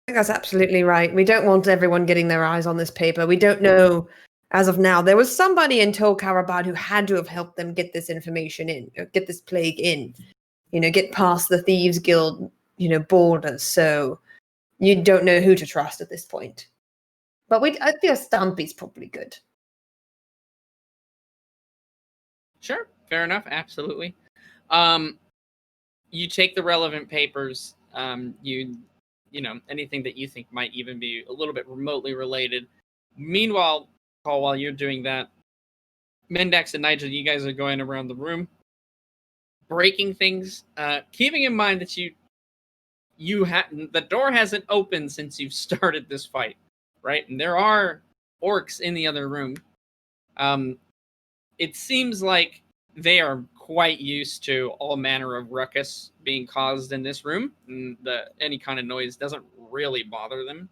I think that's absolutely right. We don't want everyone getting their eyes on this paper. We don't know, as of now, there was somebody in Tol Karabad who had to have helped them get this information in, or get this plague in, get past the Thieves Guild, borders. So you don't know who to trust at this point. But I think Stumpy's probably good. Sure, fair enough, absolutely. You take the relevant papers, anything that you think might even be a little bit remotely related. Meanwhile, Paul, while you're doing that, Mendax and Nigel, you guys are going around the room, breaking things, keeping in mind that the door hasn't opened since you've started this fight, right? And there are orcs in the other room. It seems like they are quite used to all manner of ruckus being caused in this room, and any kind of noise doesn't really bother them.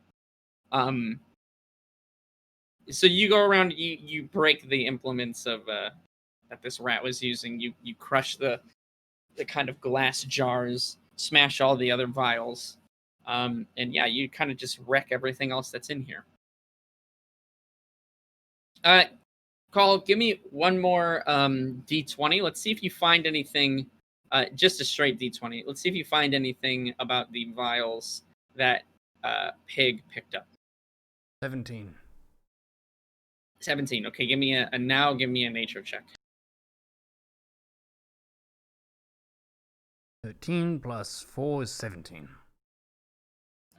So you go around, you break the implements of that this rat was using. You crush the kind of glass jars, smash all the other vials, and yeah, you kind of just wreck everything else that's in here. Carl, give me one more D20. Let's see if you find anything, just a straight D20. Let's see if you find anything about the vials that Pig picked up. 17. 17. Okay, give me a nature check. 13 plus 4 is 17.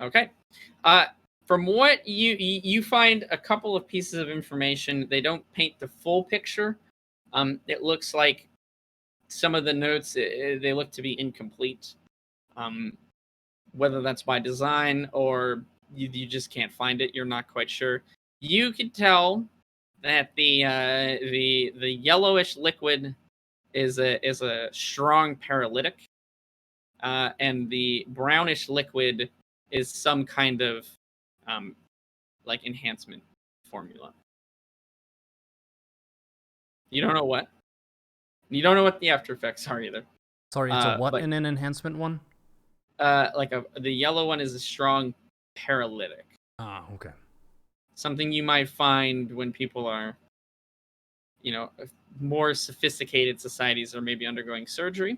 Okay. From what you find a couple of pieces of information. They don't paint the full picture. It looks like some of the notes, they look to be incomplete. Whether that's by design or you just can't find it, you're not quite sure. You can tell that the yellowish liquid is a strong paralytic, and the brownish liquid is some kind of like enhancement formula. You don't know what? You don't know what the after effects are either. Sorry, it's a what in an enhancement one? The yellow one is a strong paralytic. Ah, okay. Something you might find when people are, more sophisticated societies are maybe undergoing surgery.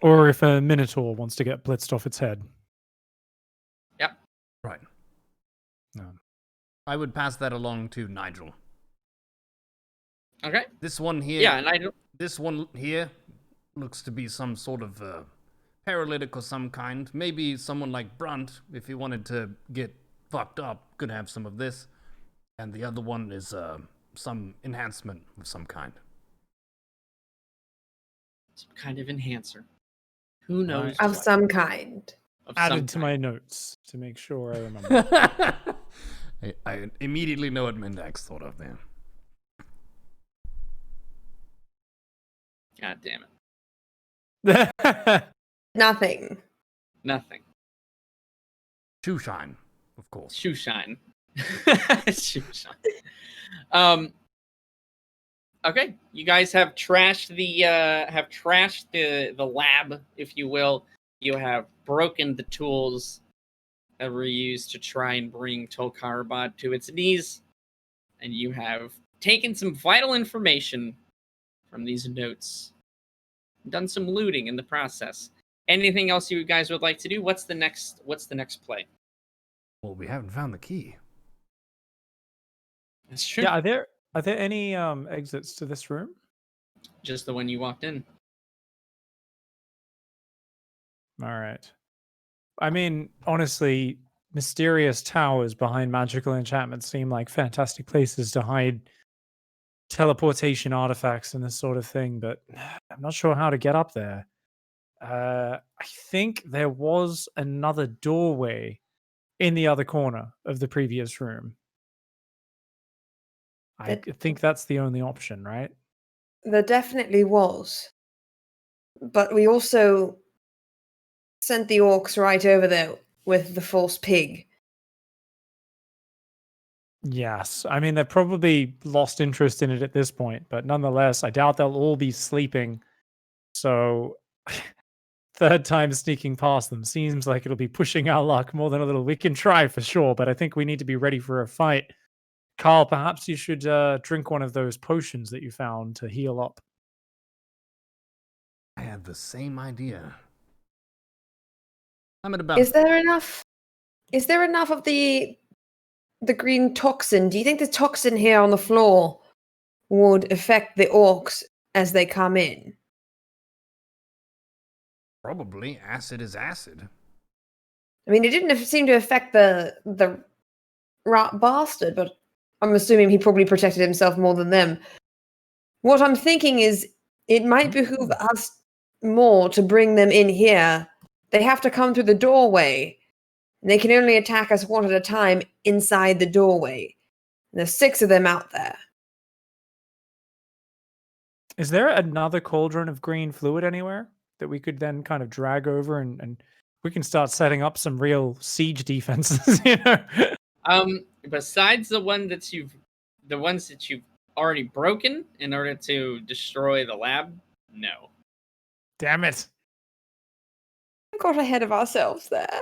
Or if a minotaur wants to get blitzed off its head. Yep. Right. No. I would pass that along to Nigel. Okay. This one here. Yeah, and I don't. This one here looks to be some sort of paralytic or some kind. Maybe someone like Brunt, if he wanted to get fucked up, could have some of this. And the other one is some enhancement of some kind. Some kind of enhancer. Who knows? Of what? some kind. Of some Added to kind. my notes to make sure I remember. I immediately know what Mendax thought of there. God damn it. Nothing. Nothing. Shoe shine, of course. Shoe shine. Shoe shine. Okay, you guys have trashed the lab, if you will. You have broken the tools that were used to try and bring Tolkarabad to its knees, and you have taken some vital information from these notes. Done some looting in the process. Anything else you guys would like to do? What's the next play? Well, we haven't found the key. That's true. Yeah, are there any exits to this room? Just the one you walked in. All right. I mean, honestly, mysterious towers behind magical enchantments seem like fantastic places to hide teleportation artifacts and this sort of thing, but I'm not sure how to get up there. I think there was another doorway in the other corner of the previous room. I think that's the only option, right? There definitely was. But we also sent the orcs right over there with the false pig. Yes. I mean, they've probably lost interest in it at this point, but nonetheless, I doubt they'll all be sleeping. So, third time sneaking past them seems like it'll be pushing our luck more than a little. We can try for sure, but I think we need to be ready for a fight. Carl, perhaps you should drink one of those potions that you found to heal up. I had the same idea. I'm at about. Is there enough of the green toxin? Do you think the toxin here on the floor would affect the orcs as they come in? Probably. Acid is acid. I mean, it didn't seem to affect the rat bastard, but I'm assuming he probably protected himself more than them. What I'm thinking is it might behoove us more to bring them in here. They have to come through the doorway. They can only attack us one at a time inside the doorway. And there's 6 of them out there. Is there another cauldron of green fluid anywhere that we could then kind of drag over and we can start setting up some real siege defenses, you know? Besides the ones that you've already broken in order to destroy the lab, no. Damn it. We got ahead of ourselves there.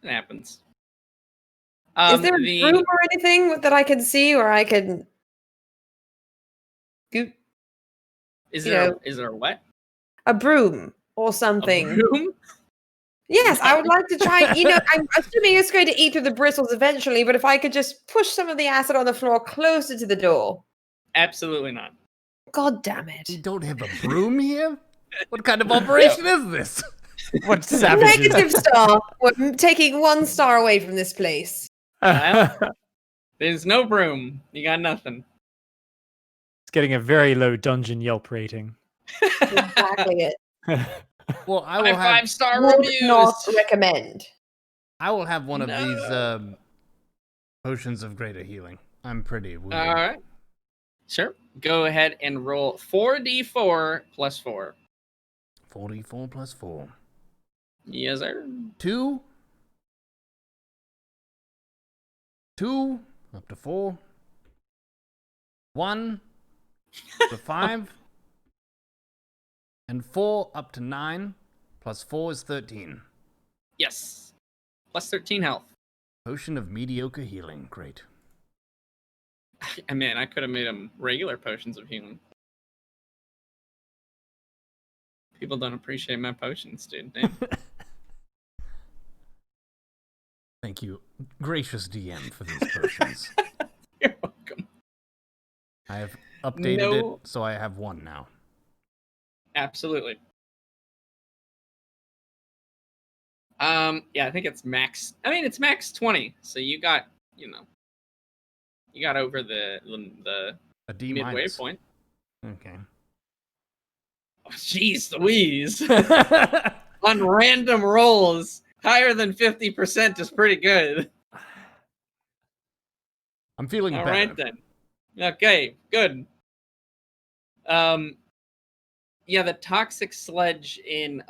It happens. Is there a room or anything that I can see or I can go? Is there a what? A broom or A something. room? Yes, I would like to try. I'm assuming it's going to eat through the bristles eventually, but if I could just push some of the acid on the floor closer to the door. Absolutely not. God damn it. We don't have a broom here? What kind of operation is this? What savages. Negative star. We're taking 1 star away from this place. Well, there's no broom. You got nothing. It's getting a very low dungeon Yelp rating. Exactly it. Well, I My will have 5-star Would reviews. not recommend. I will have one of No. these potions of greater healing. I'm pretty wounded. All right. Sure. Go ahead and roll 4d4 plus 4. 44 plus 4. Yes, sir. 2. 2 up to 4. 1 up to 5. And 4 up to 9. Plus 4 is 13. Yes. Plus 13 health. Potion of mediocre healing. Great. I mean, I could have made them regular potions of healing. People don't appreciate my potions, dude. Damn. Thank you, gracious DM, for these potions. You're welcome. I have updated No. it, so I have 1 now. Absolutely. Yeah, I think it's max. I mean, it's max 20. So you got, you got over the A D midway minus. point. Okay. Oh, jeez Louise. On random rolls, higher than 50% is pretty good. I'm feeling All better. right then. Okay, good. Yeah, the toxic sludge in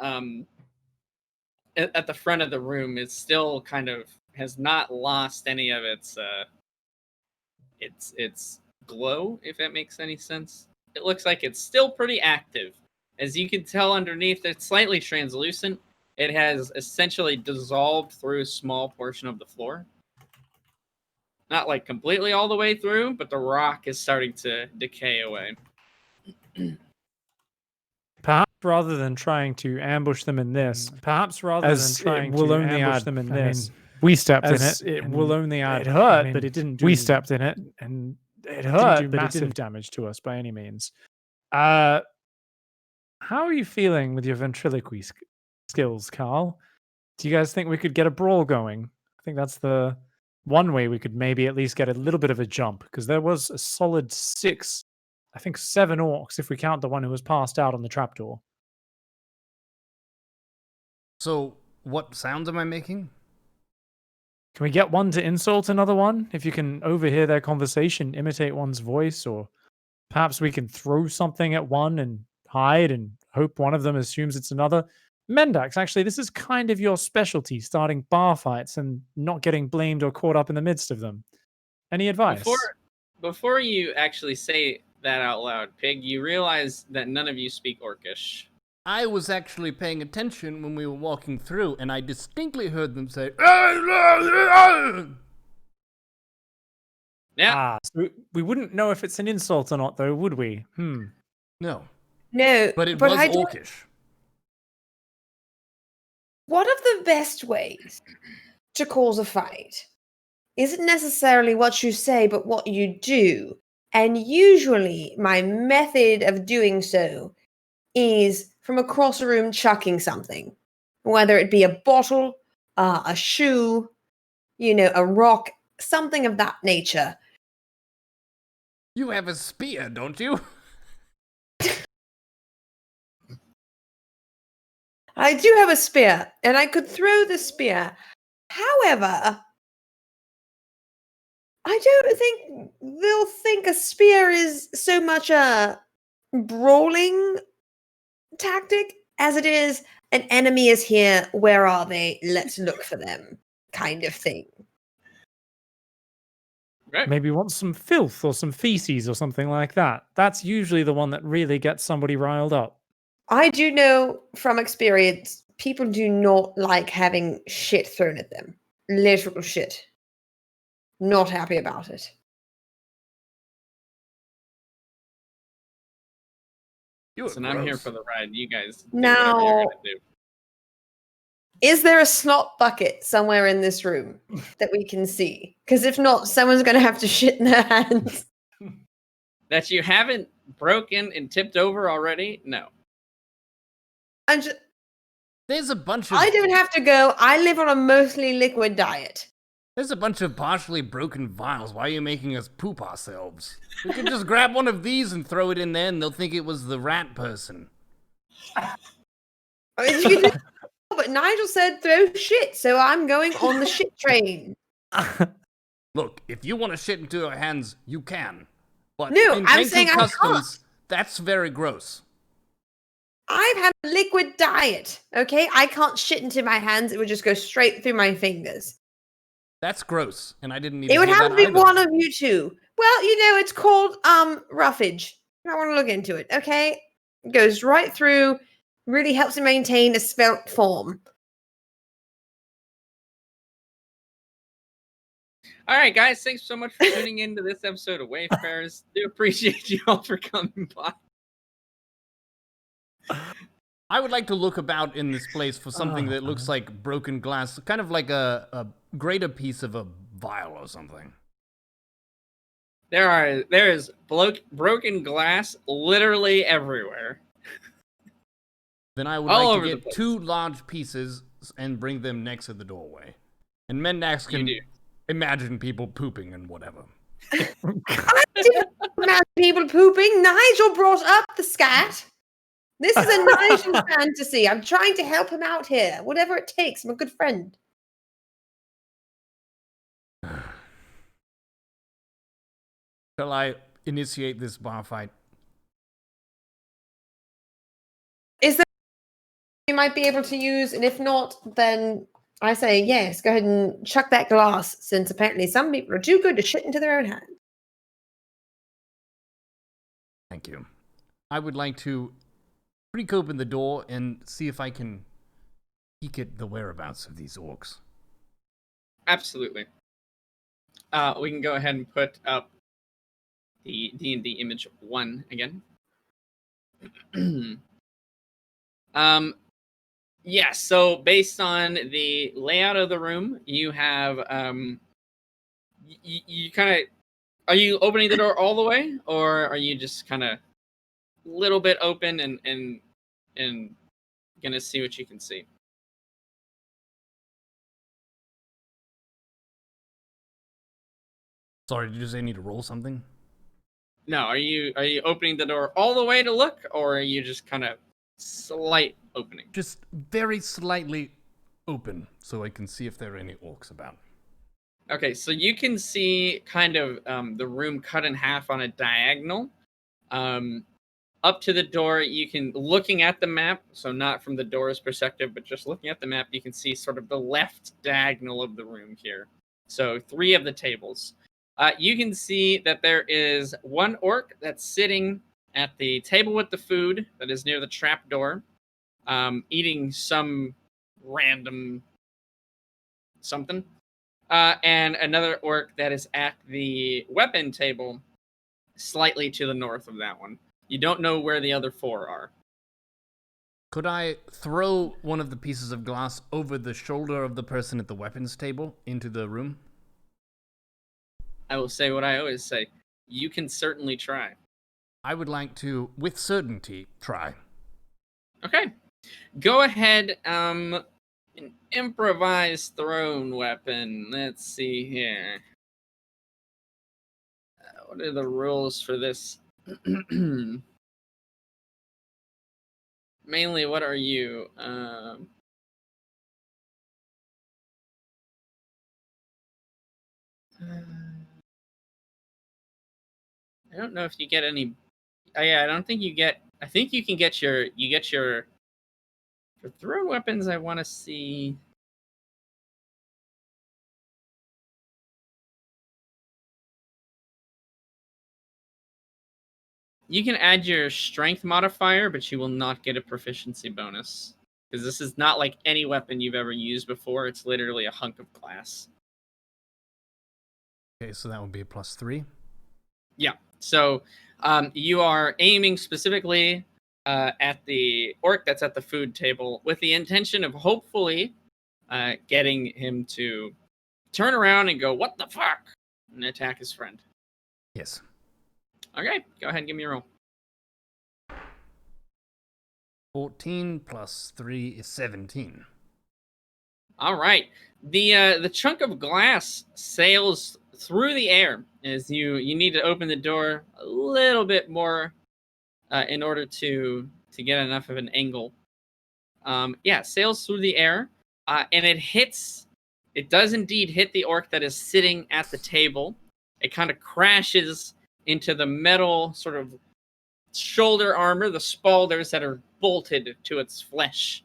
at the front of the room is still kind of has not lost any of its glow, if that makes any sense. It looks like it's still pretty active. As you can tell underneath, it's slightly translucent. It has essentially dissolved through a small portion of the floor. Not like completely all the way through, but the rock is starting to decay away. Perhaps rather than trying to ambush them in this, perhaps rather than trying to ambush them in this, we stepped in it. It will only add. It hurt, but it didn't. We stepped in it, and it hurt, didn't do massive damage to us by any means. How are you feeling with your ventriloquy skills, Carl? Do you guys think we could get a brawl going? I think that's the one way we could maybe at least get a little bit of a jump, because there was a solid 6, I think 7 orcs if we count the one who was passed out on the trapdoor. So, what sounds am I making? Can we get one to insult another one? If you can overhear their conversation, imitate one's voice, or perhaps we can throw something at one and hide and hope one of them assumes it's another. Mendax, actually, this is kind of your specialty, starting bar fights and not getting blamed or caught up in the midst of them. Any advice? Before you actually say that out loud, Pig, you realize that none of you speak Orcish. I was actually paying attention when we were walking through, and I distinctly heard them say, Yeah. So we wouldn't know if it's an insult or not, though, would we? No. No, But it was I don't. orcish. One of the best ways to cause a fight isn't necessarily what you say, but what you do. And usually, my method of doing so is from across a room chucking something, whether it be a bottle, a shoe, a rock, something of that nature. You have a spear, don't you? I do have a spear, and I could throw the spear. However, I don't think they'll think a spear is so much a brawling tactic as it is an enemy is here, where are they? Let's look for them kind of thing. Right. Maybe want some filth or some feces or something like that. That's usually the one that really gets somebody riled up. I do know from experience, people do not like having shit thrown at them. Literal shit. Not happy about it. Listen, I'm here for the ride. You guys do Now- whatever you're gonna do. Is there a snot bucket somewhere in this room that we can see? Because if not, someone's going to have to shit in their hands. That you haven't broken and tipped over already? No. And just, There's a bunch of I don't have to go. I live on a mostly liquid diet. There's a bunch of partially broken vials. Why are you making us poop ourselves? We could just grab one of these and throw it in there, and they'll think it was the rat person. But Nigel said throw shit, so I'm going on the shit train. Look, if you want to shit into your hands, you can. But No, in I'm saying I customs, that's very gross. I've had a liquid diet, okay? I can't shit into my hands. It would just go straight through my fingers. That's gross, and I didn't need It to would hear have that to be either. one of you two. Well, it's called roughage. I want to look into it, okay? It goes right through, really helps to maintain a svelte form. All right, guys. Thanks so much for tuning into this episode of Wayfarers. Do appreciate you all for coming by. I would like to look about in this place for something that looks like broken glass, kind of like a greater piece of a vial or something. There is broken glass literally everywhere. Then I would All like over to the get place. 2 large pieces and bring them next to the doorway. And Mendax can do. imagine people pooping and whatever. I didn't imagine people pooping. Nigel brought up the scat. This is a Nigel fantasy. I'm trying to help him out here. Whatever it takes. I'm a good friend. Shall I initiate this bar fight? Is there you might be able to use? And if not, then I say yes. Go ahead and chuck that glass, since apparently some people are too good to shit into their own hand. Thank you. I would like to break open the door and see if I can peek at the whereabouts of these orcs. Absolutely. We can go ahead and put up the D&D image 1 again. Yeah, so based on the layout of the room, you have you kind of, are you opening the door all the way, or are you just kind of little bit open and gonna see what you can see? Sorry, did you say I need to roll something? No, are you opening the door all the way to look, or are you just kind of slight opening? Just very slightly open so I can see if there are any orcs about. Okay, so you can see kind of the room cut in half on a diagonal. Up to the door, you can, looking at the map, so not from the door's perspective, but just looking at the map, you can see sort of the left diagonal of the room here. So 3 of the tables. You can see that there is one orc that's sitting at the table with the food that is near the trap door, eating some random something. And another orc that is at the weapon table, slightly to the north of that one. You don't know where the other 4 are. Could I throw one of the pieces of glass over the shoulder of the person at the weapons table into the room? I will say what I always say. You can certainly try. I would like to, with certainty, try. Okay. Go ahead, an improvised thrown weapon. Let's see here. What are the rules for this? Mainly, what are you? I don't know if you get any. Oh, yeah, I don't think you get. I think you can get your. You get your. For thrown weapons, I want to see. You can add your strength modifier, but you will not get a proficiency bonus. Because this is not like any weapon you've ever used before. It's literally a hunk of glass. Okay, so that would be a +3. Yeah. So you are aiming specifically at the orc that's at the food table with the intention of hopefully getting him to turn around and go, "What the fuck?" and attack his friend. Yes. Okay, go ahead and give me a roll. 14 + 3 is 17. All right. The chunk of glass sails through the air as you need to open the door a little bit more in order to get enough of an angle. Yeah, sails through the air and it hits. It does indeed hit the orc that is sitting at the table. It kind of crashes into the metal sort of shoulder armor, the spaulders that are bolted to its flesh.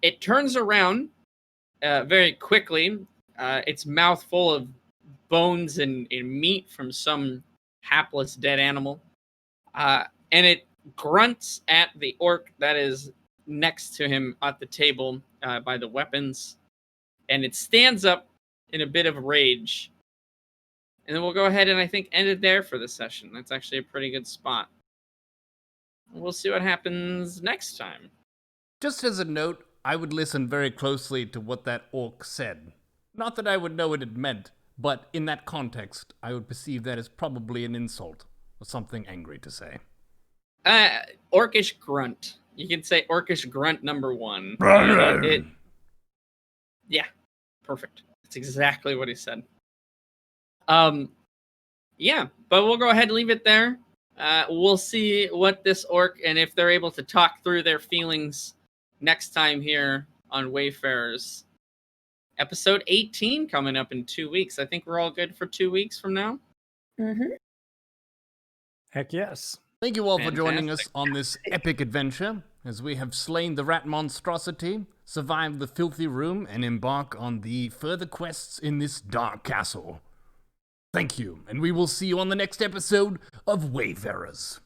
It turns around very quickly, its mouth full of bones and meat from some hapless dead animal. And it grunts at the orc that is next to him at the table by the weapons. And it stands up in a bit of rage. And then we'll go ahead and I think end it there for this session. That's actually a pretty good spot. We'll see what happens next time. Just as a note, I would listen very closely to what that orc said. Not that I would know what it meant, But in that context, I would perceive that as probably an insult or something angry to say. Orcish grunt. You can say orcish grunt number 1. Yeah, perfect. That's exactly what he said. Yeah, but we'll go ahead and leave it there. We'll see what this orc and if they're able to talk through their feelings next time here on Wayfarers. Episode 18 coming up in 2 weeks. I think we're all good for 2 weeks from now. Mm-hmm. Heck yes. Thank you all for joining us Fantastic. on this epic adventure as we have slain the rat monstrosity, survived the filthy room, and embark on the further quests in this dark castle. Thank you, and we will see you on the next episode of Wayfarers.